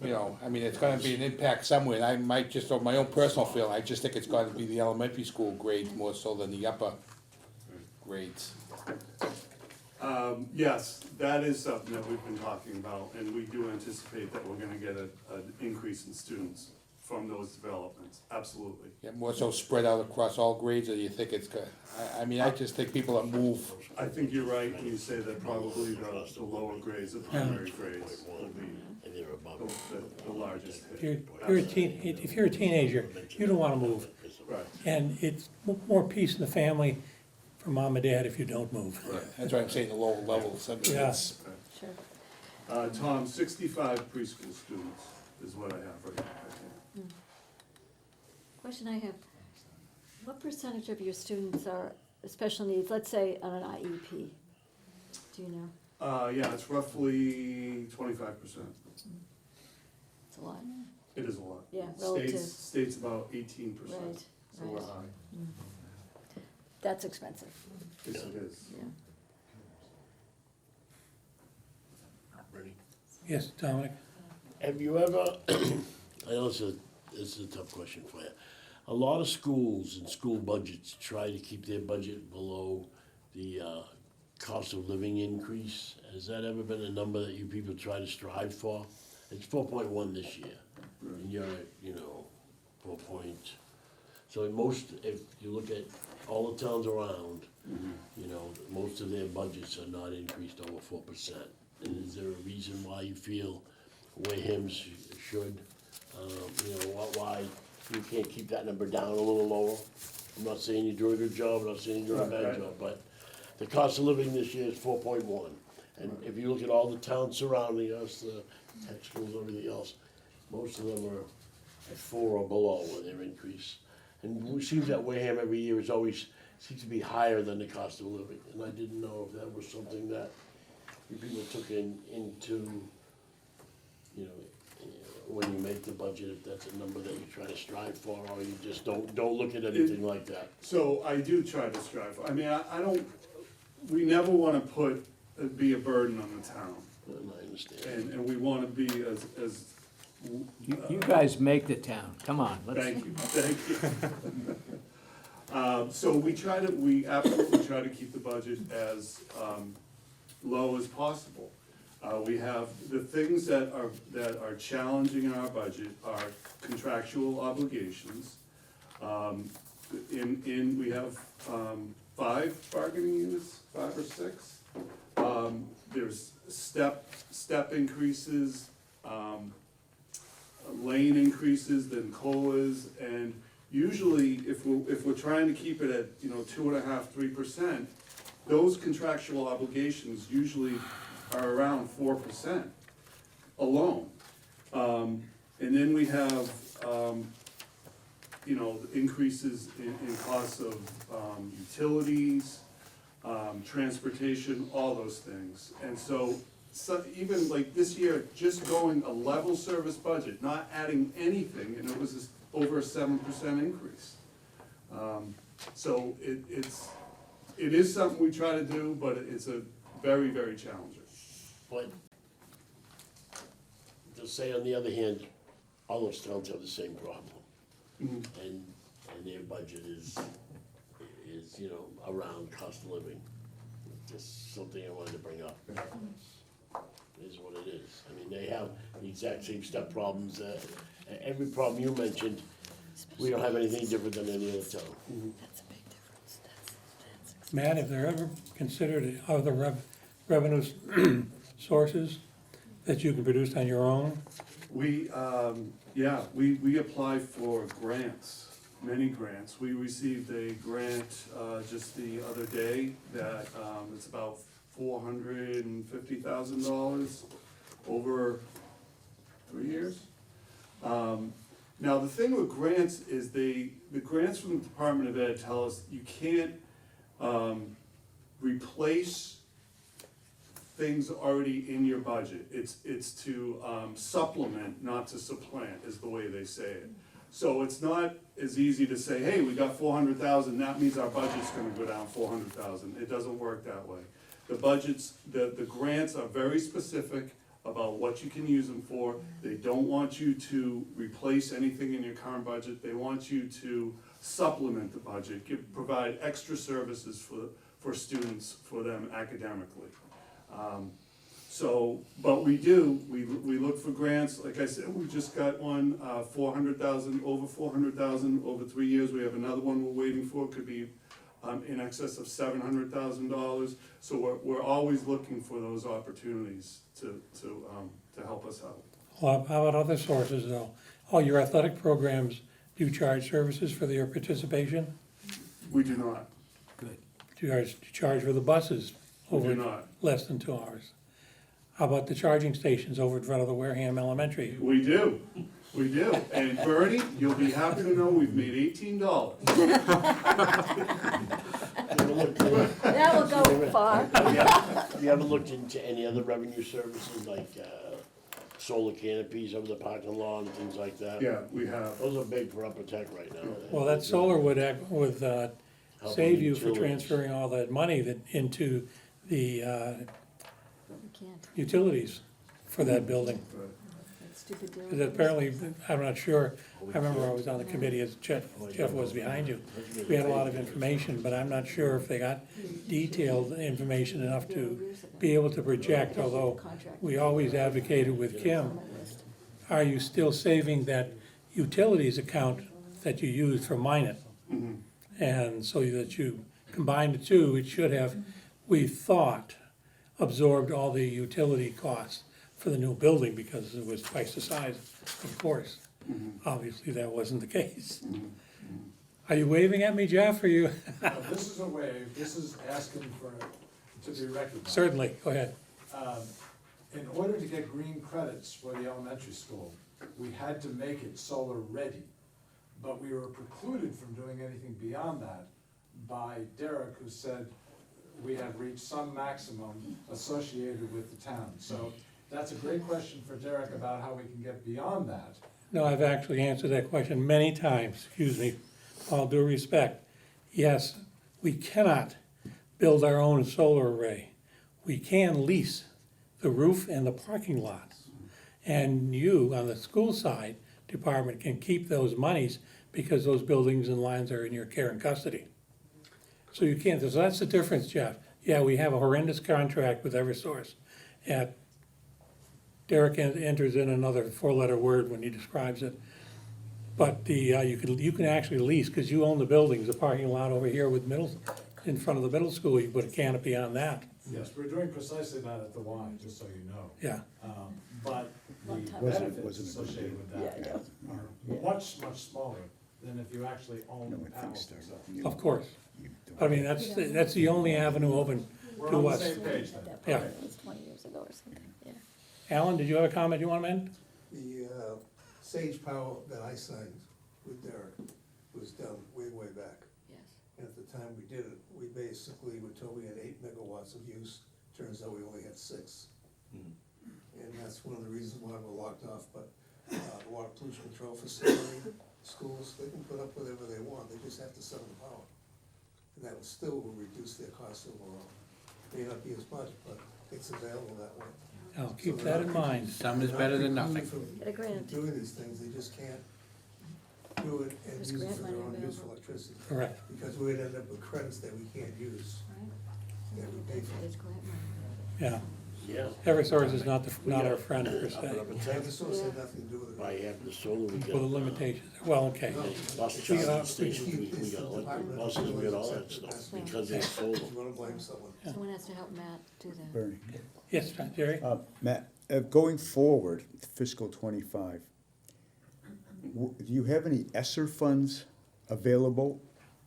S5: you know, I mean, it's gonna be an impact somewhere. And I might just, on my own personal feeling, I just think it's gonna be the elementary school grades more so than the upper grades.
S16: Yes, that is something that we've been talking about, and we do anticipate that we're gonna get an increase in students from those developments, absolutely.
S5: Yeah, more so spread out across all grades, or do you think it's, I mean, I just think people that move,
S16: I think you're right when you say that probably the lower grades, the primary grades, will be the largest hit.
S1: If you're a teenager, you don't wanna move.
S16: Right.
S1: And it's more peace in the family for mom and dad if you don't move.
S5: that's what I'm saying, the lower levels. I mean,
S1: Yeah.
S5: it's-
S7: Sure.
S16: Tom, 65 preschool students is what I have right now.
S7: Question I have, what percentage of your students are special needs, let's say on an IEP? Do you know?
S16: Yeah, it's roughly 25%.
S7: It's a lot,
S16: It is a lot.
S7: Yeah, relative.
S16: State's about 18%.
S7: right.
S16: so we're high.
S7: That's expensive.
S16: Yes, it is.
S8: Ready?
S1: Yes, Dominic?
S8: Have you ever, I know this is a tough question for you. A lot of schools and school budgets try to keep their budget below the cost of living increase. Has that ever been a number that you people try to strive for? It's 4.1 this year, and you're at, 4 point. So in most, if you look at all the towns around, most of their budgets are not increased over 4%. And is there a reason why you feel Wareham's should? Why you can't keep that number down a little lower? I'm not saying you're doing a good job, I'm not saying you're doing a bad job, but the cost of living this year is 4.1. And if you look at all the towns surrounding us, the tech schools, everything else, most of them are at 4 or below in their increase. And it seems that Wareham every year is always, seems to be higher than the cost of living. And I didn't know if that was something that you people took into, when you make the budget, if that's a number that you try to strive for, or you just don't look at anything like that.
S16: So I do try to strive, I mean, I don't, we never wanna be a burden on the town.
S8: And I understand.
S16: And we wanna be as.
S13: You guys make the town, come on, let's.
S16: Thank you. So we absolutely try to keep the budget as, low as possible. We have, the things that are challenging in our budget are contractual obligations. We have, 5 bargaining units, 5 or 6. There's step increases, lane increases, then COLAs, and usually if we're trying to keep it at, 2.5%, 3%, those contractual obligations usually are around 4% alone. And then we have, increases in costs of utilities, transportation, all those things. And so even like this year, just going a level service budget, not adding anything, and it was over a 7% increase. So it is something we try to do, but it's a very, very challenging.
S8: But to say on the other hand, all those towns have the same problem. And their budget is around cost of living. Just something I wanted to bring up. It is what it is. I mean, they have the exact same step problems. Every problem you mentioned, we don't have anything different than any other town.
S7: That's a big difference. That's
S1: Matt, have there ever considered other revenue sources that you can produce on your own?
S16: We apply for grants, many grants. We received a grant just the other day that it's about $450,000 over 3 years. Now, the thing with grants is the grants from the Department of Ed tell us you can't replace things already in your budget. It's to supplement, not to supplant, is the way they say it. So it's not as easy to say, hey, we got 400,000, that means our budget's gonna go down 400,000. It doesn't work that way. The budgets, the grants are very specific about what you can use them for. They don't want you to replace anything in your current budget. They want you to supplement the budget, provide extra services for students, for them academically. But we look for grants. Like I said, we just got one, 400,000, over 400,000 over 3 years. We have another one we're waiting for, could be in excess of $700,000. So we're always looking for those opportunities to help us out.
S1: Well, how about other sources though? All your athletic programs, do you charge services for their participation?
S16: We do not.
S1: Do you charge for the buses
S16: We do
S1: over
S16: not.
S1: less than 2 hours? How about the charging stations over in front of the Wareham Elementary?
S16: We do. We do. And Bernie, you'll be happy to know we've made $18.
S7: That will go far.
S8: You ever looked into any other revenue services like solar canopies over the parking lot and things like that.
S16: Yeah, we have.
S8: Those are big for Upper Tech right now.
S1: Well, that solar would
S8: Help
S1: save
S8: with
S1: you for
S8: utilities.
S1: transferring all that money into the
S7: You can't,
S1: utilities for that building.
S7: that stupid deal.
S1: Because apparently, I'm not sure, I remember I was on the committee as Jeff was behind you. We had a lot of information, but I'm not sure if they got detailed information enough to be able to project, although we always advocated with Kim, are you still saving that utilities account that you use for mining? And so that you combine the two, it should have, we thought, absorbed all the utility costs for the new building because it was twice the size, of course. Obviously, that wasn't the case. Are you waving at me, Jeff, or you?
S17: This is a wave, this is asking for, to be recognized.
S1: Certainly, go ahead.
S17: In order to get green credits for the elementary school, we had to make it solar ready. But we were precluded from doing anything beyond that by Derek, who said we have reached some maximum associated with the town. So that's a great question for Derek about how we can get beyond that.
S1: No, I've actually answered that question many times, excuse me, all due respect. Yes, we cannot build our own solar array. We can lease the roof and the parking lots. And you, on the school side department, can keep those monies because those buildings and lines are in your care and custody. So you can't, so that's the difference, Jeff. Yeah, we have a horrendous contract with Eversource. And Derek enters in another four-letter word when he describes it. But you can actually lease, because you own the buildings, the parking lot over here with in front of the middle school, you put a canopy on that.
S17: Yes, we're doing precisely that at the Y, just so you know.
S1: Yeah.
S17: But the
S11: Wasn't
S17: benefits
S11: a good
S17: associated with
S7: Yeah,
S17: that are much, much smaller than if you actually own the panels themselves.
S1: Of course. I mean, that's the only avenue open
S17: We're
S1: to
S17: on the
S1: us.
S17: same page then.
S1: Yeah.
S7: It was 20 years ago or something, yeah.
S1: Alan, did you have a comment you want to make?
S6: The Sage Power that I signed with Derek was done way, way back.
S3: Yes.
S6: And at the time we did it, we basically were told we had 8 megawatts of use, turns out we only had 6. And that's one of the reasons why we're locked off, but the water pollution control facility, schools, they can put up whatever they want, they just have to sell the power. And that will still reduce their costs overall. May not be as much, but it's available that way.
S1: I'll keep that in mind.
S2: Some is better than nothing.
S7: Get a grant.
S6: Doing these things, they just can't do it and
S7: There's
S6: use it
S7: grant
S6: for their
S7: money
S6: own use for
S7: available.
S6: electricity.
S1: Correct.
S6: Because we'd end up with credits that we can't use, that we pay for.
S7: There's grant money.
S1: Yeah.
S8: Yeah.
S1: Eversource is not our friend per
S8: Up
S1: se.
S8: at Upper Tech,
S6: Eversource had nothing to do with it.
S8: by having the solar, we get.
S1: With the limitations. Well, okay.
S8: Bus
S1: We,
S8: charging stations, we
S6: It's
S8: got
S6: the
S8: electric
S6: Department of
S8: buses, we got all that
S6: Utilities
S8: stuff,
S6: accepted.
S8: because it's solar.
S6: You wanna blame someone.
S7: Someone has to help Matt do that.
S11: Bernie.
S1: Yes, Jerry?
S11: Matt, going forward, fiscal '25, do you have any ESSER funds available?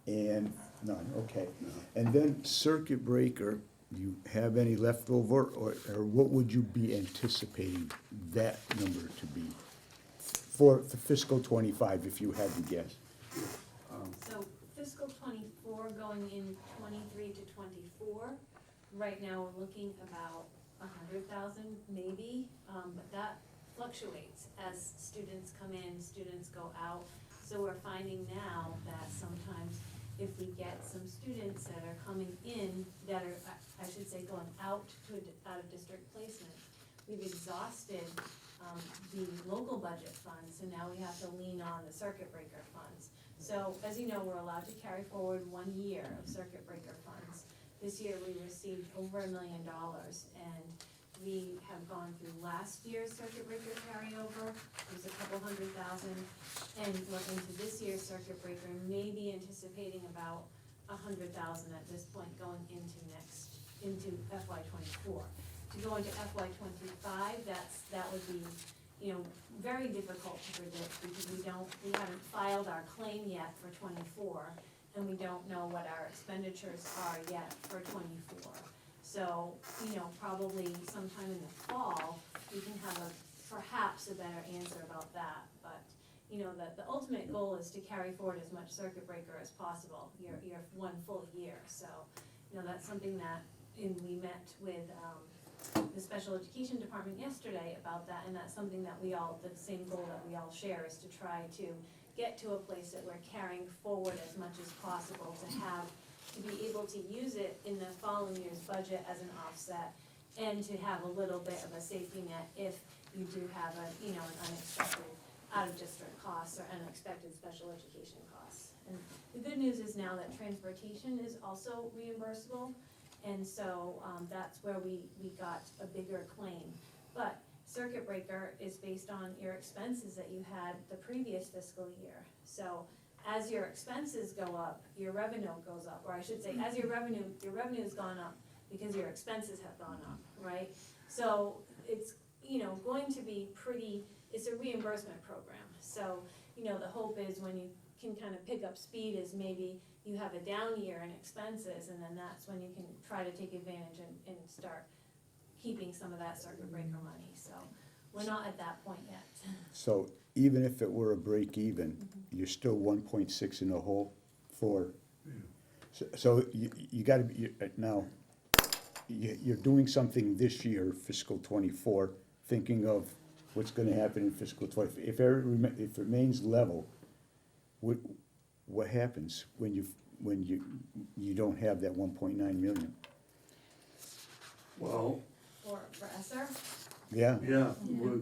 S11: And, none, okay. And then circuit breaker, do you have any left over, or what would you be anticipating that number to be for fiscal '25, if you had to guess?
S18: So fiscal '24 going in '23 to '24, right now we're looking about 100,000 maybe, but that fluctuates as students come in, students go out. So we're finding now that sometimes if we get some students that are coming in that are, I should say, going out to out-of-district placement, we've exhausted the local budget funds, and now we have to lean on the circuit breaker funds. So, as you know, we're allowed to carry forward 1 year of circuit breaker funds. This year, we received over $1 million, and we have gone through last year's circuit breaker carryover, it was a couple $100,000, and we're into this year's circuit breaker, maybe anticipating about 100,000 at this point going into FY '24. To go into FY '25, that would be, very difficult to predict, because we haven't filed our claim yet for '24, and we don't know what our expenditures are yet for '24. So, probably sometime in the fall, we can have perhaps a better answer about that, but, the ultimate goal is to carry forward as much circuit breaker as possible, your 1 full year, so, that's something that, we met with, the special education department yesterday about that, and that's something that we all, the same goal that we all share is to try to get to a place that we're carrying forward as much as possible to be able to use it in the following year's budget as an offset, and to have a little bit of a safety net if you do have an unexpected out-of-district costs or unexpected special education costs. And the good news is now that transportation is also reimbursable, and so, that's where we got a bigger claim. But circuit breaker is based on your expenses that you had the previous fiscal year. So as your expenses go up, your revenue goes up, or I should say, as your revenue's gone up because your expenses have gone up, right? So it's, going to be it's a reimbursement program. So, the hope is when you can kind of pick up speed is maybe you have a down year in expenses, and then that's when you can try to take advantage and start keeping some of that circuit breaker money. So we're not at that point yet.
S11: So even if it were a break even, you're still 1.6 in the hole for, so you gotta be, now, you're doing something this year, fiscal '24, thinking of what's gonna happen in fiscal '20. If it remains level, what happens when you don't have that 1.9 million?
S16: Well,
S18: For ESSER,
S11: Yeah,
S16: yeah, well,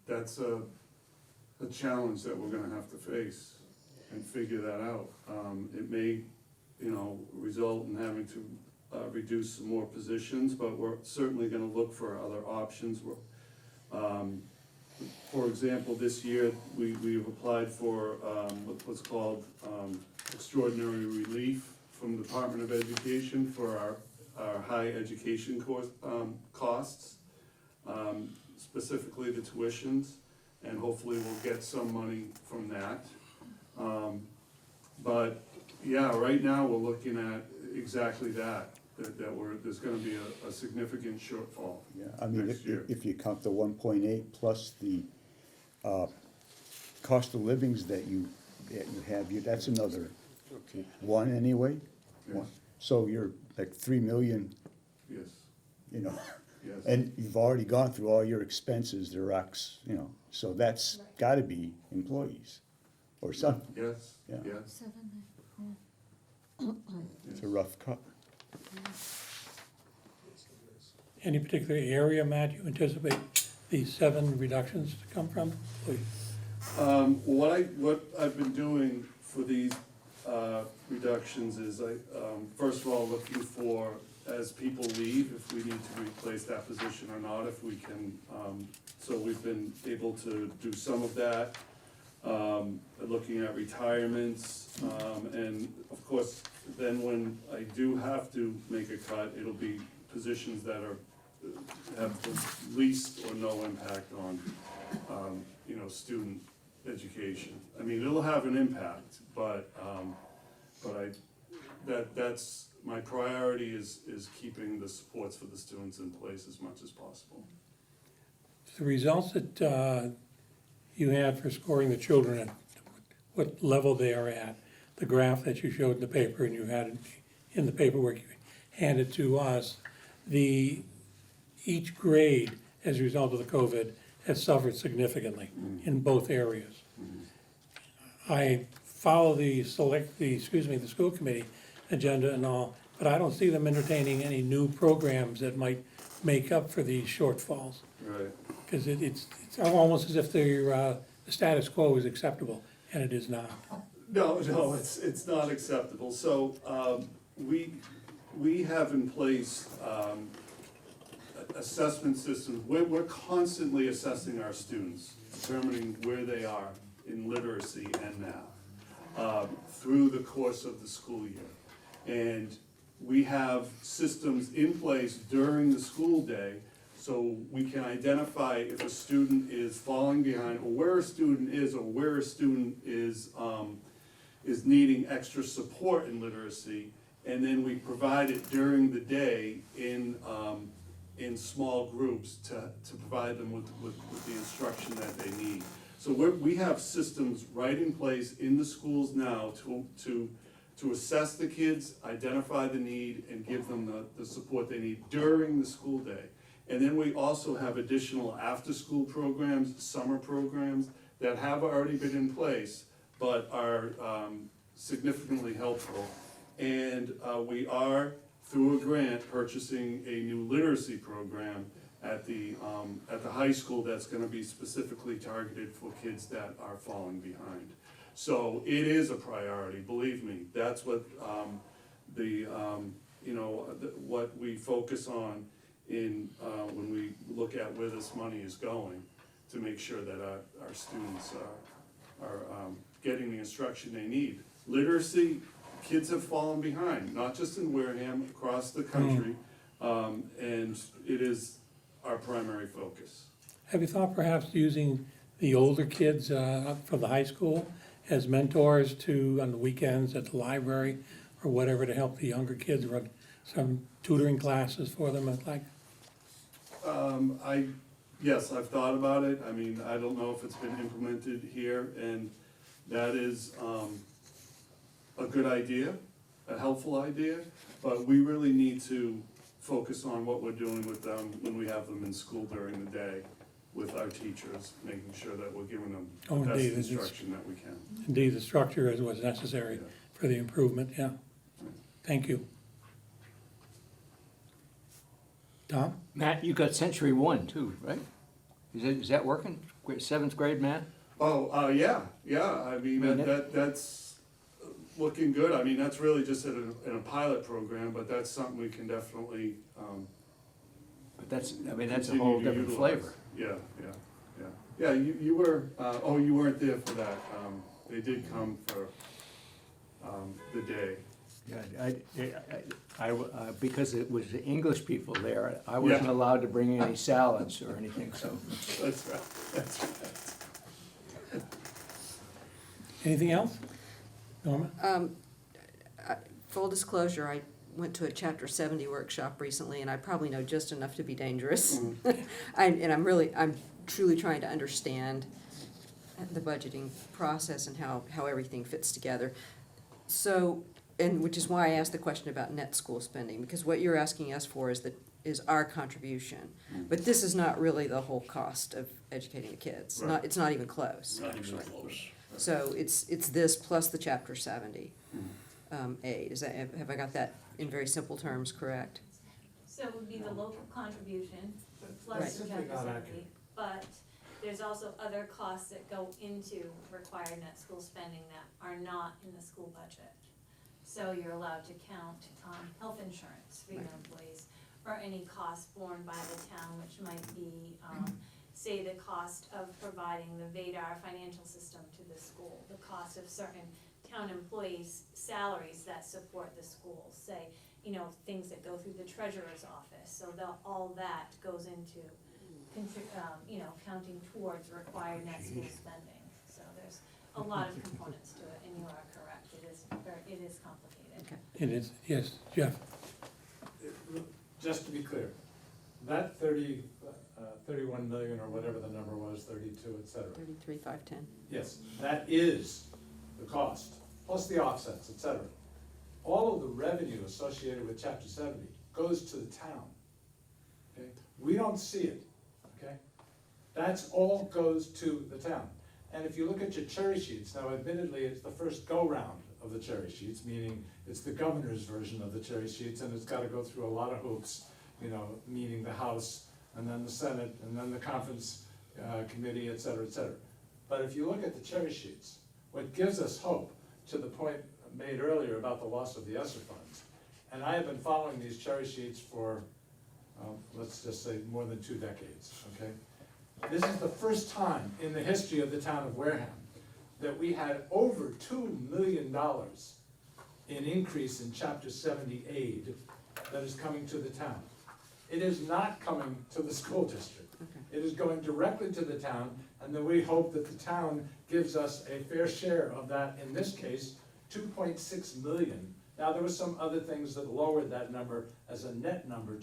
S16: that's a challenge that we're gonna have to face and figure that out. It may, result in having to reduce some more positions, but we're certainly gonna look for other options. For example, this year, we've applied for what's called extraordinary relief from the Department of Education for our high education costs, specifically the tuitions, and hopefully we'll get some money from that. But, yeah, right now, we're looking at exactly that there's gonna be a significant shortfall
S11: yeah, I mean,
S16: next year.
S11: if you count the 1.8 plus the cost of livings that you have, that's another one anyway.
S16: Yes.
S11: One. So you're like 3 million,
S16: Yes,
S11: Yes.
S16: yes.
S11: You've already gone through all your expenses, the rocks, so that's gotta be employees or something.
S16: Yes,
S11: Yeah.
S16: yes.
S11: It's a rough cut.
S1: Any particular area, Matt, you anticipate these 7 reductions to come from, please?
S16: What I've been doing for these reductions is first of all, looking for, as people leave, if we need to replace that position or not, if we can, so we've been able to do some of that. Looking at retirements, and of course, then when I do have to make a cut, it'll be positions that have the least or no impact on, student education. I mean, it'll have an impact, but that's, my priority is keeping the supports for the students in place as much as possible.
S1: The results that you had for scoring the children at what level they are at, the graph that you showed in the paper and you had in the paperwork you handed to us, each grade, as a result of the COVID, has suffered significantly in both areas. I follow the school committee agenda and all, but I don't see them entertaining any new programs that might make up for these shortfalls.
S16: Right.
S1: Because it's almost as if the status quo is acceptable, and it is not.
S16: No, it's not acceptable. So, we have in place, assessment systems. We're constantly assessing our students, determining where they are in literacy and math, through the course of the school year. And we have systems in place during the school day, so we can identify if a student is falling behind, or where a student is, or where a student is needing extra support in literacy, and then we provide it during the day in small groups to provide them with the instruction that they need. So we have systems right in place in the schools now to to assess the kids, identify the need, and give them the support they need during the school day. And then we also have additional after-school programs, summer programs, that have already been in place, but are significantly helpful. And we are, through a grant, purchasing a new literacy program at the high school that's gonna be specifically targeted for kids that are falling behind. So it is a priority, believe me. That's what what we focus on in when we look at where this money is going, to make sure that our students are getting the instruction they need. Literacy, kids have fallen behind, not just in Wareham, across the country, and it is our primary focus.
S1: Have you thought perhaps using the older kids from the high school as mentors on the weekends at the library or whatever, to help the younger kids, run some tutoring classes for them and like?
S16: Yes, I've thought about it. I mean, I don't know if it's been implemented here, and that is a good idea, a helpful idea, but we really need to focus on what we're doing with them when we have them in school during the day with our teachers, making sure that we're giving them the best
S1: Indeed,
S16: instruction that we can.
S1: Indeed, the structure is what's necessary
S16: Yeah.
S1: for the improvement, yeah. Thank you. Tom?
S13: Matt, you got Century One too, right? Is that working? Seventh grade, Matt?
S16: Oh, yeah, I mean, that's looking good. I mean, that's really just in a pilot program, but that's something we can definitely,
S13: But that's a
S16: continue
S13: whole
S16: to
S13: different
S16: utilize.
S13: flavor.
S16: Yeah, you were, you weren't there for that. They did come for, the day.
S13: Yeah, because it was the English people there, I wasn't
S16: Yeah.
S13: allowed to bring any salads or anything, so.
S16: That's right.
S1: Anything else? Norma?
S14: Full disclosure, I went to a Chapter 70 workshop recently, and I probably know just enough to be dangerous. I'm truly trying to understand the budgeting process and how everything fits together. So, and which is why I asked the question about net school spending, because what you're asking us for is our contribution. But this is not really the whole cost of educating the kids.
S16: Right.
S14: It's not even close.
S8: Not even close.
S14: So it's this plus the Chapter 70 aid. Have I got that in very simple terms correct?
S18: So it would be the local contribution
S14: Right.
S18: plus the
S17: Simply
S18: chapter
S17: not
S18: 70,
S17: accurate.
S18: but there's also other costs that go into required net school spending that are not in the school budget. So you're allowed to count health insurance for your employees, or any cost borne by the town, which might be, say, the cost of providing the VADAR financial system to the school, the cost of certain town employees' salaries that support the school, say, things that go through the treasurer's office. So all that goes into, counting towards required net school spending. So there's a lot of components to it, and you are correct, it is complicated.
S1: It is, yes, Jeff?
S17: Just to be clear, that 31 million or whatever the number was, 32, et cetera.
S14: 33,510.
S17: Yes, that is the cost, plus the offsets, et cetera. All of the revenue associated with Chapter 70 goes to the town. Okay? We don't see it, okay? That's all goes to the town. And if you look at your cherry sheets, now admittedly, it's the first go-round of the cherry sheets, meaning it's the governor's version of the cherry sheets, and it's gotta go through a lot of hoops, meaning the House, and then the Senate, and then the conference committee, et cetera, et cetera. But if you look at the cherry sheets, what gives us hope, to the point made earlier about the loss of the ESSER funds, and I have been following these cherry sheets for, let's just say, more than 2 decades, okay? This is the first time in the history of the town of Wareham that we had over $2 million in increase in Chapter 70 aid that is coming to the town. It is not coming to the school district. It is going directly to the town, and then we hope that the town gives us a fair share of that, in this case, 2.6 million. Now, there were some other things that lowered that number as a net number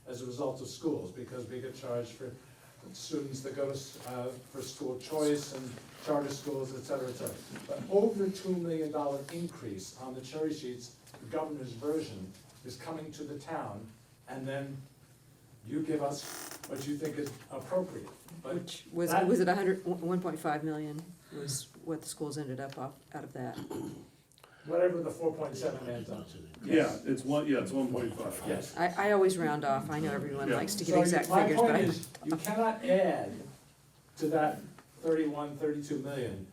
S17: as a result of schools, because we get charged for students that go to, for school choice and charter schools, et cetera, et cetera. But over $2 million increase on the cherry sheets, the governor's version is coming to the town, and then you give us what you think is appropriate. But
S14: Which was,
S17: that-
S14: was it 1.5 million was what the schools ended up off, out of that?
S17: Whatever the 4.7 ends up to.
S16: Yeah, it's 1.5.
S17: Yes.
S14: I always round off, I know everyone
S16: Yeah.
S14: likes to give
S17: So
S14: exact
S17: my
S14: figures, but
S17: point
S14: I,
S17: is, you cannot add to that 32 million,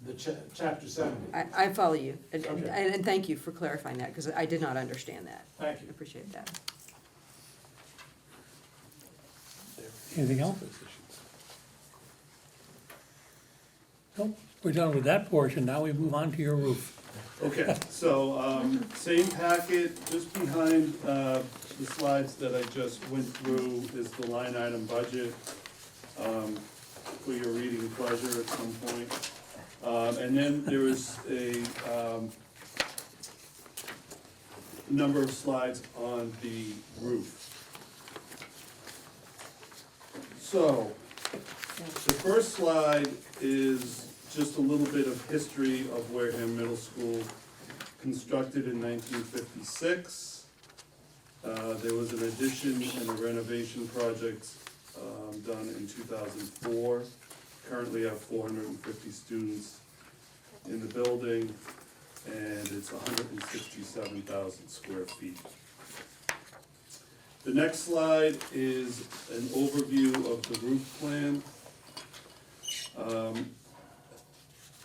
S17: the chapter 70.
S14: I follow you, and,
S17: Okay.
S14: and thank you for clarifying that, because I did not understand that.
S17: Thank
S14: I
S17: you.
S14: appreciate that.
S1: Anything else? Nope, we're done with that portion, now we move on to your roof.
S16: Okay, so, same packet, just behind, the slides that I just went through is the line item budget, for your reading pleasure at some point. And then there is a, number of slides on the roof. So, the first slide is just a little bit of history of Wareham Middle School, constructed in 1956. There was an addition and a renovation project done in 2004. Currently have 450 students in the building, and it's 167,000 square feet. The next slide is an overview of the roof plan.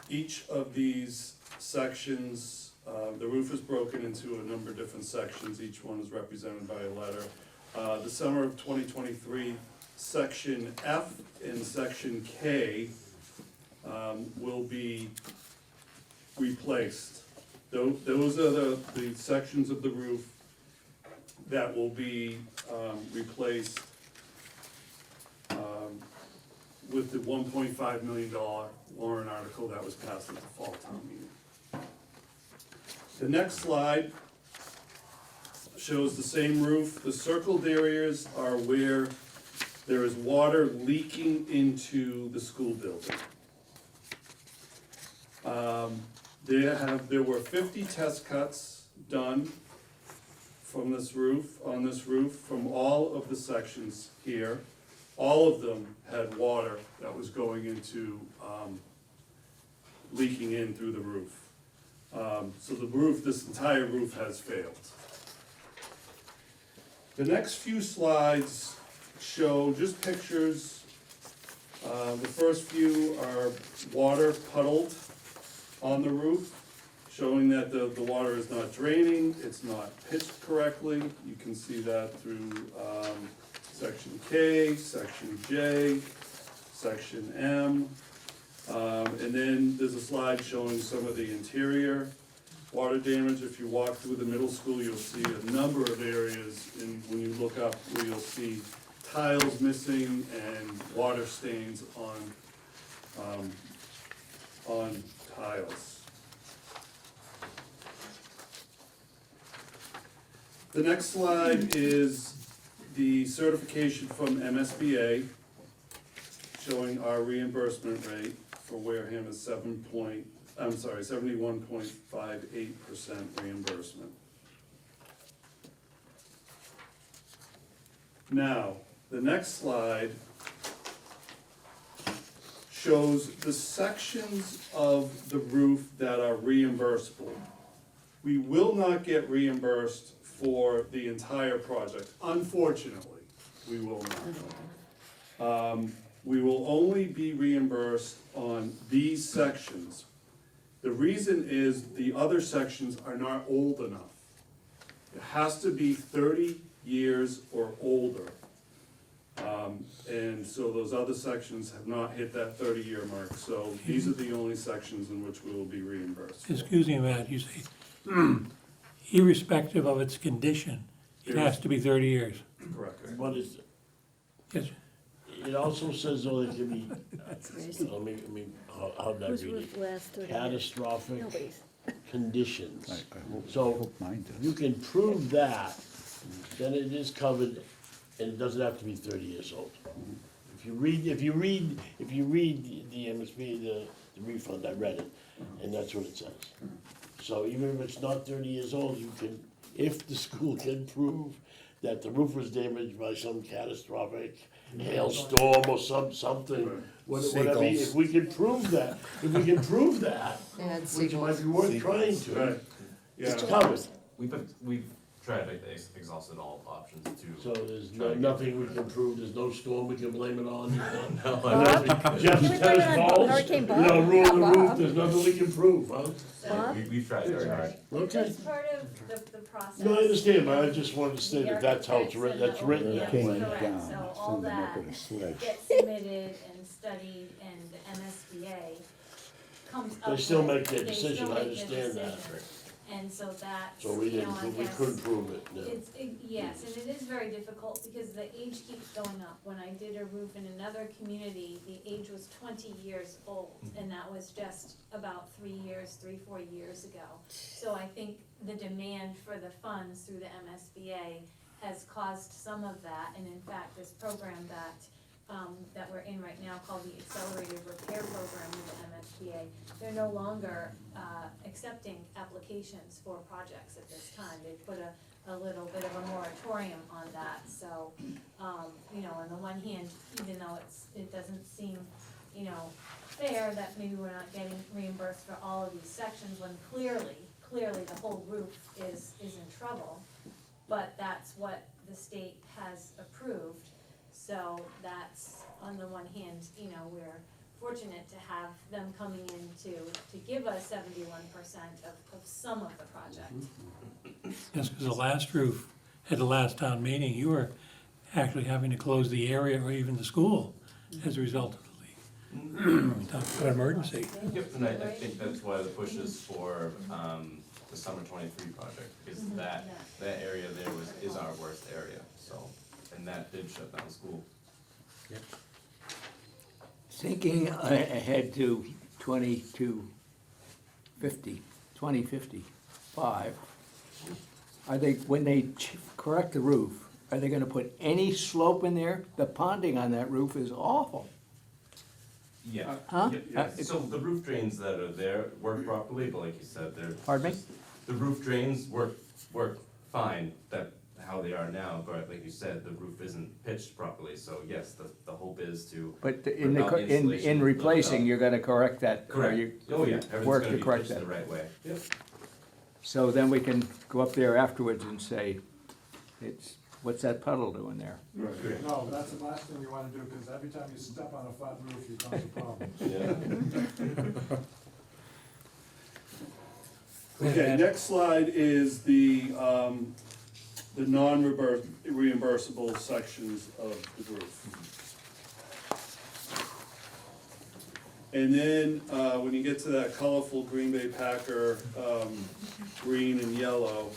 S16: Each of these sections, the roof is broken into a number of different sections, each one is represented by a letter. The summer of 2023, section F and section K will be replaced. Those are the sections of the roof that will be replaced with the $1.5 million warrant article that was passed at the fall town meeting. The next slide shows the same roof. The circled areas are where there is water leaking into the school building. There were 50 test cuts done from this roof, on this roof, from all of the sections here. All of them had water that was going into, leaking in through the roof. So the roof, this entire roof has failed. The next few slides show just pictures. The first few are water puddled on the roof, showing that the water is not draining, it's not pitched correctly. You can see that through section K, section J, section M. And then there's a slide showing some of the interior water damage. If you walk through the middle school, you'll see a number of areas when you look up where you'll see tiles missing and water stains on tiles. The next slide is the certification from MSBA, showing our reimbursement rate for Wareham is 71.58% reimbursement. Now, the next slide shows the sections of the roof that are reimbursable. We will not get reimbursed for the entire project, unfortunately, we will not. We will only be reimbursed on these sections. The reason is the other sections are not old enough. It has to be 30 years or older. And so those other sections have not hit that 30-year mark, so these are the only sections in which we will be reimbursed.
S1: Excuse me, Matt, you say irrespective of its condition, it has to be 30 years.
S16: Correct.
S8: What is it?
S1: Yes,
S8: It also says though it can be,
S7: Seriously.
S8: how'd I
S7: Whose
S8: read
S7: roof
S8: it?
S7: lasts 30 years?
S8: Catastrophic
S7: Nobody's.
S8: conditions.
S11: I
S8: So,
S11: hope mine does.
S8: you can prove that, then it is covered, and it doesn't have to be 30 years old. If if you read the MSB, the refund, I read it, and that's what it says. So even if it's not 30 years old, you can, if the school can prove that the roof was damaged by some catastrophic hailstorm or something, whatever, if we can prove that, which might be worth trying to,
S16: Right.
S8: it's
S16: Yeah.
S8: covered.
S19: We've tried, exhausted all options to.
S8: So there's nothing we can prove, there's no storm we can blame it on.
S19: No,
S8: Jeff's
S7: Can we blame it
S8: tennis
S7: on
S8: balls,
S7: Hurricane Bob?
S8: ruined the
S7: Yeah,
S8: roof,
S7: Bob.
S8: there's nothing we can prove, huh?
S7: Bob?
S19: We've tried very hard.
S8: Okay.
S18: It's part of the process.
S8: No, I understand, but I just wanted to say that that's how it's written, that's written
S18: Yeah,
S8: that
S11: Came
S8: way.
S18: correct.
S11: down,
S18: So all
S11: send them up
S18: that
S11: with a sledge.
S18: gets submitted and studied, and the MSBA comes up
S8: They still
S18: with-
S8: make their
S18: they
S8: decision,
S18: still
S8: I
S18: make their
S8: understand that.
S18: decision. And so that's,
S8: So we
S18: you know,
S8: didn't,
S18: I
S8: we
S18: guess,
S8: couldn't prove it, no.
S18: yes, and it is very difficult because the age keeps going up. When I did a roof in another community, the age was 20 years old, and that was just about 4 years ago. So I think the demand for the funds through the MSBA has caused some of that, and in fact, this program that we're in right now called the Accelerated Repair Program with the MSBA, they're no longer accepting applications for projects at this time. They put a little bit of a moratorium on that, so, you know, on the one hand, even though it doesn't seem, you know, fair that maybe we're not getting reimbursed for all of these sections when clearly the whole roof is in trouble, but that's what the state has approved. So that's, on the one hand, you know, we're fortunate to have them coming in to give us 71% of some of the project.
S1: Yes, because the last roof, at the last town meeting, you were actually having to close the area or even the school as a result of the leak. We talked about emergency.
S19: Yep, and I think that's why the push is for, the summer 23 project, because that area there is our worst area, so, and that did shut down school.
S13: Thinking ahead to 2055, are they, when they correct the roof, are they gonna put any slope in there? The ponding on that roof is awful.
S19: Yeah.
S13: Huh?
S19: Yeah, so the roof drains that are there work properly, but like you said, they're.
S13: Pardon me?
S19: just- The roof drains work fine, how they are now, but like you said, the roof isn't pitched properly, so yes, the hope is to.
S13: But
S19: rip out the insulation,
S13: in
S19: lift it
S13: replacing,
S19: up.
S13: you're gonna correct that, or
S19: Correct.
S13: you
S19: Oh, yeah, everything's
S13: work
S19: gonna
S13: to
S19: be
S13: correct
S19: pitched
S13: that.
S19: the right way. Yep.
S13: So then we can go up there afterwards and say, what's that puddle doing there?
S17: No, that's the last thing you wanna do, because every time you step on a flat roof, you cause a problem.
S19: Yeah.
S16: Okay, next slide is the non-reimbursable sections of the roof. And then, when you get to that colorful Green Bay Packer, green and yellow,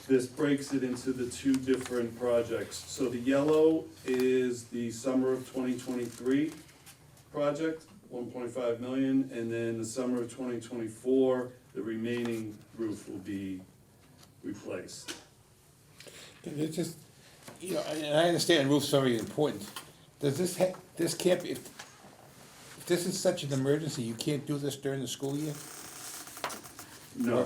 S16: this breaks it into the two different projects. So the yellow is the summer of 2023 project, 1.5 million, and then the summer of 2024, the remaining roof will be replaced.
S5: It's just, you know, and I understand roof's very important. Does this can't be, if this is such an emergency, you can't do this during the school year?
S16: No,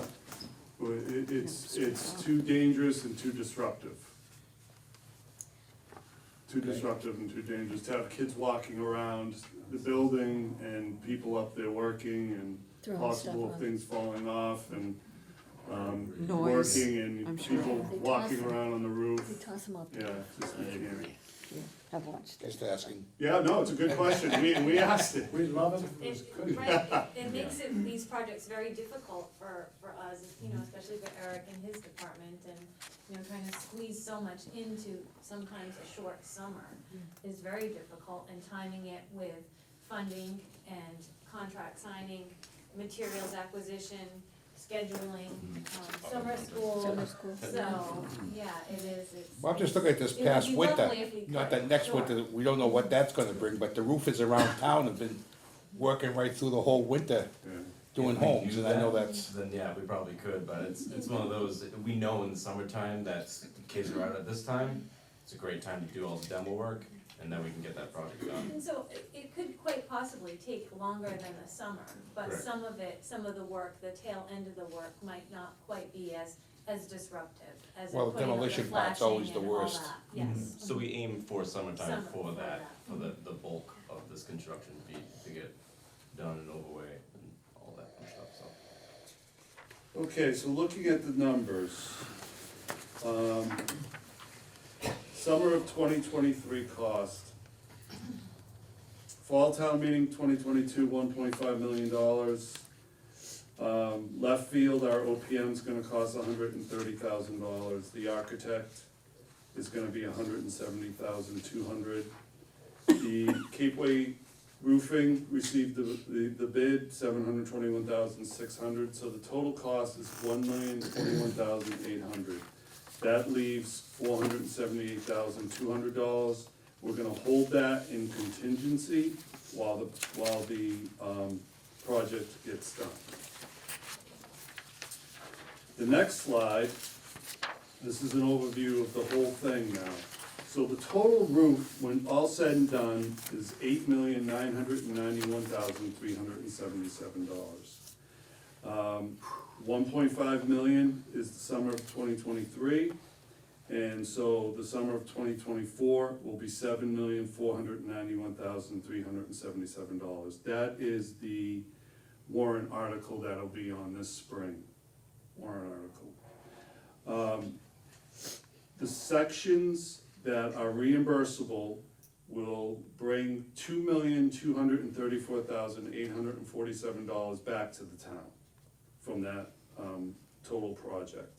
S16: it's too dangerous and too disruptive. Too disruptive and too dangerous to have kids walking around the building and people up there working and
S7: Throwing
S16: possible
S7: stuff on.
S16: things falling off and,
S14: Noise,
S16: working and
S14: I'm sure.
S16: people
S7: They toss
S16: walking
S7: them.
S16: around on the
S7: We
S16: roof.
S7: toss them up.
S16: Yeah, just be scary.
S7: I've watched it.
S5: Just asking.
S16: Yeah, no, it's a good question. We asked it.
S17: We'd love it if it was good.
S18: Right, it makes these projects very difficult for us, you know, especially for Eric and his department, and, you know, trying to squeeze so much into sometimes a short summer is very difficult, and timing it with funding and contract signing, materials acquisition, scheduling, summer school.
S7: Summer school.
S18: So, yeah, it is, it's.
S5: Well, I'm just looking at this
S18: it would
S5: past
S18: be
S5: winter,
S18: lovely if we
S5: not
S18: could,
S5: that next
S18: sure.
S5: winter, we don't know what that's gonna bring, but the roofers around town have been working right through the whole winter
S16: Yeah.
S5: doing
S19: If we
S5: homes,
S19: do
S5: and I know
S19: that,
S5: that's,
S19: Then yeah, we probably could, but it's one of those, we know in the summertime that kids are out at this time, it's a great time to do all the demo work, and then we can get that project done.
S18: And so it could quite possibly take longer than the summer, but
S19: Correct.
S18: some of the work, the tail end of the work might not quite be as disruptive as
S5: Well,
S18: putting up the
S5: demolition part's
S18: flashing
S5: always the
S18: and all
S5: worst.
S18: that. Yes.
S19: So we aim for summertime
S18: Summer
S19: for
S18: for
S19: that,
S18: that.
S19: for the bulk of this construction to get done and over with and all that good stuff, so.
S16: Okay, so looking at the numbers, summer of 2023 cost. Fall town meeting 2022, $1.5 million. Left field, our OPM's gonna cost $130,000. The architect is gonna be $170,200. The Cape Way roofing received the bid, $721,600, so the total cost is $1,021,800. That leaves $478,200. We're gonna hold that in contingency while the project gets done. The next slide, this is an overview of the whole thing now. So the total roof, when all said and done, is $8,991,377. 1.5 million is the summer of 2023, and so the summer of 2024 will be $7,491,377. That is the warrant article that'll be on this spring, warrant article. The sections that are reimbursable will bring $2,234,847 back to the town from that total project.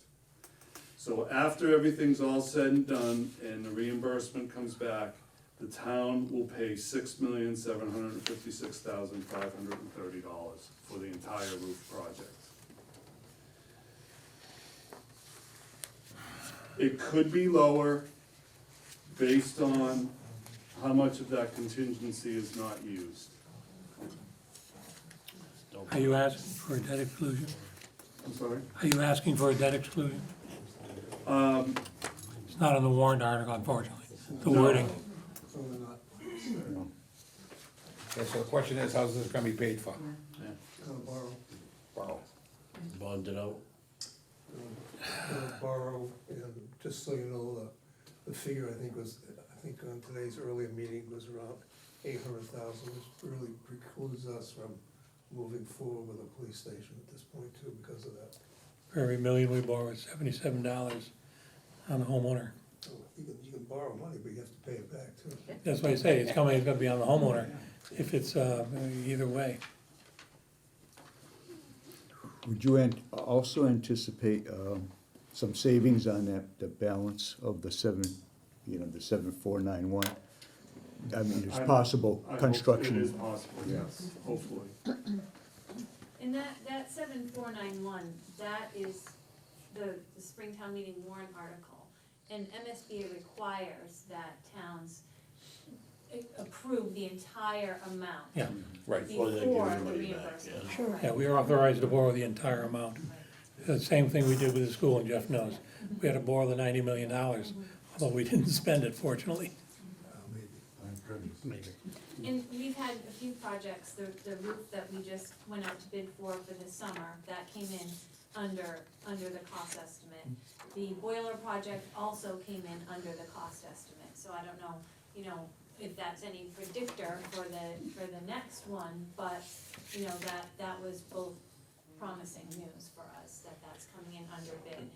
S16: So after everything's all said and done and the reimbursement comes back, the town will pay $6,756,530 for the entire roof project. It could be lower based on how much of that contingency is not used.
S1: Are you asking for a debt exclusion?
S16: I'm sorry?
S1: Are you asking for a debt exclusion? It's not on the warrant article, unfortunately, the
S16: No.
S1: wording.
S6: So we're not,
S5: Okay, so the question is, how's this gonna be paid for?
S6: gonna borrow,
S5: Borrow.
S8: Bond it out.
S6: gonna borrow, and just so you know, the figure I think on today's earlier meeting was around 800,000, which really precludes us from moving forward with a police station at this point too, because of that.
S1: For every million we borrow, it's $77 on the homeowner.
S6: So you can borrow money, but you have to pay it back too.
S1: That's what I say, it's gonna be on the homeowner if it's, either way.
S11: Would you also anticipate some savings on the balance of the 7,491? I mean, it's possible
S16: I hope
S11: construction.
S16: It is possible, yes, hopefully.
S18: And that 7491, that is the Springtown meeting warrant article. And MSBA requires that towns approve the entire amount.
S1: Yeah.
S5: Right.
S18: Before
S8: Or they give you
S18: the
S8: money back,
S18: reimbursement.
S8: yeah.
S18: Right.
S1: Yeah, we are authorized to borrow the entire amount. The same thing we did with the school, and Jeff knows. We had to borrow the $90 million, although we didn't spend it, fortunately.
S6: Maybe.
S18: And we've had a few projects, the roof that we just went out to bid for this summer, that came in under the cost estimate. The boiler project also came in under the cost estimate, so I don't know, if that's any predictor for the next one, but, that was both promising news for us, that's coming in under bid.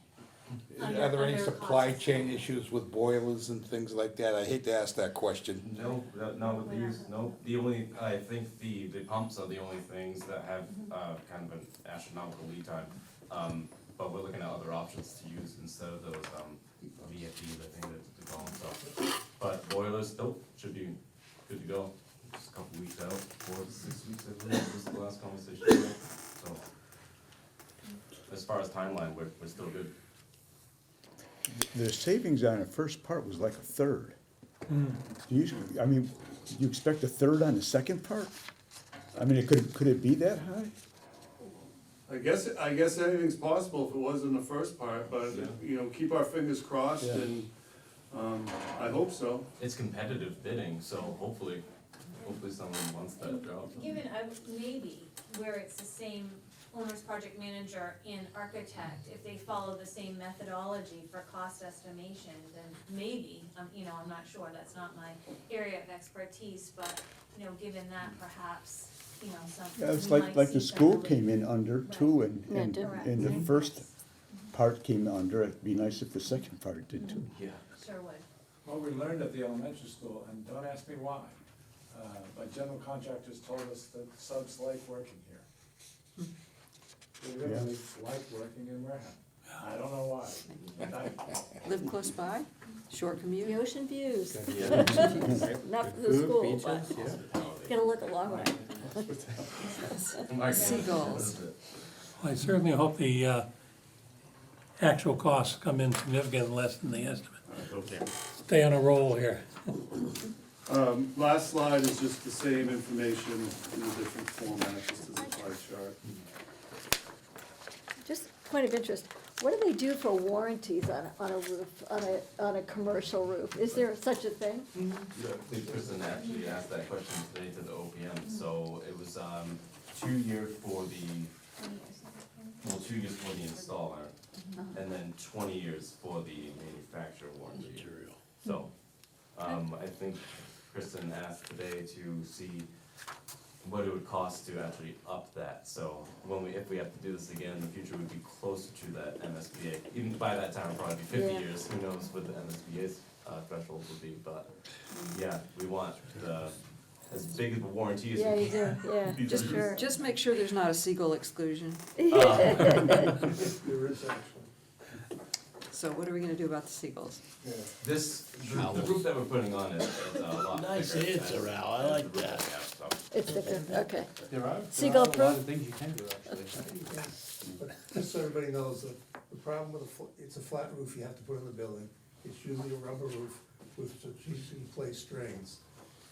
S5: Are there any
S18: Under
S5: supply
S18: cost
S5: chain
S18: estimate.
S5: issues with boilers and things like that? I hate to ask that question.
S19: No, not with these, no. The only, I think the pumps are the only things that have, kind of an astronomical lead time. But we're looking at other options to use instead of those, VFDs, I think that to call them, so. But boilers, nope, should be good to go. Just a couple weeks out, 4 to 6 weeks, I believe, was the last conversation. So, as far as timeline, we're still good.
S11: The savings on the first part was like a third.
S1: Hmm.
S11: Do you expect a third on the second part? I mean, could it be that high?
S16: I guess anything's possible if it was in the first part, but,
S19: Yeah.
S16: keep our fingers crossed
S11: Yeah.
S16: and, I hope so.
S19: It's competitive bidding, so hopefully someone wants that job.
S18: Given maybe where it's the same owner's project manager and architect, if they follow the same methodology for cost estimation, then maybe, I'm not sure, that's not my area of expertise, but, given that perhaps, some.
S11: Yeah, it's
S18: we
S11: like
S18: might
S11: the
S18: see
S11: school
S18: better
S11: came in under too, and
S18: Correct.
S11: the first part came under, it'd be nice if the second part did too.
S19: Yeah.
S18: Sure would.
S17: Well, we learned at the elementary school, and don't ask me why, but general contractors told us that subs like working here. They really like working in Wareham. I don't know why. but I-
S14: Live close by, short commute.
S7: The ocean views.
S19: Yeah.
S7: Not for the school, but gotta look a long way.
S19: Oh my God.
S14: Seagulls.
S1: I certainly hope the actual costs come in significantly less than the estimate.
S16: I hope so.
S1: Stay on a roll here.
S16: Last slide is just the same information in a different format, just as a pie chart.
S7: Just point of interest, what do they do for warranties on a roof, on a commercial roof? Is there such a thing?
S19: The person actually asked that question today to the OPM, so it was, 2 years for the, 2 years for the installer, and then 20 years for the manufacturer warranty. So, I think Kristen asked today to see what it would cost to actually up that, so if we have to do this again in the future, we'd be closer to that MSBA. Even by that time, it'll probably be 50
S7: Yeah.
S19: years, who knows what the MSBA's threshold would be, but, yeah, we want as big of a warranty as we can.
S7: Yeah, you do, yeah,
S19: Because-
S7: just sure.
S14: Just make sure there's not a seagull exclusion.
S6: There is actually.
S14: So what are we gonna do about the seagulls?
S6: Yeah.
S19: The roof that we're putting on is a lot thicker.
S8: Nice answer, Al, I like that.
S19: So,
S7: It's different, okay.
S12: There are
S7: Seagull
S12: a lot
S7: proof?
S12: of things you can do, actually.
S6: But just so everybody knows, that the problem with it's a flat roof you have to put in the building. It's usually a rubber roof with strategically placed drains.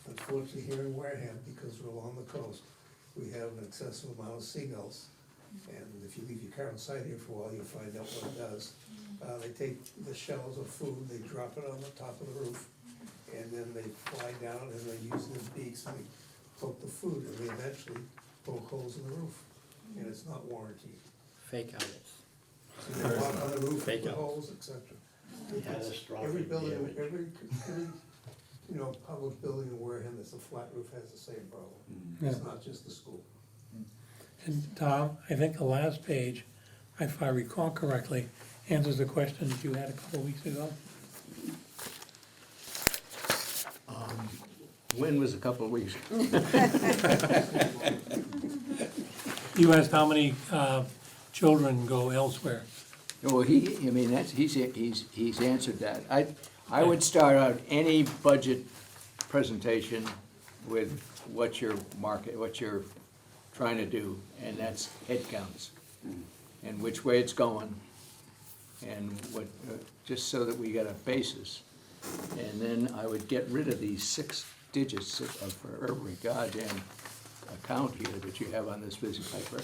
S6: Unfortunately, here in Wareham, because we're along the coast, we have an excessive amount of seagulls. And if you leave your car inside here for a while, you'll find out what it does. They take the shells of food, they drop it on the top of the roof, and then they fly down and they use their beaks and they poke the food, and they eventually poke holes in the roof, and it's not warranted.
S8: Fake outlets.
S6: So you walk on the roof
S8: Fake
S6: with
S8: out.
S6: holes, et cetera.
S8: Catastrophic
S6: Every building,
S8: damage.
S6: every, public building in Wareham that's a flat roof has the same problem.
S1: Yeah.
S6: It's not just the school.
S1: And Tom, I think the last page, if I recall correctly, answers the question that you had a couple of weeks ago.
S13: When was a couple of weeks?
S1: You asked how many children go elsewhere.
S13: Well, he's answered that. I would start out any budget presentation with what you're trying to do, and that's head counts, and which way it's going, and what, just so that we got a basis. And then I would get rid of these 6 digits for every goddamn account here that you have on this piece of paper.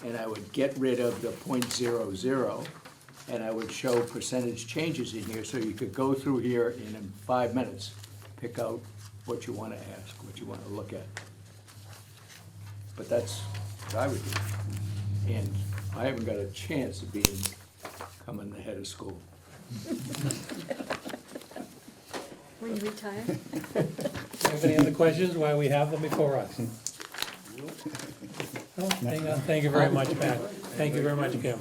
S13: And I would get rid of the .00, and I would show percentage changes in here, so you could go through here and in 5 minutes, pick out what you wanna ask, what you wanna look at. But that's what I would do. And I haven't got a chance of coming the head of school.
S7: When you retire?
S1: Have any other questions while we have them before us? No, hang on, thank you very much, Pat. Thank you very much, Kim.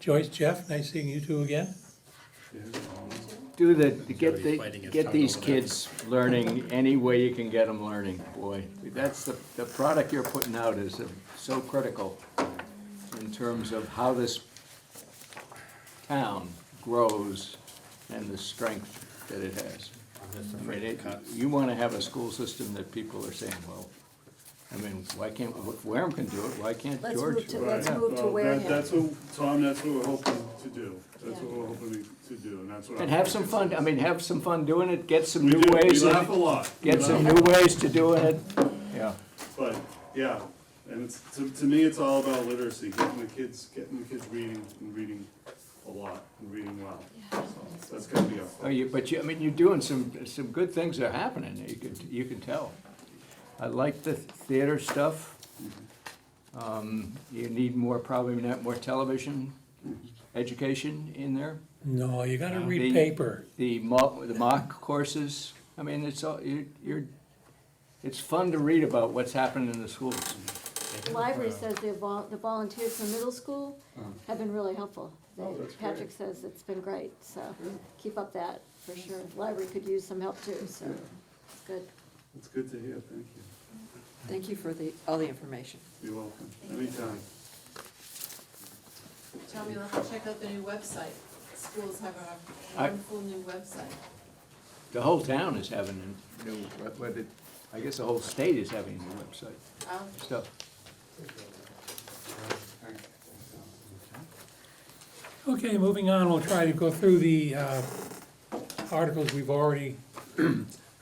S1: Joyce, Jeff, nice seeing you two again.
S13: Get these kids learning any way you can get them learning, boy. That's the product you're putting out is so critical in terms of how this town grows and the strength that it has. I mean, you wanna have a school system that people are saying, well, I mean, why can't, if Wareham can do it, why can't
S7: Let's
S13: George?
S7: move to-
S13: do it?
S7: let's move to Wareham.
S16: That's what, Tom, that's what we're hoping to do. That's what we're hoping to do, and that's what.
S13: And have some fun, have some fun doing it, get some
S16: We
S13: new
S16: do,
S13: ways.
S16: we
S13: of-
S16: laugh a lot.
S13: Get
S16: We
S13: some
S16: laugh.
S13: new ways to doing it, yeah.
S16: But, yeah, and to me, it's all about literacy, getting the kids reading and reading a lot and reading well. So that's gonna be our
S13: Oh, you,
S16: focus.
S13: but you, I mean, you're doing some good things are happening, you can tell. I like the theater stuff. You need more, probably not more television education in there.
S1: No, you gotta read
S13: The-
S1: paper.
S13: The mock courses, I mean, it's all, it's fun to read about what's happening in the schools.
S7: The library says the volunteers from middle school have been really helpful.
S16: Oh, that's great.
S7: Patrick says it's been great, so keep up that, for sure. The library could use some help too, so it's good.
S16: It's good to hear, thank you.
S14: Thank you for all the information.
S16: You're welcome, anytime.
S20: Tell me, I'll have to check out the new website. Schools have a
S13: I-
S20: wonderful new website.
S13: The whole town is having a new, I guess the whole state is having a new website stuff.
S1: Okay, moving on, we'll try to go through the articles we've already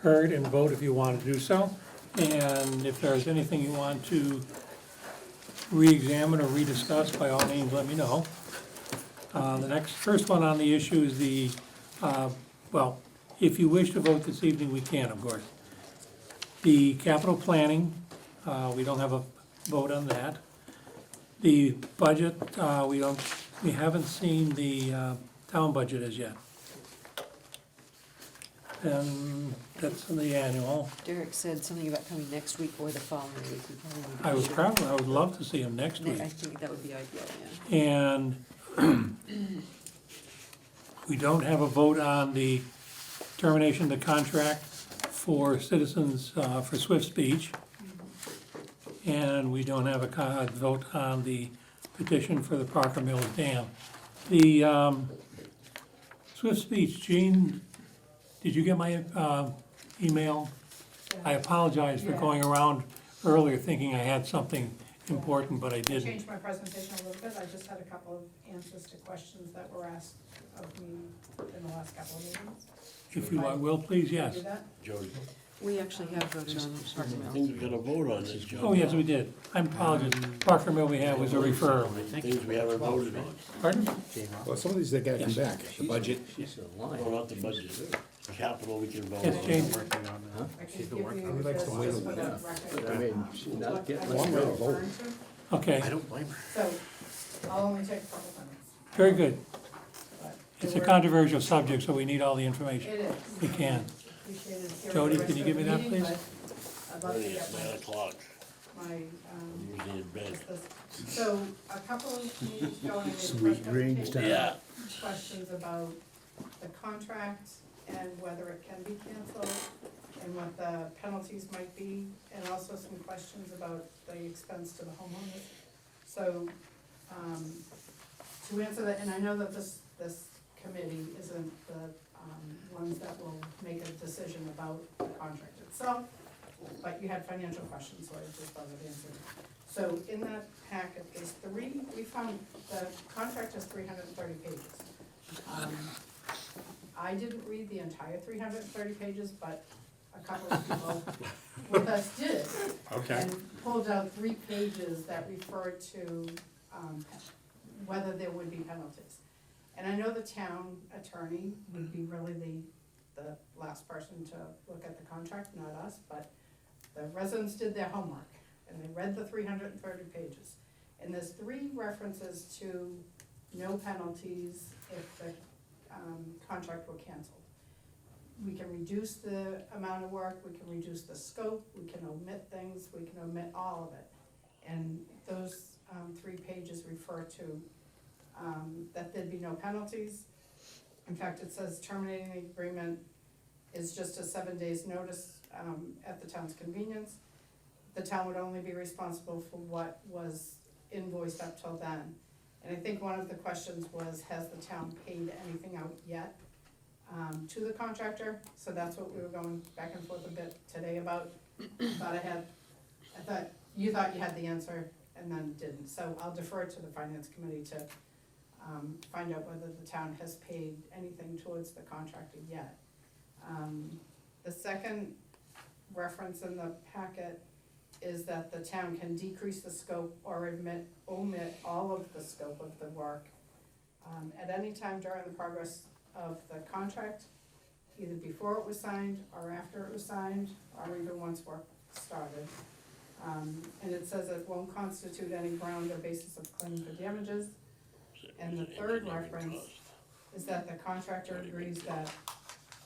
S1: heard and vote if you want to do so. And if there's anything you want to re-examine or rediscuss, by all means, let me know. The first one on the issue is the, well, if you wish to vote this evening, we can, of course. The capital planning, we don't have a vote on that. The budget, we haven't seen the town budget as yet. And that's in the annual.
S14: Derek said something about coming next week or the following week. We probably need to be sure.
S1: I would love to see him next week.
S14: I think that would be ideal, yeah.
S1: And we don't have a vote on the termination of the contract for citizens, for Swift Speech. And we don't have a vote on the petition for the Parker Mills Dam. The Swift Speech, Gene, did you get my email? I apologize for going around earlier thinking I had something important, but I didn't.
S21: Changed my presentation a little bit. I just had a couple of answers to questions that were asked of me in the last couple of meetings.
S1: If you will, please, yes.
S21: Do that?
S8: Jody,
S14: We actually have voted on Parker
S8: I
S14: Mills.
S8: think we got a vote on this, Jody.
S1: Oh, yes, we did. I apologize. Parker Mill we had was a referral.
S8: Things we haven't voted on.
S1: Pardon?
S5: Well, some of these they gotta come back, the budget.
S8: No, not the budget. Capital we can vote
S1: Yes,
S8: on.
S1: Jane.
S21: I can give you
S5: He likes to
S21: this
S5: wait
S21: just
S5: a
S21: for the
S5: minute.
S21: record.
S13: I mean, she's not getting
S5: Long way to vote.
S1: Okay,
S8: I don't blame her.
S21: So, I'll only take a couple minutes.
S1: very good.
S21: but
S1: It's a
S21: there were-
S1: controversial subject, so we need all the information
S21: It is.
S1: we can.
S21: Appreciated hearing
S1: Jody,
S21: the
S1: can you
S21: rest
S1: give me
S21: of the
S1: that,
S21: meeting,
S1: please?
S21: but I'd love to
S8: Ready
S21: get
S8: at 9:00.
S21: my,
S8: Usually in bed.
S21: So, a couple of meetings going in
S11: Sweet dreams, Tom.
S8: Yeah.
S21: questions about the contract and whether it can be canceled and what the penalties might be, and also some questions about the expense to the homeowners. So, to answer that, and I know that this committee isn't the, ones that will make a decision about the contract itself, but you had financial questions, so I just thought I'd answer them. So in that packet, there's we found the contract has 330 pages. I didn't read the entire 330 pages, but a couple of people with us did.
S5: Okay.
S21: And pulled out 3 pages that referred to whether there would be penalties. And I know the town attorney would be really the last person to look at the contract, not us, but the residents did their homework, and they read the 330 pages. And there's 3 references to no penalties if the contract were canceled. We can reduce the amount of work, we can reduce the scope, we can omit things, we can omit all of it. And those 3 pages refer to that there'd be no penalties. In fact, it says terminating the agreement is just a 7 days notice at the town's convenience. The town would only be responsible for what was invoiced up till then. And I think one of the questions was, has the town paid anything out yet to the contractor? So that's what we were going back and forth a bit today about. You thought you had the answer and then didn't. So I'll defer to the finance committee to find out whether the town has paid anything towards the contractor yet. The second reference in the packet is that the town can decrease the scope or omit all of the scope of the work At any time during the progress of the contract, either before it was signed or after it was signed, or even once work started. And it says it won't constitute any ground or basis of claim for damages. And the third reference is that the contractor agrees that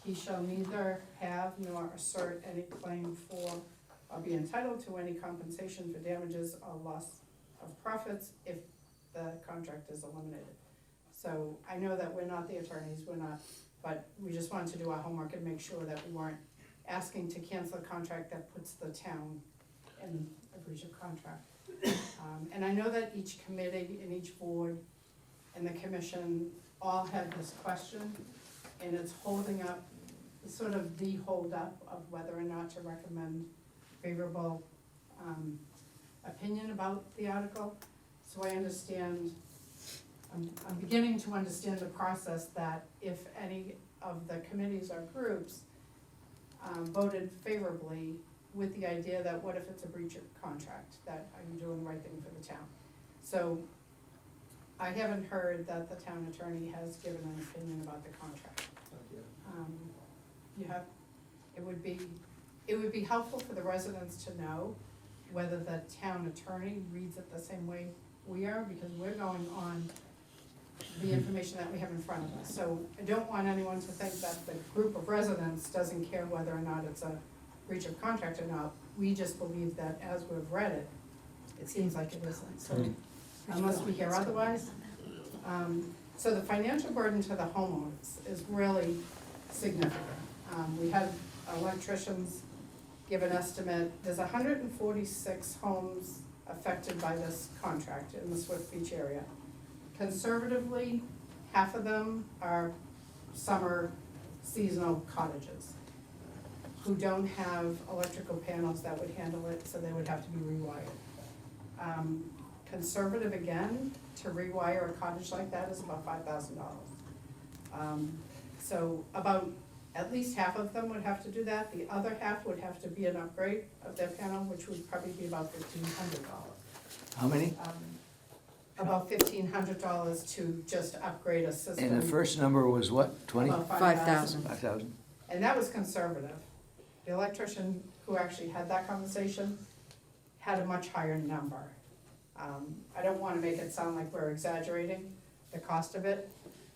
S21: he shall neither have nor assert any claim for or be entitled to any compensation for damages or loss of profits if the contract is eliminated. So I know that we're not the attorneys, but we just wanted to do our homework and make sure that we weren't asking to cancel a contract that puts the town in a breach of contract. And I know that each committee and each board and the commission all have this question, and it's holding up, it's sort of the holdup of whether or not to recommend favorable opinion about the article. So I understand, I'm beginning to understand the process that if any of the committees or groups voted favorably with the idea that what if it's a breach of contract, that are you doing the right thing for the town? So I haven't heard that the town attorney has given an opinion about the contract. You have, it would be helpful for the residents to know whether the town attorney reads it the same way we are, because we're going on the information that we have in front of us. So I don't want anyone to think that the group of residents doesn't care whether or not it's a breach of contract or not. We just believe that as we've read it, it seems like it isn't, so unless we hear otherwise. So the financial burden to the homeowners is really significant. We had electricians give an estimate, there's 146 homes affected by this contract in the Swift Beach area. Conservatively, half of them are summer seasonal cottages who don't have electrical panels that would handle it, so they would have to be rewired. Conservative again, to rewire a cottage like that is about $5,000. So about at least half of them would have to do that. The other half would have to be an upgrade of their panel, which would probably be about $1,500.
S13: How many?
S21: About $1,500 to just upgrade a system.
S13: And the first number was what, 20?
S21: About
S14: 5,000.
S13: 5,000?
S21: And that was conservative. The electrician who actually had that conversation had a much higher number. I don't wanna make it sound like we're exaggerating the cost of it,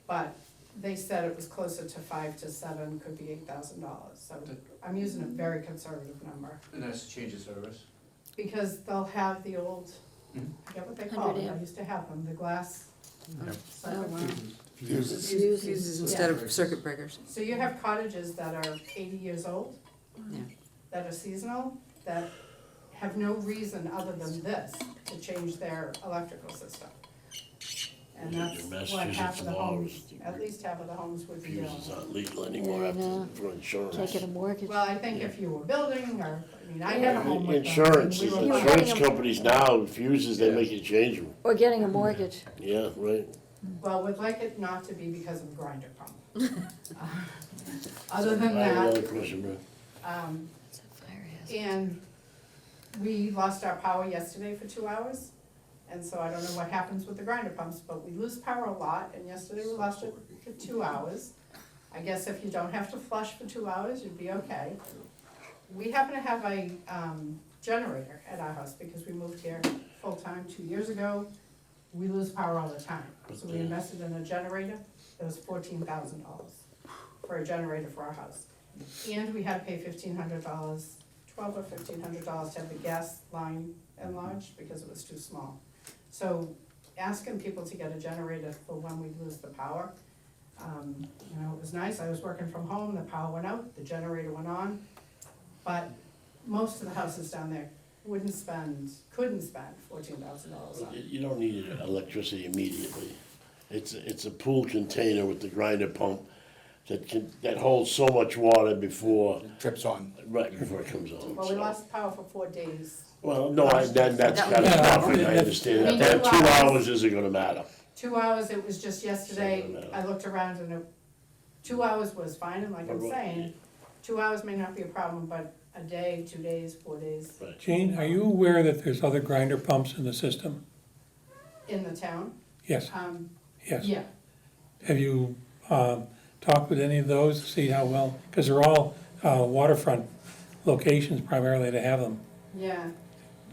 S21: but they said it was closer to 5 to 7, could be $8,000. So I'm using a very conservative number,
S12: And that's a change of service?
S21: because they'll have the old, I forget what they call
S7: 100
S21: it, I
S7: amp.
S21: used to have them, the glass. second one.
S14: Fuses instead of circuit breakers.
S21: So you have cottages that are 80 years old,
S14: Yeah.
S21: that are seasonal, that have no reason other than this to change their electrical system. And that's what half of the homes, at least half of the homes would be doing.
S8: Fuses aren't legal anymore
S7: And,
S8: for insurance.
S7: Can't get a mortgage.
S21: Well, I think if you were building, or, I mean, I had a home with them.
S8: Insurance,
S21: and we were
S8: insurance
S21: buying-
S8: companies now, fuses, they make you change them.
S7: Or getting a mortgage.
S8: Yeah, right.
S21: Well, we'd like it not to be because of grinder pump. Other than
S8: I have
S21: that,
S8: another question, bro.
S7: It's a fire hazard.
S21: and we lost our power yesterday for 2 hours. And so I don't know what happens with the grinder pumps, but we lose power a lot, and yesterday we lost it for 2 hours. I guess if you don't have to flush for 2 hours, you'd be okay. We happen to have a generator at our house because we moved here full-time 2 years ago. We lose power all the time, so we invested in a generator that was $14,000 for a generator for our house. And we had to pay $1,500, $1,200 or $1,500 to have the gas line enlarged because it was too small. So asking people to get a generator for when we lose the power, you know, it was nice, I was working from home, the power went out, the generator went on, but most of the houses down there couldn't spend $14,000 on it.
S8: You don't need electricity immediately. It's a pool container with the grinder pump that holds so much water before,
S5: Trips on.
S8: right, before it comes on.
S21: Well, we
S8: so.
S21: lost power for 4 days.
S8: Well, no, that's catastrophic, I understand that.
S21: I mean,
S8: That
S21: 2
S8: 2
S21: hours.
S8: hours isn't gonna matter.
S21: 2 hours, it was just yesterday,
S8: Doesn't matter.
S21: I looked around and 2 hours was fine, and like I'm saying, 2 hours may not be a problem, but a day, 2 days, 4 days
S1: Jane, are you aware that there's other grinder pumps in the system?
S21: in the town.
S1: Yes,
S21: Um,
S1: yes.
S21: yeah,
S1: Have you talked with any of those to see how well, because they're all waterfront locations primarily to have them,
S21: Yeah,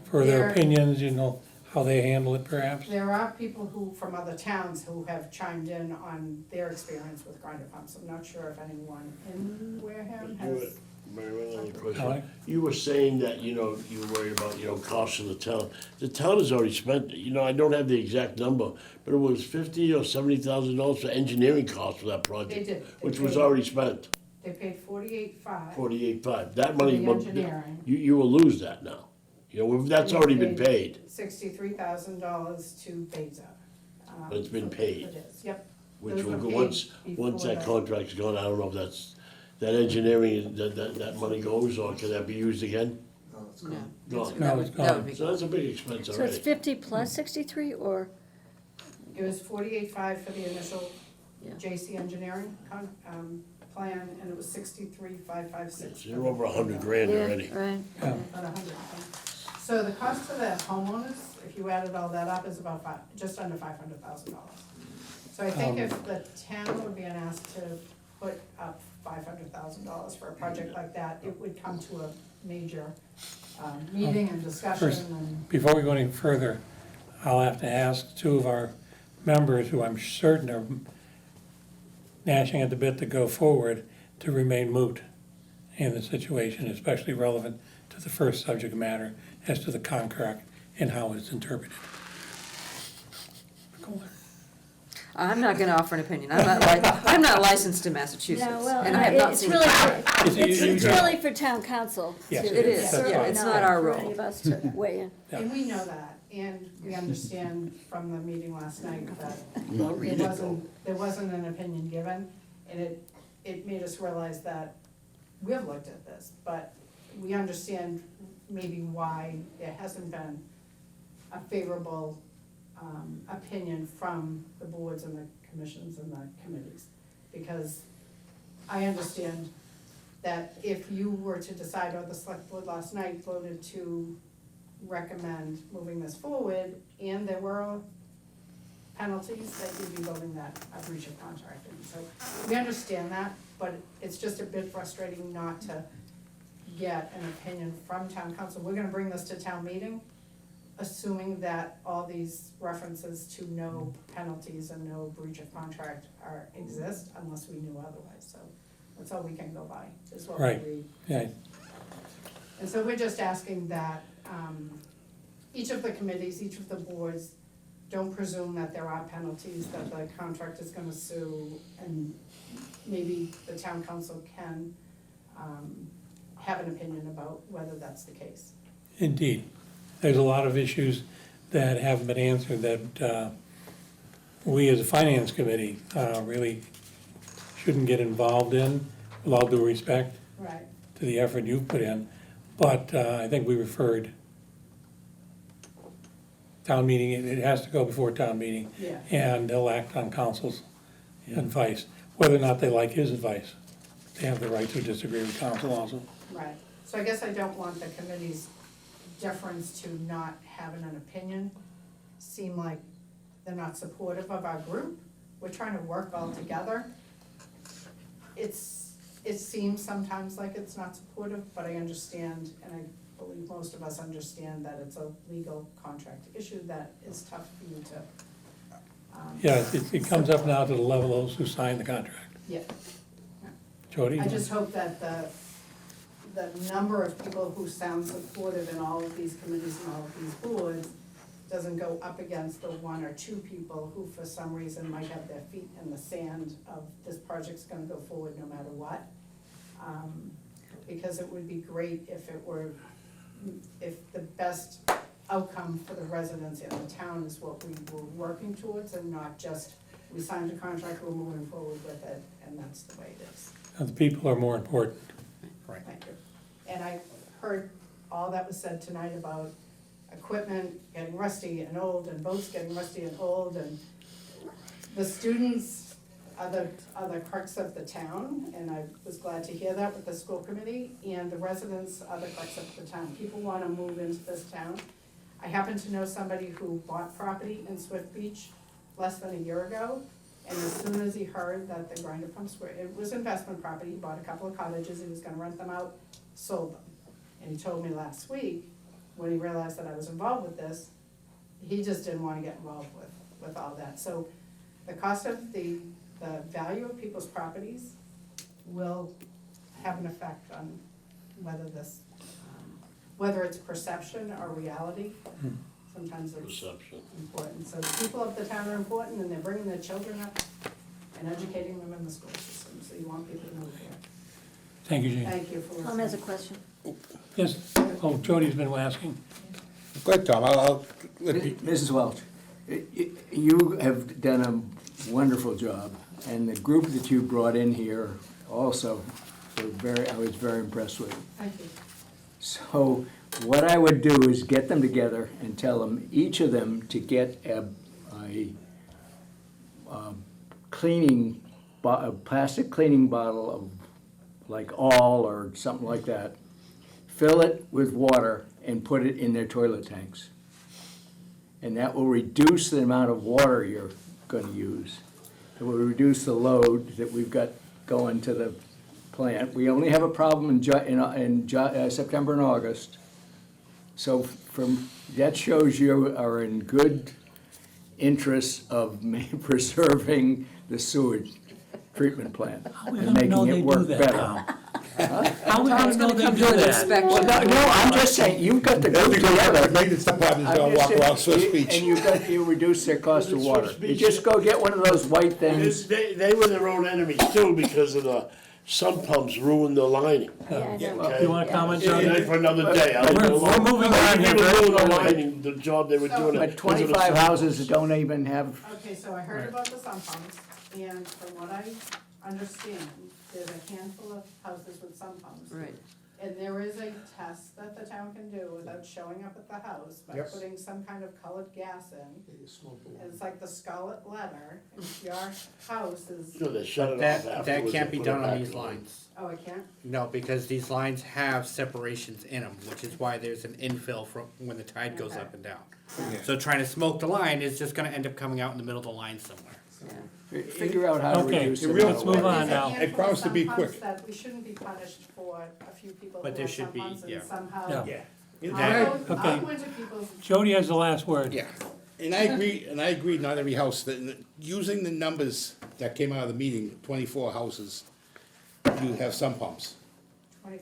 S1: for their
S21: They're-
S1: opinions, you know, how they handle it perhaps?
S21: there are people who, from other towns, who have chimed in on their experience with grinder pumps. I'm not sure if anyone in Wareham has.
S8: Mary, one other question.
S1: Alex?
S8: You were saying that, you know, you were worried about, you know, costs of the town. The town has already spent, you know, I don't have the exact number, but it was $50,000 or $70,000 for engineering costs for that project.
S21: They did. They
S8: Which was
S21: paid-
S8: already spent,
S21: They paid $48,500.
S8: 48.5. That
S21: For
S8: money,
S21: the engineering.
S8: you will lose that now. You know, that's
S21: They
S8: already been paid.
S21: $63,000 to Beza.
S8: But it's been paid.
S21: It is, yep.
S8: Which
S21: Those
S8: will
S21: were
S8: go,
S21: paid
S8: once
S21: before
S8: that contract's gone, I don't know if that engineering, that money goes, or can that be used again?
S6: No, it's
S14: No.
S6: gone.
S8: Gone.
S1: No, it's
S14: That would
S1: gone.
S14: be
S8: So that's a big expense
S7: So it's
S8: already.
S7: 50 plus 63, or,
S21: It was $48,500 for the initial
S7: Yeah.
S21: JC engineering plan, and it was $63,556.
S8: So you're over $100,000
S7: yeah,
S8: already.
S7: right.
S1: Yeah.
S21: About 100. So the cost to the homeowners, if you added all that up, is about just under $500,000. So I think if the town would be asked to put up $500,000 for a project like that, it would come to a major meeting and discussion
S1: First,
S21: and.
S1: before we go any further, I'll have to ask two of our members, who I'm certain are gnashing at the bit to go forward, to remain moot in the situation, especially relevant to the first subject matter as to the contract and how it's interpreted.
S14: I'm not gonna offer an opinion. I'm not licensed in Massachusetts,
S7: No, well,
S14: and I have not
S7: it's
S14: seen.
S7: really,
S1: It's-
S7: it's
S1: you-
S7: really for town council to.
S1: Yes,
S14: it is.
S1: That's
S7: certainly
S1: right.
S14: It's not our
S7: for
S14: role.
S7: any of us to weigh in.
S1: Yeah.
S21: And we know that, and we understand from the meeting last night that
S8: Not really,
S21: there wasn't an opinion given, and it made us realize that we have looked at this, but we understand maybe why there hasn't been a favorable opinion from the boards and the commissions and the committees. Because I understand that if you were to decide, or the select board last night voted to recommend moving this forward, and there were penalties, that you'd be voting that a breach of contract. And so we understand that, but it's just a bit frustrating not to get an opinion from town council. We're gonna bring this to town meeting, assuming that all these references to no penalties and no breach of contract exist, unless we knew otherwise. So that's all we can go by, is what we
S1: Right.
S21: read.
S1: Yeah,
S21: And so we're just asking that each of the committees, each of the boards, don't presume that there are penalties, that the contract is gonna sue, and maybe the town council can have an opinion about whether that's the case.
S1: indeed. There's a lot of issues that haven't been answered that we as a finance committee really shouldn't get involved in, with all due respect
S21: Right.
S1: to the effort you've put in. But I think we referred town meeting, it has to go before town meeting,
S21: Yeah.
S1: and they'll act on council's advice, whether or not they like his advice. They have the right to disagree with council also.
S21: Right, so I guess I don't want the committee's deference to not having an opinion seem like they're not supportive of our group. We're trying to work all together. It seems sometimes like it's not supportive, but I understand, and I believe most of us understand that it's a legal contract issue that is tough for you to.
S1: Yeah, it comes up now to the level of those who signed the contract.
S21: Yeah.
S1: Jody?
S21: I just hope that the number of people who sound supportive in all of these committees and all of these boards doesn't go up against the one or two people who for some reason might have their feet in the sand of this project's gonna go forward no matter what. Because it would be great if the best outcome for the residents in the town is what we were working towards, and not just, we signed a contract, we're moving forward with it, and that's the way it is.
S1: The people are more important.
S21: Thank you. And I heard all that was said tonight about equipment getting rusty and old, and boats getting rusty and old, and the students are the crux of the town, and I was glad to hear that with the school committee, and the residents are the crux of the town. People wanna move into this town. I happen to know somebody who bought property in Swift Beach less than a year ago, And as soon as he heard that the grinder pumps were, it was investment property, he bought a couple of cottages, he was gonna rent them out, sold them. And he told me last week, when he realized that I was involved with this, he just didn't wanna get involved with all that. So the cost of the value of people's properties will have an effect on whether this, whether it's perception or reality. Sometimes it's
S8: Perception.
S21: important. So the people of the town are important, and they're bringing their children up and educating them in the school system, so you want people to move here.
S1: Thank you, Jane.
S21: Thank you for listening.
S7: Tom has a question.
S1: Yes, oh, Jody's been asking.
S5: Go ahead, Tom, I'll let you.
S13: Mrs. Welch, you have done a wonderful job, and the group that you brought in here also, I was very impressed with.
S21: Thank you.
S13: So what I would do is get them together and tell them, each of them, to get a cleaning, a plastic cleaning bottle of like All or something like that, fill it with water and put it in their toilet tanks. And that will reduce the amount of water you're gonna use. It will reduce the load that we've got going to the plant. We only have a problem in September and August. So that shows you are in good interest of preserving the sewage treatment plant and making it work better.
S1: How we gonna know they do that?
S13: Well, no, I'm just saying, you've got the group together.
S5: Maintenance department's gonna walk around Swiss Beach.
S13: And you reduce their cost of water. You just go get one of those white things.
S8: They were their own enemies too, because of the sump pumps ruined the lining.
S7: Yeah, I know.
S1: Do you wanna comment,
S8: Yeah,
S1: Jody?
S8: for another day.
S1: We're moving on here very
S8: Ruined the
S1: quickly.
S8: lining, the job they were doing.
S13: But 25 houses that don't even have,
S21: Okay, so I heard about the sump pumps, and from what I understand, there's a handful of houses with sump pumps.
S14: Right.
S21: And there is a test that the town can do without showing up at the house by
S5: Yes.
S21: putting some kind of colored gas in.
S6: You smoke the
S21: And it's like the scarlet letter, and if your house is,
S8: So they shut it
S2: But
S8: off
S2: that
S8: afterwards.
S2: can't be
S8: and put it
S2: done on
S8: back
S2: these
S8: in.
S2: lines.
S21: oh, I can't?
S2: No, because these lines have separations in them, which is why there's an infill from when the tide goes
S21: Okay.
S2: up and down. So trying to smoke the line is just gonna end up coming out in the middle of the line somewhere.
S13: figure out how to
S1: Okay,
S13: reduce the
S1: let's
S13: amount of
S1: move
S13: water.
S1: on
S21: There's a
S1: now.
S21: handful
S5: I promise to
S21: of
S5: be
S21: sump pumps
S5: quick.
S21: that we shouldn't be punished for a few people
S2: But
S21: who
S2: there
S21: have
S2: should
S21: sump
S2: be,
S21: pumps
S2: yeah.
S21: and somehow.
S1: Yeah.
S5: Yeah.
S1: Okay.
S21: I'll go into people's,
S1: Jody has the last word.
S5: Yeah, and I agree, not every house, using the numbers that came out of the meeting, 24 houses, you have sump pumps,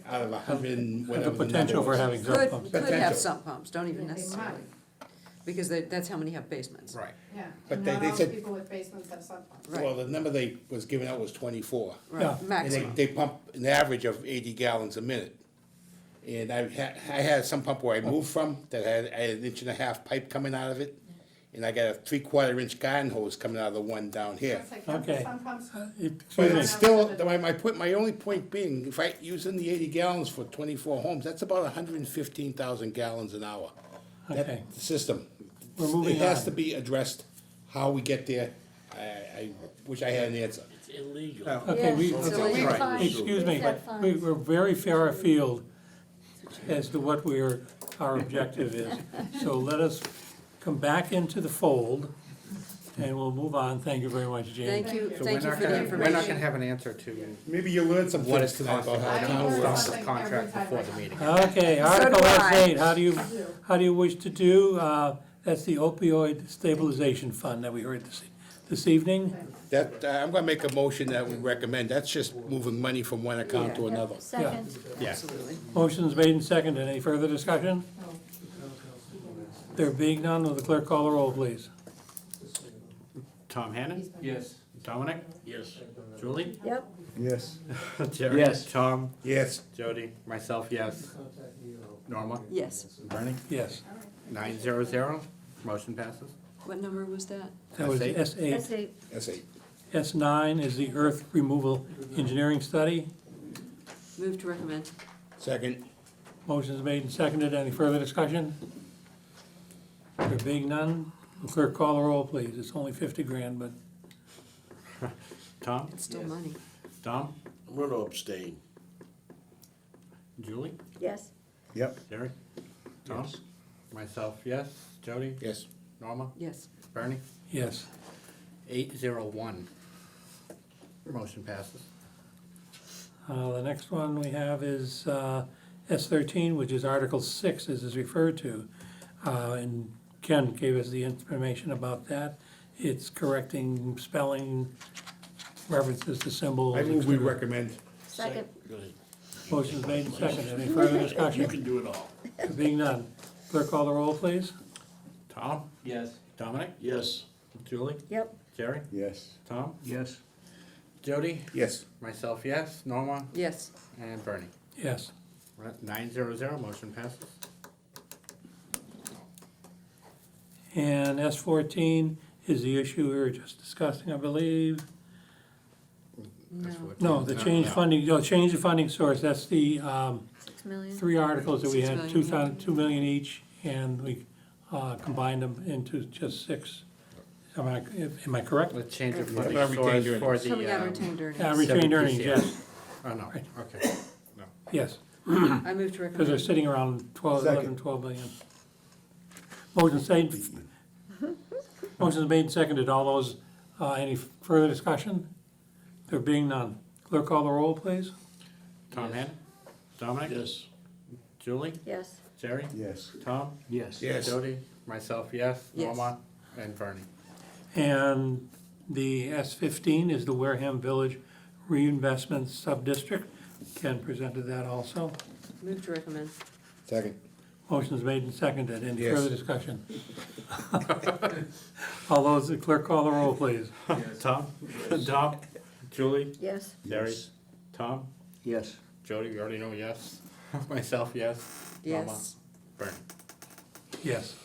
S5: out of 100 and
S1: Have
S5: whatever
S1: the
S5: the
S1: potential
S5: number
S1: for
S5: was.
S1: having sump
S14: Could,
S1: pumps.
S14: could have
S5: Potential.
S14: sump pumps, don't even
S21: They
S14: necessarily,
S21: might.
S14: because that's how many have basements.
S2: Right.
S21: yeah,
S5: But
S21: and
S5: they-
S21: not
S5: they
S21: all
S5: said-
S21: people with basements have sump pumps.
S14: Right.
S5: Well, the number they was given out was 24.
S1: Yeah.
S14: Right,
S5: And
S14: maximum.
S5: they pump an average of 80 gallons a minute. And I had some pump where I moved from, that I had an 1.5 inch pipe coming out of it. And I got a 3/4 inch garden hose coming out of the one down here.
S21: It's like, have the
S1: Okay.
S21: sump pumps,
S5: But
S1: Excuse me,
S5: it's still, my only point being, if I, using the 80 gallons for 24 homes, that's about 115,000 gallons an hour. That
S1: Okay.
S5: system.
S1: We're moving
S5: It has
S1: on.
S5: to be addressed, how we get there. I wish I had an answer.
S8: It's illegal.
S1: Okay, we,
S7: Yeah, so
S1: okay,
S7: we
S2: Right.
S7: find-
S1: excuse me,
S7: we set fines.
S1: we're very far afield as to what our objective is. So let us come back into the fold, and we'll move on. Thank you very much, Jane.
S14: Thank you,
S2: So
S14: thank
S2: we're
S14: you
S2: not
S14: for the
S2: gonna, we're not gonna
S14: information.
S2: have an answer to
S5: Maybe you learned some
S2: what
S5: things
S2: it's
S5: tonight
S2: costing
S5: about how
S21: I
S5: the
S21: learn
S5: town
S2: to
S5: works.
S2: stop this
S21: something
S2: contract
S21: every time
S2: before
S21: I
S2: the
S21: come.
S2: meeting.
S1: Okay,
S14: So
S1: Article
S14: do
S1: S
S14: I.
S1: eight, how do you wish to do? That's the opioid stabilization fund that we heard this evening.
S5: That, I'm gonna make a motion that we recommend, that's just moving money from one account to another.
S7: Second,
S2: Yeah.
S14: Absolutely.
S1: Motion's made and seconded. Any further discussion? There being none, will the clerk call the roll, please?
S2: Tom Hannon?
S12: Yes.
S2: Dominic?
S8: Yes.
S2: Julie?
S7: yep,
S11: Yes.
S2: Jerry?
S13: Yes.
S2: Tom?
S5: Yes.
S2: Jody? Myself, yes. Norma?
S14: Yes.
S2: Bernie?
S1: Yes.
S2: 900, motion passes.
S14: What number was that?
S1: That was
S2: S8?
S1: S eight.
S7: that's eight.
S5: That's eight.
S1: S9 is the earth removal engineering study.
S14: Move to recommend.
S5: Second.
S1: Motion's made and seconded. Any further discussion? There being none, will clerk call the roll, please? It's only 50 grand, but
S2: Tom?
S14: It's still money.
S2: Dom?
S8: I'm gonna abstain.
S2: Julie?
S7: Yes,
S11: Yep.
S2: Jerry? Tom? Myself, yes. Jody?
S5: Yes.
S2: Norma?
S14: Yes.
S2: Bernie?
S1: yes.
S2: 801. Motion passes.
S1: The next one we have is S13, which is Article 6, as is referred to. And Ken gave us the information about that. It's correcting spelling, references to symbols.
S5: I move we
S1: etc.
S5: recommend.
S7: Second.
S8: Go ahead.
S1: Motion's made and seconded. Any further
S8: You
S1: discussion?
S8: can do it all.
S1: There being none. Clerk call the roll, please.
S2: Tom?
S12: Yes.
S2: Dominic?
S8: Yes.
S2: Julie?
S7: Yep.
S2: Jerry?
S11: Yes.
S2: Tom?
S13: Yes.
S2: Jody?
S5: Yes.
S2: Myself, yes. Norma?
S14: Yes.
S2: And Bernie?
S1: Yes.
S2: 900, motion passes.
S1: And S14 is the issue we were just discussing, I believe.
S2: That's what-
S1: No, the change funding, no, change the funding source, that's the
S7: 6 million?
S1: three articles that we
S14: 6
S1: had,
S14: million.
S1: 2 million each, and we combined them into just 6. Am I correct?
S2: Let's change it
S5: Yeah.
S2: for the
S5: Retained
S2: source
S5: earnings.
S2: for the.
S14: Coming out of retained earnings.
S1: Retained earnings,
S2: WPCF.
S1: yes,
S2: Oh, no,
S1: Right.
S2: okay. No.
S1: yes,
S14: I move to
S1: because they're
S14: recommend.
S1: sitting around 12,
S5: Second.
S1: 11, 12 million. Motion's made and seconded, all those, any further discussion? There being none. Clerk call the roll, please.
S2: Tom Hannon? Dominic?
S8: Yes.
S2: Julie?
S7: Yes.
S2: Jerry?
S11: Yes.
S2: Tom?
S13: Yes.
S5: Yes.
S2: Jody? Myself, yes.
S14: Yes.
S2: Norma? And Bernie?
S1: And the S15 is the Wareham Village Reinvestment Subdistrict. Ken presented that also.
S14: Move to recommend.
S5: Second.
S1: Motion's made and seconded. Any
S5: Yes.
S1: further discussion? All those, clerk call the roll, please.
S2: Tom? Dom? Julie?
S7: Yes.
S2: Jerry?
S11: Yes.
S2: Tom?
S13: Yes.
S2: Jody, we already know yes. Myself, yes. Norma?
S14: Yes.
S2: Bernie?
S1: Yes.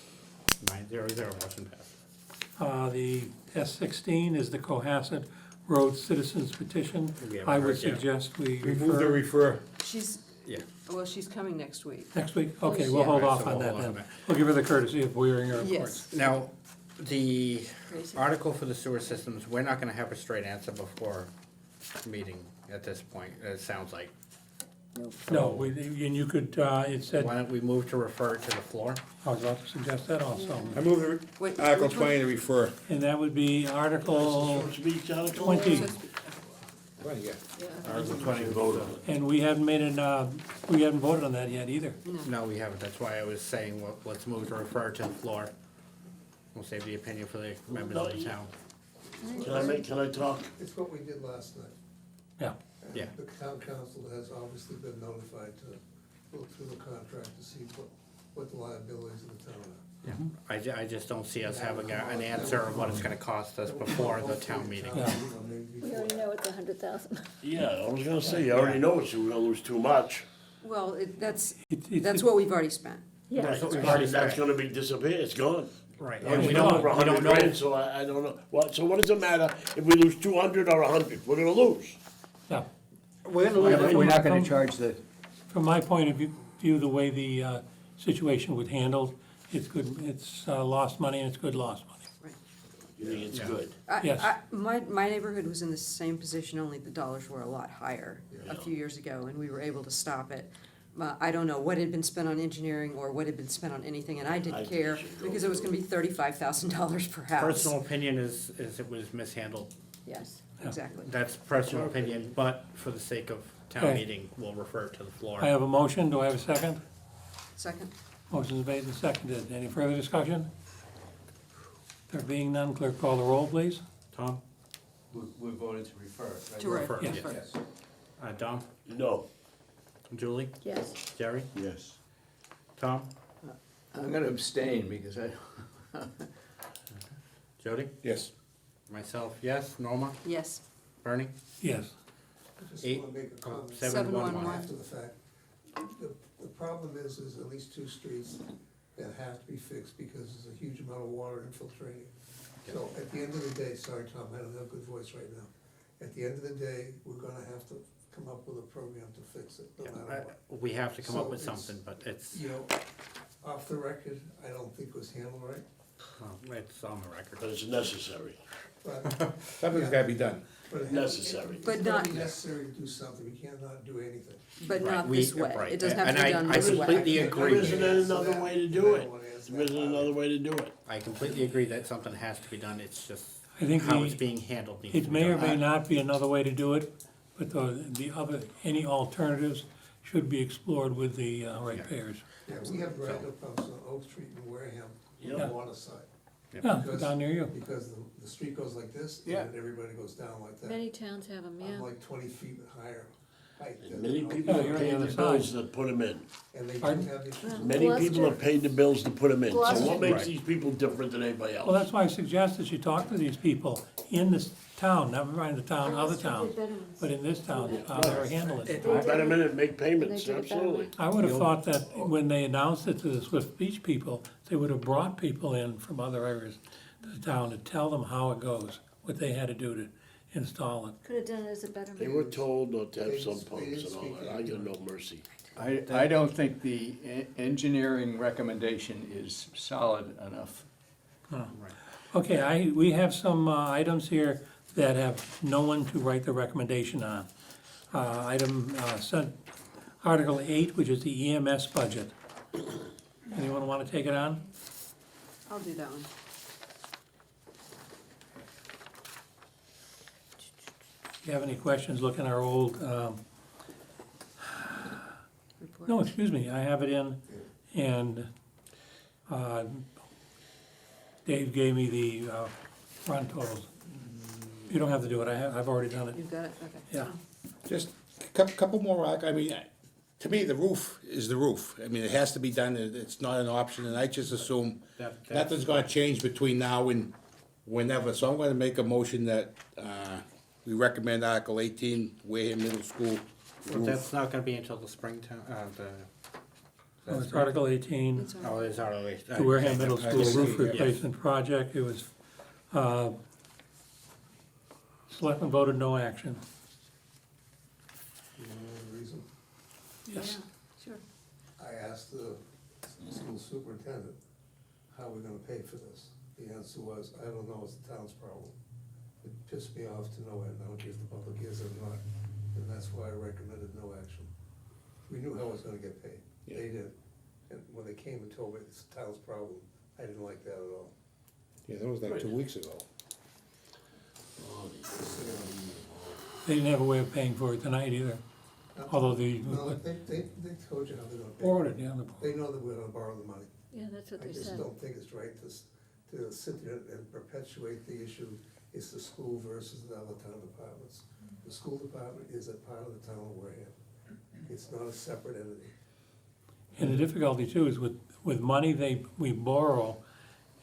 S2: 900, motion passes.
S1: The S16 is the Cohasset Road Citizens Petition.
S2: We haven't
S1: I would
S2: heard yet.
S1: suggest we
S5: We move to
S1: refer.
S5: refer.
S14: She's,
S2: Yeah.
S14: well, she's coming next week.
S1: Next week? Okay, we'll
S14: Yeah.
S1: hold
S2: Right,
S1: off
S2: so
S1: on
S2: we'll
S1: that
S2: hold off on
S1: then.
S2: that.
S1: We'll give her the courtesy of hearing her report.
S14: Yes.
S2: Now, the
S14: Crazy.
S2: article for the sewer systems, we're not gonna have a straight answer before meeting at this point, it sounds like.
S1: No, and you could, it said,
S2: Why don't we move to refer to the floor?
S1: I was about to suggest that also.
S5: I move
S14: Wait,
S5: to Article
S14: which one?
S5: 20 to refer.
S1: And that would be Article
S8: Supposed to be Article
S1: 20.
S5: 20, yeah.
S2: Article 20 vote on
S1: And we haven't made we haven't voted on that yet either.
S2: No, we haven't, that's why I was saying, well, let's move to refer to the floor. We'll save the opinion for the members of the town.
S8: Can I talk?
S6: It's what we did last night.
S1: Yeah.
S2: Yeah.
S6: The town council has obviously been notified to look through the contract to see what the liabilities of the town are.
S2: I just don't see us having an answer of what it's gonna cost us before the town meeting.
S1: Yeah.
S7: We already know it's 100,000.
S8: Yeah, I was gonna say, you already know it's, we're gonna lose too much.
S14: Well, that's
S1: That's
S14: what we've already spent.
S7: Yeah.
S2: That's what we've already
S8: That's
S2: spent.
S8: gonna be disappear, it's gone.
S2: Right,
S1: Yeah,
S2: and
S1: we
S2: we
S1: don't-
S2: don't,
S8: Over
S2: we don't
S8: 100
S2: know.
S8: grand, so I don't know, so what does it matter if we lose 200 or 100? We're gonna lose.
S1: Yeah.
S2: We're gonna lose
S1: Yeah,
S2: it.
S13: We're not gonna charge the,
S1: From my point of view, the way the situation was handled, it's good, it's lost money and it's good lost money.
S8: You think it's
S2: Yeah.
S8: good?
S1: Yes.
S14: My neighborhood was in the same position, only the dollars were a lot higher a few years ago, and we were able to stop it. I don't know what had been spent on engineering or what had been spent on anything, and I
S8: I
S14: didn't
S8: think
S14: care,
S8: it should go
S14: because it was gonna be $35,000 per house.
S2: Personal opinion is it was mishandled.
S14: Yes,
S1: Yeah.
S14: exactly.
S2: That's personal opinion, but for the sake of town
S1: Okay.
S2: meeting, we'll refer it to the floor.
S1: I have a motion, do I have a second?
S14: Second?
S1: Motion's made and seconded. Any further discussion? There being none, clerk call the roll, please.
S2: Tom?
S12: We voted to refer, right?
S14: To refer,
S1: Yes.
S12: Yes.
S2: Dom?
S8: No.
S2: Julie?
S7: Yes.
S2: Jerry?
S11: Yes.
S2: Tom?
S13: I'm gonna abstain because I,
S2: Jody?
S5: Yes.
S2: Myself, yes. Norma?
S14: Yes.
S2: Bernie?
S1: Yes.
S6: I just
S2: Eight-
S6: wanna make a comment.
S2: 711.
S6: After the fact. The problem is at least 2 streets that have to be fixed because there's a huge amount of water infiltrating. So at the end of the day, sorry, Tom, I don't have a good voice right now. At the end of the day, we're gonna have to come up with a program to fix it, no matter what.
S2: We have to come up
S6: So
S2: with
S6: it's-
S2: something, but it's,
S6: You know, off the record, I don't think it was handled right,
S2: well, it's on the record.
S8: But it's necessary.
S6: but.
S5: Something's gotta be done.
S6: but it-
S8: Necessary.
S14: But
S6: It's gonna
S14: not-
S6: be necessary to do something, we can't not do anything.
S14: But
S2: Right,
S14: not
S2: we-
S14: this way.
S2: right.
S14: It doesn't have
S2: And
S14: to be
S2: I-
S14: done
S2: I
S14: this way.
S2: completely
S8: There
S2: agree.
S8: isn't another way to do it.
S6: I don't wanna answer
S8: There isn't
S6: that.
S8: another way to do it.
S2: I completely agree that something has to be done, it's just,
S1: I think
S2: how it's being handled needs to
S1: it
S2: be
S1: may or
S2: done.
S1: may not be another way to do it, but any alternatives should be explored with the ratepayers.
S6: Yeah, we have grinder pumps on Oak Street in Wareham, on
S1: Yeah.
S6: the water side.
S1: Yeah,
S6: Because-
S1: down near you.
S6: Because the street goes like this,
S2: Yeah.
S6: and everybody goes down like that.
S7: Many towns have them,
S6: I'm
S7: yeah.
S6: like 20 feet higher height.
S8: And
S6: than
S8: many
S6: the-
S8: people
S1: Yeah,
S8: have
S1: you're on the
S8: paid
S1: other
S8: the
S1: side.
S8: bills to put them in.
S6: And they do
S1: Pardon?
S6: have issues.
S7: Well,
S8: Many people have paid the bills to put them in, so
S7: Gloucester-
S8: what makes
S2: Right.
S8: these people different than anybody else?
S1: Well, that's why I suggested you talk to these people in this town, never mind the town, other towns, but in this town, how they're handling it.
S8: Put them in and make payments,
S7: They did it better
S8: absolutely.
S7: way.
S1: I would have thought that when they announced it to the Swift Beach people, they would have brought people in from other areas to the town to tell them how it goes, what they had to do to install it.
S7: Could have done it as a better.
S8: They were told not to have some pumps and all that, I got no mercy.
S13: I don't think the engineering recommendation is solid enough.
S1: Okay, we have some items here that have no one to write the recommendation on. Article 8, which is the EMS budget. Anyone want to take it on?
S14: I'll do that one.
S1: If you have any questions, look in our old,
S14: Report.
S1: no, excuse me, I have it in, and Dave gave me the run totals. You don't have to do it, I've already done it,
S14: You've got it, okay.
S1: yeah.
S5: Just a couple more, I mean, to me, the roof is the roof. I mean, it has to be done, it's not an option, and I just assume
S2: That's-
S5: nothing's gonna change between now and whenever. So I'm gonna make a motion that, we recommend Article 18, Wareham Middle School
S2: Well,
S5: roof.
S2: that's not gonna be until the springtime,
S1: Oh, it's Article 18,
S14: It's all
S2: oh,
S14: right.
S2: it's already.
S1: the Wareham Middle School
S5: see
S1: roof
S5: it, yeah.
S1: replacement project, it was, selectmen voted no action,
S6: You know the reason?
S1: yes.
S14: Yeah, sure.
S6: I asked the school superintendent, how we're gonna pay for this. The answer was, I don't know, it's the town's problem. It pissed me off to no end, I don't care if the public is or not, and that's why I recommended no action. We knew how it was gonna get paid, they did, and when they came and told me it's the town's problem, I didn't like that at all.
S5: Yeah, that was like 2 weeks ago.
S1: They didn't have a way of paying for it tonight either, although the,
S6: No, they told you how they're gonna pay.
S1: forwarded, yeah,
S6: They know that we're gonna borrow the money.
S7: Yeah, that's what
S6: I
S7: they
S6: just
S7: said.
S6: don't think it's right to sit there and perpetuate the issue, it's the school versus the other town departments. The school department is a part of the town of Wareham. It's not a separate entity.
S1: and the difficulty too is with money we borrow,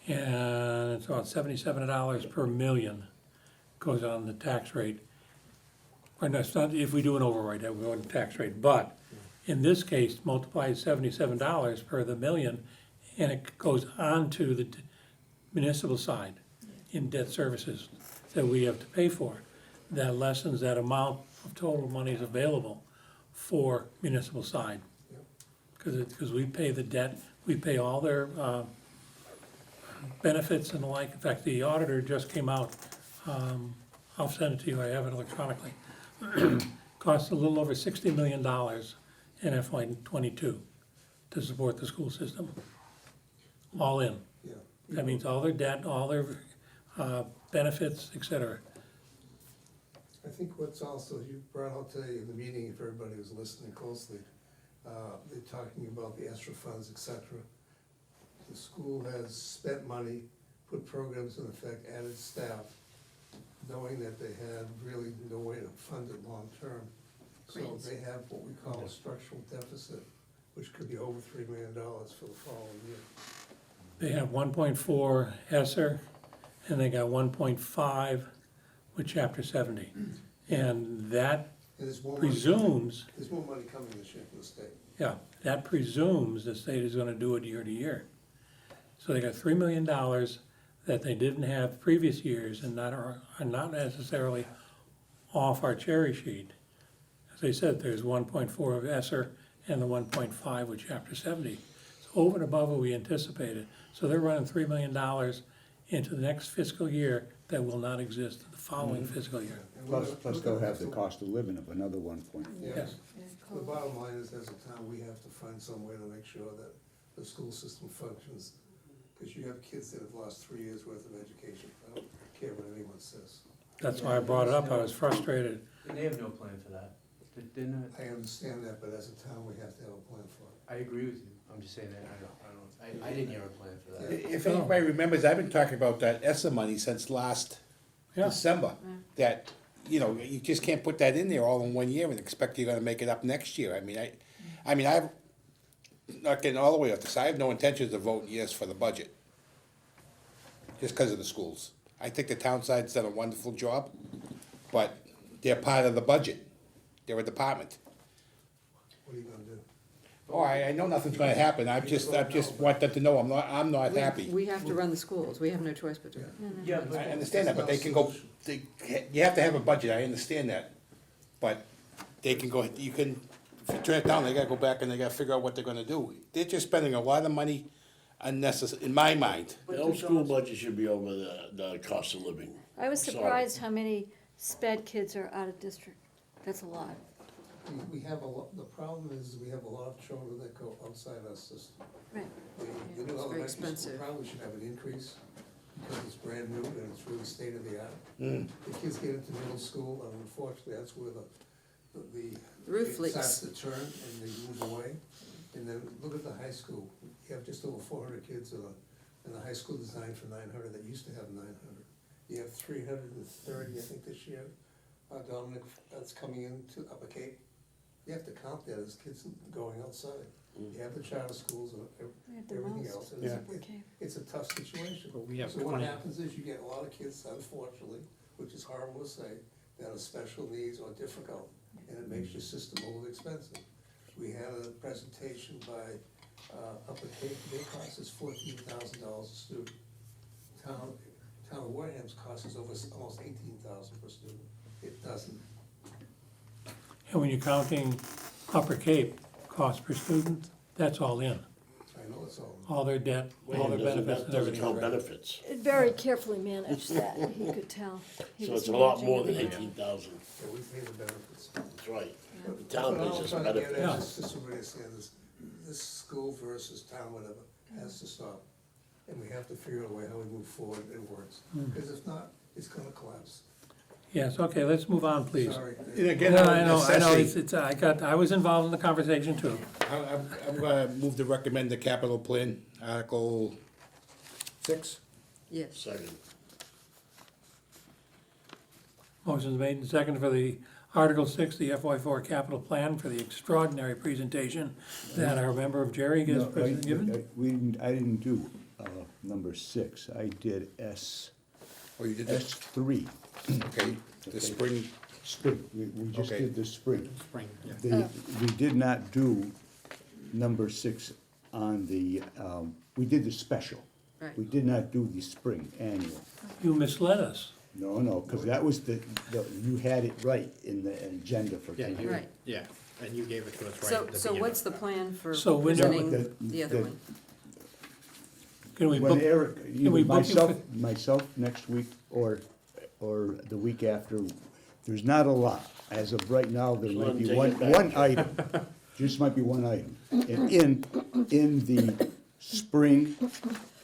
S1: and it's about $77 per million goes on the tax rate. Or no, it's not, if we do an override, that would go on the tax rate, but in this case, multiply $77 per the million, and it goes on to the municipal side in debt services that we have to pay for. That lessens that amount of total monies available for municipal side. Because we pay the debt, we pay all their benefits and the like. In fact, the auditor just came out, I'll send it to you, I have it electronically. Costs a little over $60 million in FY '22 to support the school system, all in.
S6: Yeah.
S1: That means all their debt, all their benefits, et cetera.
S6: I think what's also, you brought out today in the meeting, if everybody was listening closely, they're talking about the extra funds, et cetera. The school has spent money, put programs in effect, added staff, knowing that they had really no way to fund it long-term. So
S14: Grants.
S6: they have what we call a structural deficit, which could be over $3 million for the following year.
S1: They have 1.4 ESSER, and they got 1.5 with Chapter 70. And that
S6: And there's more money coming-
S1: presumes,
S6: There's more money coming this year from the state.
S1: yeah, that presumes the state is gonna do it year to year. So they got $3 million that they didn't have previous years and are not necessarily off our cherry sheet. As I said, there's 1.4 of ESSER and the 1.5 with Chapter 70. It's over and above what we anticipated. So they're running $3 million into the next fiscal year that will not exist in the following fiscal year.
S6: And we're
S11: Plus,
S6: gonna-
S11: they'll have the cost of living of another 1.4.
S1: Yes.
S6: The bottom line is, as a town, we have to find some way to make sure that the school system functions Because you have kids that have lost 3 years' worth of education. I don't care what anyone says.
S1: That's why I brought it up, I was frustrated.
S12: And they have no plan for that. They're not,
S6: I understand that, but as a town, we have to have a plan for it.
S12: I agree with you. I'm just saying that, I didn't hear a plan for that.
S5: If anybody remembers, I've been talking about that ESSA money since last
S1: Yeah.
S5: December. That, you know, you just can't put that in there all in 1 year and expect you're gonna make it up next year. I've, not getting all the way off this, I have no intentions of voting yes for the budget. Just because of the schools. I think the town side's done a wonderful job, but they're part of the budget. They're a department.
S6: What are you gonna do?
S5: Oh, I know nothing's gonna happen, I just want them to know I'm not happy.
S14: We have to run the schools, we have no choice but to.
S12: Yeah,
S5: I understand that, but they can go, you have to have a budget, I understand that. But they can go, you can, if you turn it down, they gotta go back and they gotta figure out what they're gonna do. They're just spending a lot of money unnecessary, in my mind.
S8: The old school budget should be over the cost of living.
S7: I was
S8: Sorry.
S7: surprised how many sped kids are out of district. That's a lot.
S6: We have a lot, the problem is we have a lot of children that go outside our system.
S7: Right.
S6: The new
S14: it's very
S6: elementary school
S14: expensive.
S6: probably should have an increase because it's brand new and it's really state of the art.
S5: Mm.
S6: The kids get into middle school and unfortunately, that's where the
S14: Roof
S6: it starts
S14: leaks.
S6: to turn and they move away. And then look at the high school, you have just over 400 kids in the high school designed for 900 that used to have 900. You have 330, I think, this year, Dominic, that's coming into Upper Cape. You have to count that as kids going outside. You have the charter schools and
S7: We have the
S6: everything
S7: most.
S6: else, and
S5: Yeah.
S6: it's a tough situation.
S2: But we have
S6: So what
S2: 20
S6: happens is you get a lot of kids, unfortunately, which is horrible to say, that are special needs or difficult, and it makes your system over expensive. We had a presentation by Upper Cape, their cost is $14,000 a student. Town of Wareham's cost is over almost $18,000 per student. It doesn't.
S1: And when you're counting Upper Cape cost per student, that's all in.
S6: I know it's all.
S1: All their debt, all their benefits and
S8: Doesn't
S1: everything.
S8: count benefits.
S7: It very carefully managed that, he could tell. He
S8: So
S7: was
S8: it's a lot
S7: managing
S8: more than
S7: everything.
S8: 18,000.
S6: Yeah, we pay the benefits.
S8: That's right.
S6: But
S8: The town
S6: what
S8: pays
S6: I'm
S8: us
S6: trying to get
S8: benefits.
S6: at is just so everybody understands, this school versus town, whatever, has to stop. And we have to figure out a way how we move forward and it works. Because if not, it's gonna collapse.
S1: Yes, okay, let's move on, please.
S6: Sorry.
S5: And again,
S1: No,
S5: out
S1: I
S5: of
S1: know,
S5: necessity,
S1: I was involved in the conversation too.
S5: I'm gonna move to recommend the capital plan, Article 6.
S14: Yes.
S8: Second.
S1: Motion's made and seconded for the Article 6, the FY4 capital plan for the extraordinary presentation that our member of Jerry has
S11: No,
S1: given.
S11: I didn't do number 6, I did
S5: Oh, you did this?
S11: S3.
S5: Okay, the spring,
S11: Spring, we just
S5: Okay.
S11: did the spring.
S2: Spring, yeah.
S11: We did not do number 6 on the, we did the special.
S14: Right.
S11: We did not do the spring annual.
S1: You misled us.
S11: No, because that was you had it right in the agenda for
S2: Yeah,
S11: tonight.
S2: you,
S14: Right.
S2: yeah, and you gave it to us right
S14: So,
S2: at the
S14: so
S2: beginning.
S14: what's the plan for
S1: So when-
S14: presenting
S11: The-
S14: the other
S11: the-
S14: one?
S1: Can we
S11: When
S1: book,
S11: Eric,
S1: we
S11: either
S1: book you
S11: myself next week or the week after, there's not a lot. As of right now, there
S8: So
S11: might
S8: then
S11: be
S8: take
S11: one,
S8: it back.
S11: one item, just might be one item. And in the spring,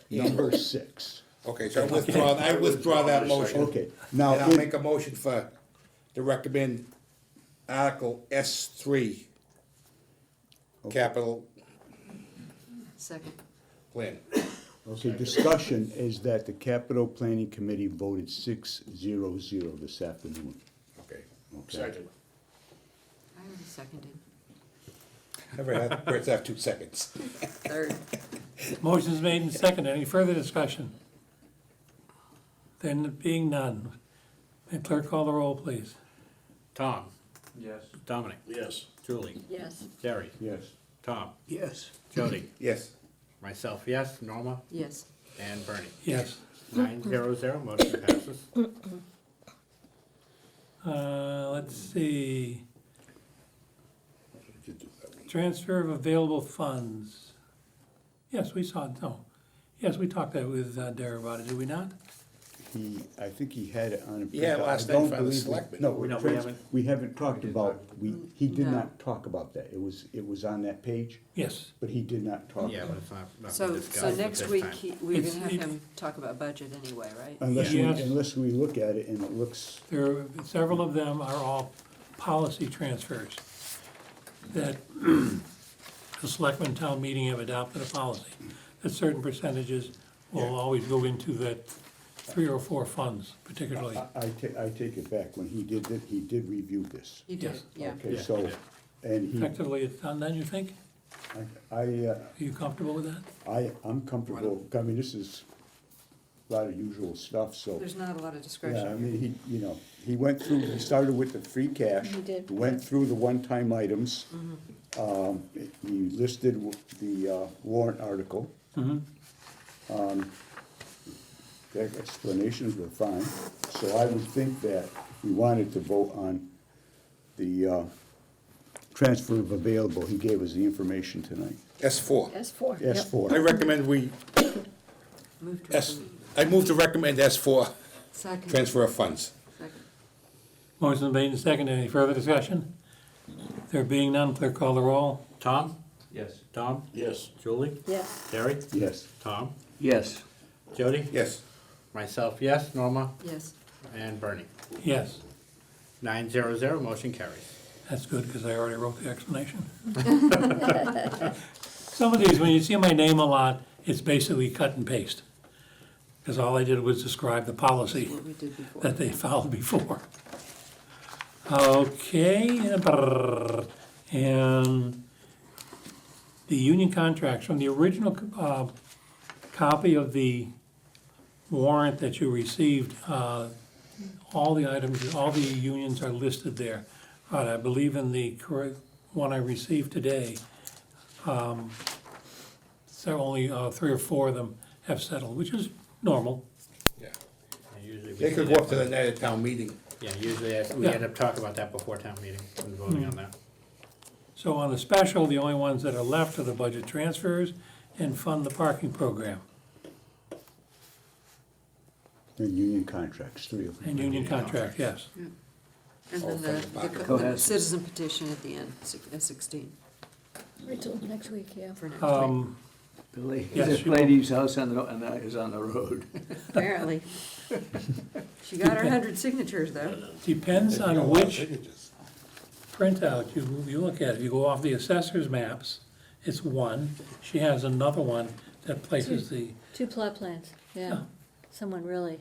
S11: number 6.
S5: okay, so I withdraw that motion.
S11: Okay, now,
S5: And I'll make a motion to recommend Article S3, capital
S14: Second.
S5: plan.
S11: okay, discussion is that the capital planning committee voted 6-0 this afternoon.
S5: Okay.
S11: Okay.
S8: Second.
S14: I already seconded.
S5: Never had, birds have 2 seconds.
S14: Third.
S1: motion's made and seconded. Any further discussion? Then being none. May clerk call the roll, please?
S2: Tom,
S12: Yes.
S2: Dominic,
S8: Yes.
S2: Julie,
S7: Yes.
S2: Jerry,
S11: Yes.
S2: Tom,
S13: Yes.
S2: Jody,
S5: Yes.
S2: myself, yes, Norma,
S14: Yes.
S2: and Bernie.
S1: Yes.
S2: 900, motion passes.
S1: Let's see. Transfer of available funds. Yes, we saw, no. Yes, we talked that with Dara about it, did we not?
S11: I think he had it on. a
S5: Yeah,
S11: printout.
S5: last
S11: I
S5: night
S11: don't
S5: in front of the
S11: believe we-
S5: selectmen.
S11: No,
S2: No, we
S11: Prince,
S2: haven't.
S11: we haven't talked about, he did
S14: No.
S11: not talk about that. It was on that page,
S1: Yes,
S11: but he did not talk
S2: Yeah,
S11: about
S2: but
S11: it.
S2: it's not
S14: So,
S2: been discussed
S14: so
S2: at
S14: next
S2: this
S14: week,
S2: time.
S14: we're
S1: It's-
S14: gonna have
S1: it's-
S14: him talk about budget anyway, right?
S11: Unless we look at it and it looks,
S1: several of them are all policy transfers that the selectmen town meeting have adopted a policy that certain percentages will always go into that 3 or 4 funds particularly.
S11: I take it back. When he did it, he did review this.
S14: He did,
S1: Yes.
S14: yeah.
S11: Okay,
S2: Yeah,
S11: so,
S2: he did.
S11: and he,
S1: Effectively, it's done then, you think? Are you comfortable with that?
S11: I'm comfortable, I mean, this is a lot of usual stuff, so.
S14: There's not a lot of
S11: Yeah, I
S14: discretion.
S11: mean, he went through, he started with the free cash.
S7: He did.
S11: Went through the one-time items. He listed the warrant article. The explanations were fine, so I would think that if we wanted to vote on the transfer of available, he gave us the information tonight.
S5: S4.
S7: S4.
S11: S
S7: yep.
S11: four.
S5: I recommend we,
S14: Move to
S5: I move to recommend S4,
S14: Second.
S5: transfer of funds.
S14: Second.
S1: Motion made and seconded. Any further discussion? There being none, clerk call the roll.
S2: Tom?
S12: Yes.
S2: Tom?
S8: Yes.
S2: Julie?
S7: Yes.
S2: Terry?
S11: Yes.
S2: Tom?
S13: Yes.
S2: Jody?
S5: Yes.
S2: Myself, yes. Norma?
S14: Yes.
S2: And Bernie?
S1: Yes,
S2: 900, motion carries.
S1: that's good because I already wrote the explanation. Some of these, when you see my name a lot, it's basically cut and paste. Because all I did was describe the policy
S14: What we did before.
S1: that they followed before. Okay, and the union contracts, from the original copy of the warrant that you received, all the items, all the unions are listed there. But I believe in the correct one I received today, so only 3 or 4 of them have settled, which is normal.
S5: Yeah.
S2: And usually we
S5: They could
S2: see
S5: go
S2: that
S5: up to the
S2: one-
S5: night of town meeting.
S2: Yeah, usually we
S1: Yeah.
S2: end up talking about that before town meeting and voting on that.
S1: So on the special, the only ones that are left are the budget transfers and fund the parking program.
S11: And union contracts, 3 of them.
S1: And union contract, yes.
S14: And
S5: All
S14: then
S5: from the
S14: the
S5: pocket.
S13: Go ahead.
S14: citizen petition at the end, S16,
S7: Wait till next week, yeah.
S14: for next week.
S1: Yes,
S13: This
S1: you will.
S13: lady's house is on the road.
S14: Apparently. She got her 100 signatures, though.
S1: Depends
S5: You got a
S1: on
S5: lot of
S1: which
S5: signatures.
S1: printout you look at. If you go off the assessor's maps, it's one. She has another one that places the,
S7: 2 plot plans, yeah.
S1: Yeah.
S7: Someone really.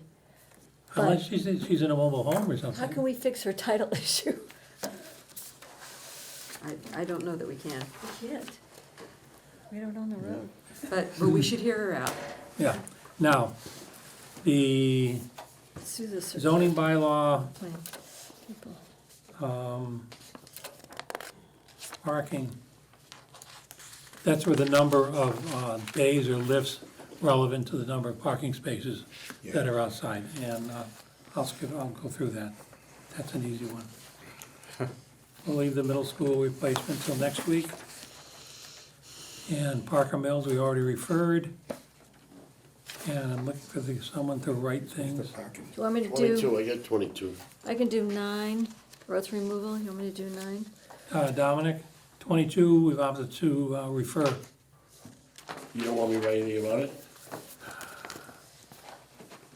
S1: unless she's in a mobile home or
S7: How can
S1: something.
S7: we fix her title issue?
S14: I don't know that we can,
S7: We can't. We don't own the road.
S14: but we should hear her out.
S1: Yeah. Now, the
S7: Sue the circuit
S1: zoning bylaw,
S7: plan people.
S1: parking, that's where the number of days or lifts relevant to the number of parking spaces that are outside, and I'll go through that. That's an easy one. We'll leave the middle school replacement till next week. And Parker Mills, we already referred. And I'm looking for someone to write things.
S7: Do you want me to
S8: 22,
S7: do,
S8: I got 22.
S7: I can do 9, earth removal, you want me to do 9?
S1: Dominic, 22, we've opted to refer.
S8: You don't want me to write anything about it?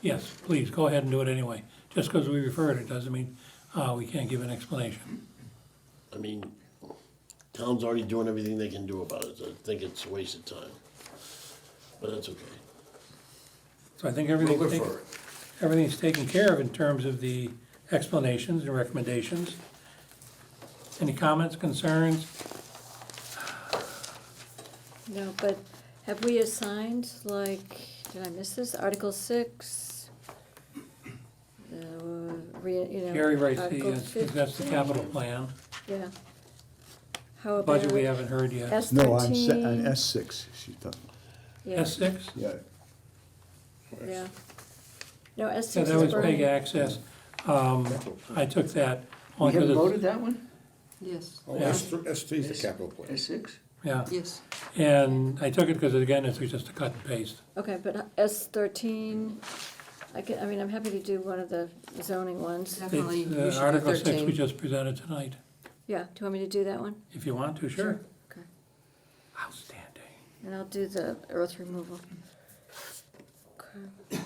S1: Yes, please, go ahead and do it anyway. Just because we referred it doesn't mean we can't give an explanation.
S8: I mean, town's already doing everything they can do about it, so I think it's a waste of time. But that's okay.
S1: So I think
S8: We'll
S1: everything's
S8: refer it.
S1: everything's taken care of in terms of the explanations and recommendations. Any comments, concerns?
S7: No, but have we assigned, like, did I miss this, Article 6?
S1: Gary writes
S7: Article
S1: that's the
S7: 15?
S1: capital plan.
S7: Yeah. How about?
S1: Budget we haven't heard yet.
S7: S13?
S11: No, on S6, she's talking,
S7: Yeah,
S1: S6?
S11: yeah.
S7: yeah. No, S6 is
S1: Yeah, that was
S7: burning.
S1: PEG access. I took that
S13: We
S1: only
S13: haven't
S1: because
S13: voted that one?
S14: Yes,
S5: Oh,
S1: Yeah.
S5: S3 is the capital plan.
S13: S6?
S1: yeah.
S14: yes.
S1: And I took it because again, it's just a cut and paste.
S7: Okay, but S13, I mean, I'm happy to do one of the zoning ones.
S14: Definitely,
S1: It's,
S14: we should do
S1: Article 6 we
S14: 13.
S1: just presented tonight.
S7: Yeah, do you want me to do that one?
S1: If you want to, sure.
S7: Okay.
S1: Outstanding.
S7: And I'll do the earth removal. Okay.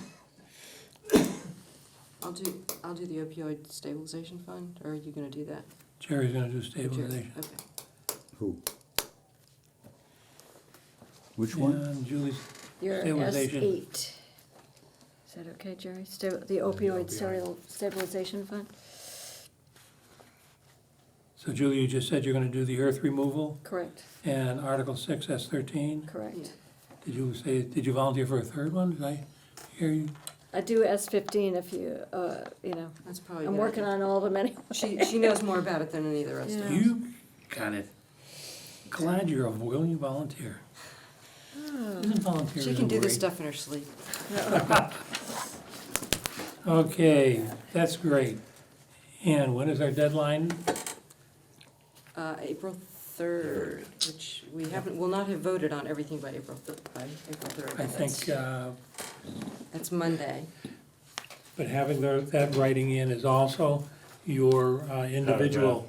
S14: I'll do the opioid stabilization fund, or are you gonna do that?
S1: Jerry's gonna do
S14: Jerry,
S1: stabilization.
S14: Okay.
S11: Who? Which one?
S1: And Julie's
S7: Your
S1: stabilization.
S7: S8. Is that okay, Jerry? The opioid stabilization fund?
S1: So Julie, you just said you're gonna do the earth removal
S7: Correct,
S1: and Article 6, S13.
S7: correct.
S1: Did you volunteer for a third one? Did I hear you?
S7: I do S15 if you,
S14: That's probably a
S7: I'm
S14: good
S7: working
S14: idea.
S7: on all of them anyway.
S14: She knows more about it than any of the rest of us.
S7: Yeah.
S1: You got it. Glad you're a willing volunteer. Isn't volunteerism
S14: She can do this
S1: great?
S14: stuff in her sleep.
S1: Okay, that's great. And when is our deadline?
S14: April 3rd, which we will not have voted on everything by April 3rd.
S1: I think,
S14: That's Monday.
S1: but having that writing in is also your individual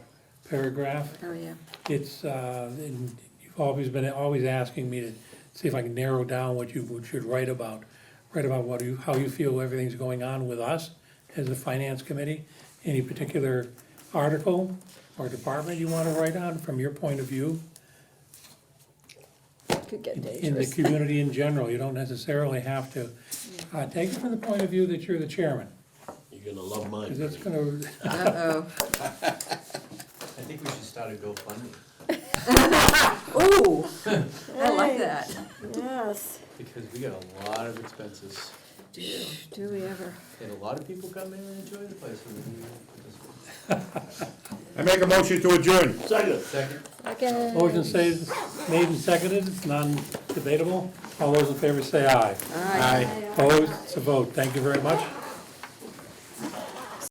S1: paragraph.
S7: Oh, yeah.
S1: It's, and you've always asking me to see if I can narrow down what you should write about. Write about how you feel everything's going on with us as a finance committee. Any particular article or department you want to write on from your point of view.
S7: Could get
S1: In the
S7: dangerous.
S1: community in general, you don't necessarily have to, take it from the point of view that you're the chairman.
S8: You're gonna love mine.
S1: Because it's gonna,
S14: Uh-oh.
S12: I think we should start a GoFundMe,
S14: Ooh, I like that.
S7: Yes,
S12: because we got a lot of expenses,
S7: do we ever.
S12: and a lot of people come in and enjoy the place.
S11: I make a motion to adjourn.
S8: Second.
S12: Second.
S7: Okay.
S1: motion says, made and seconded, it's non-debatable. All those in favor say aye.
S14: All right.
S1: Opposed, it's a vote. Thank you very much.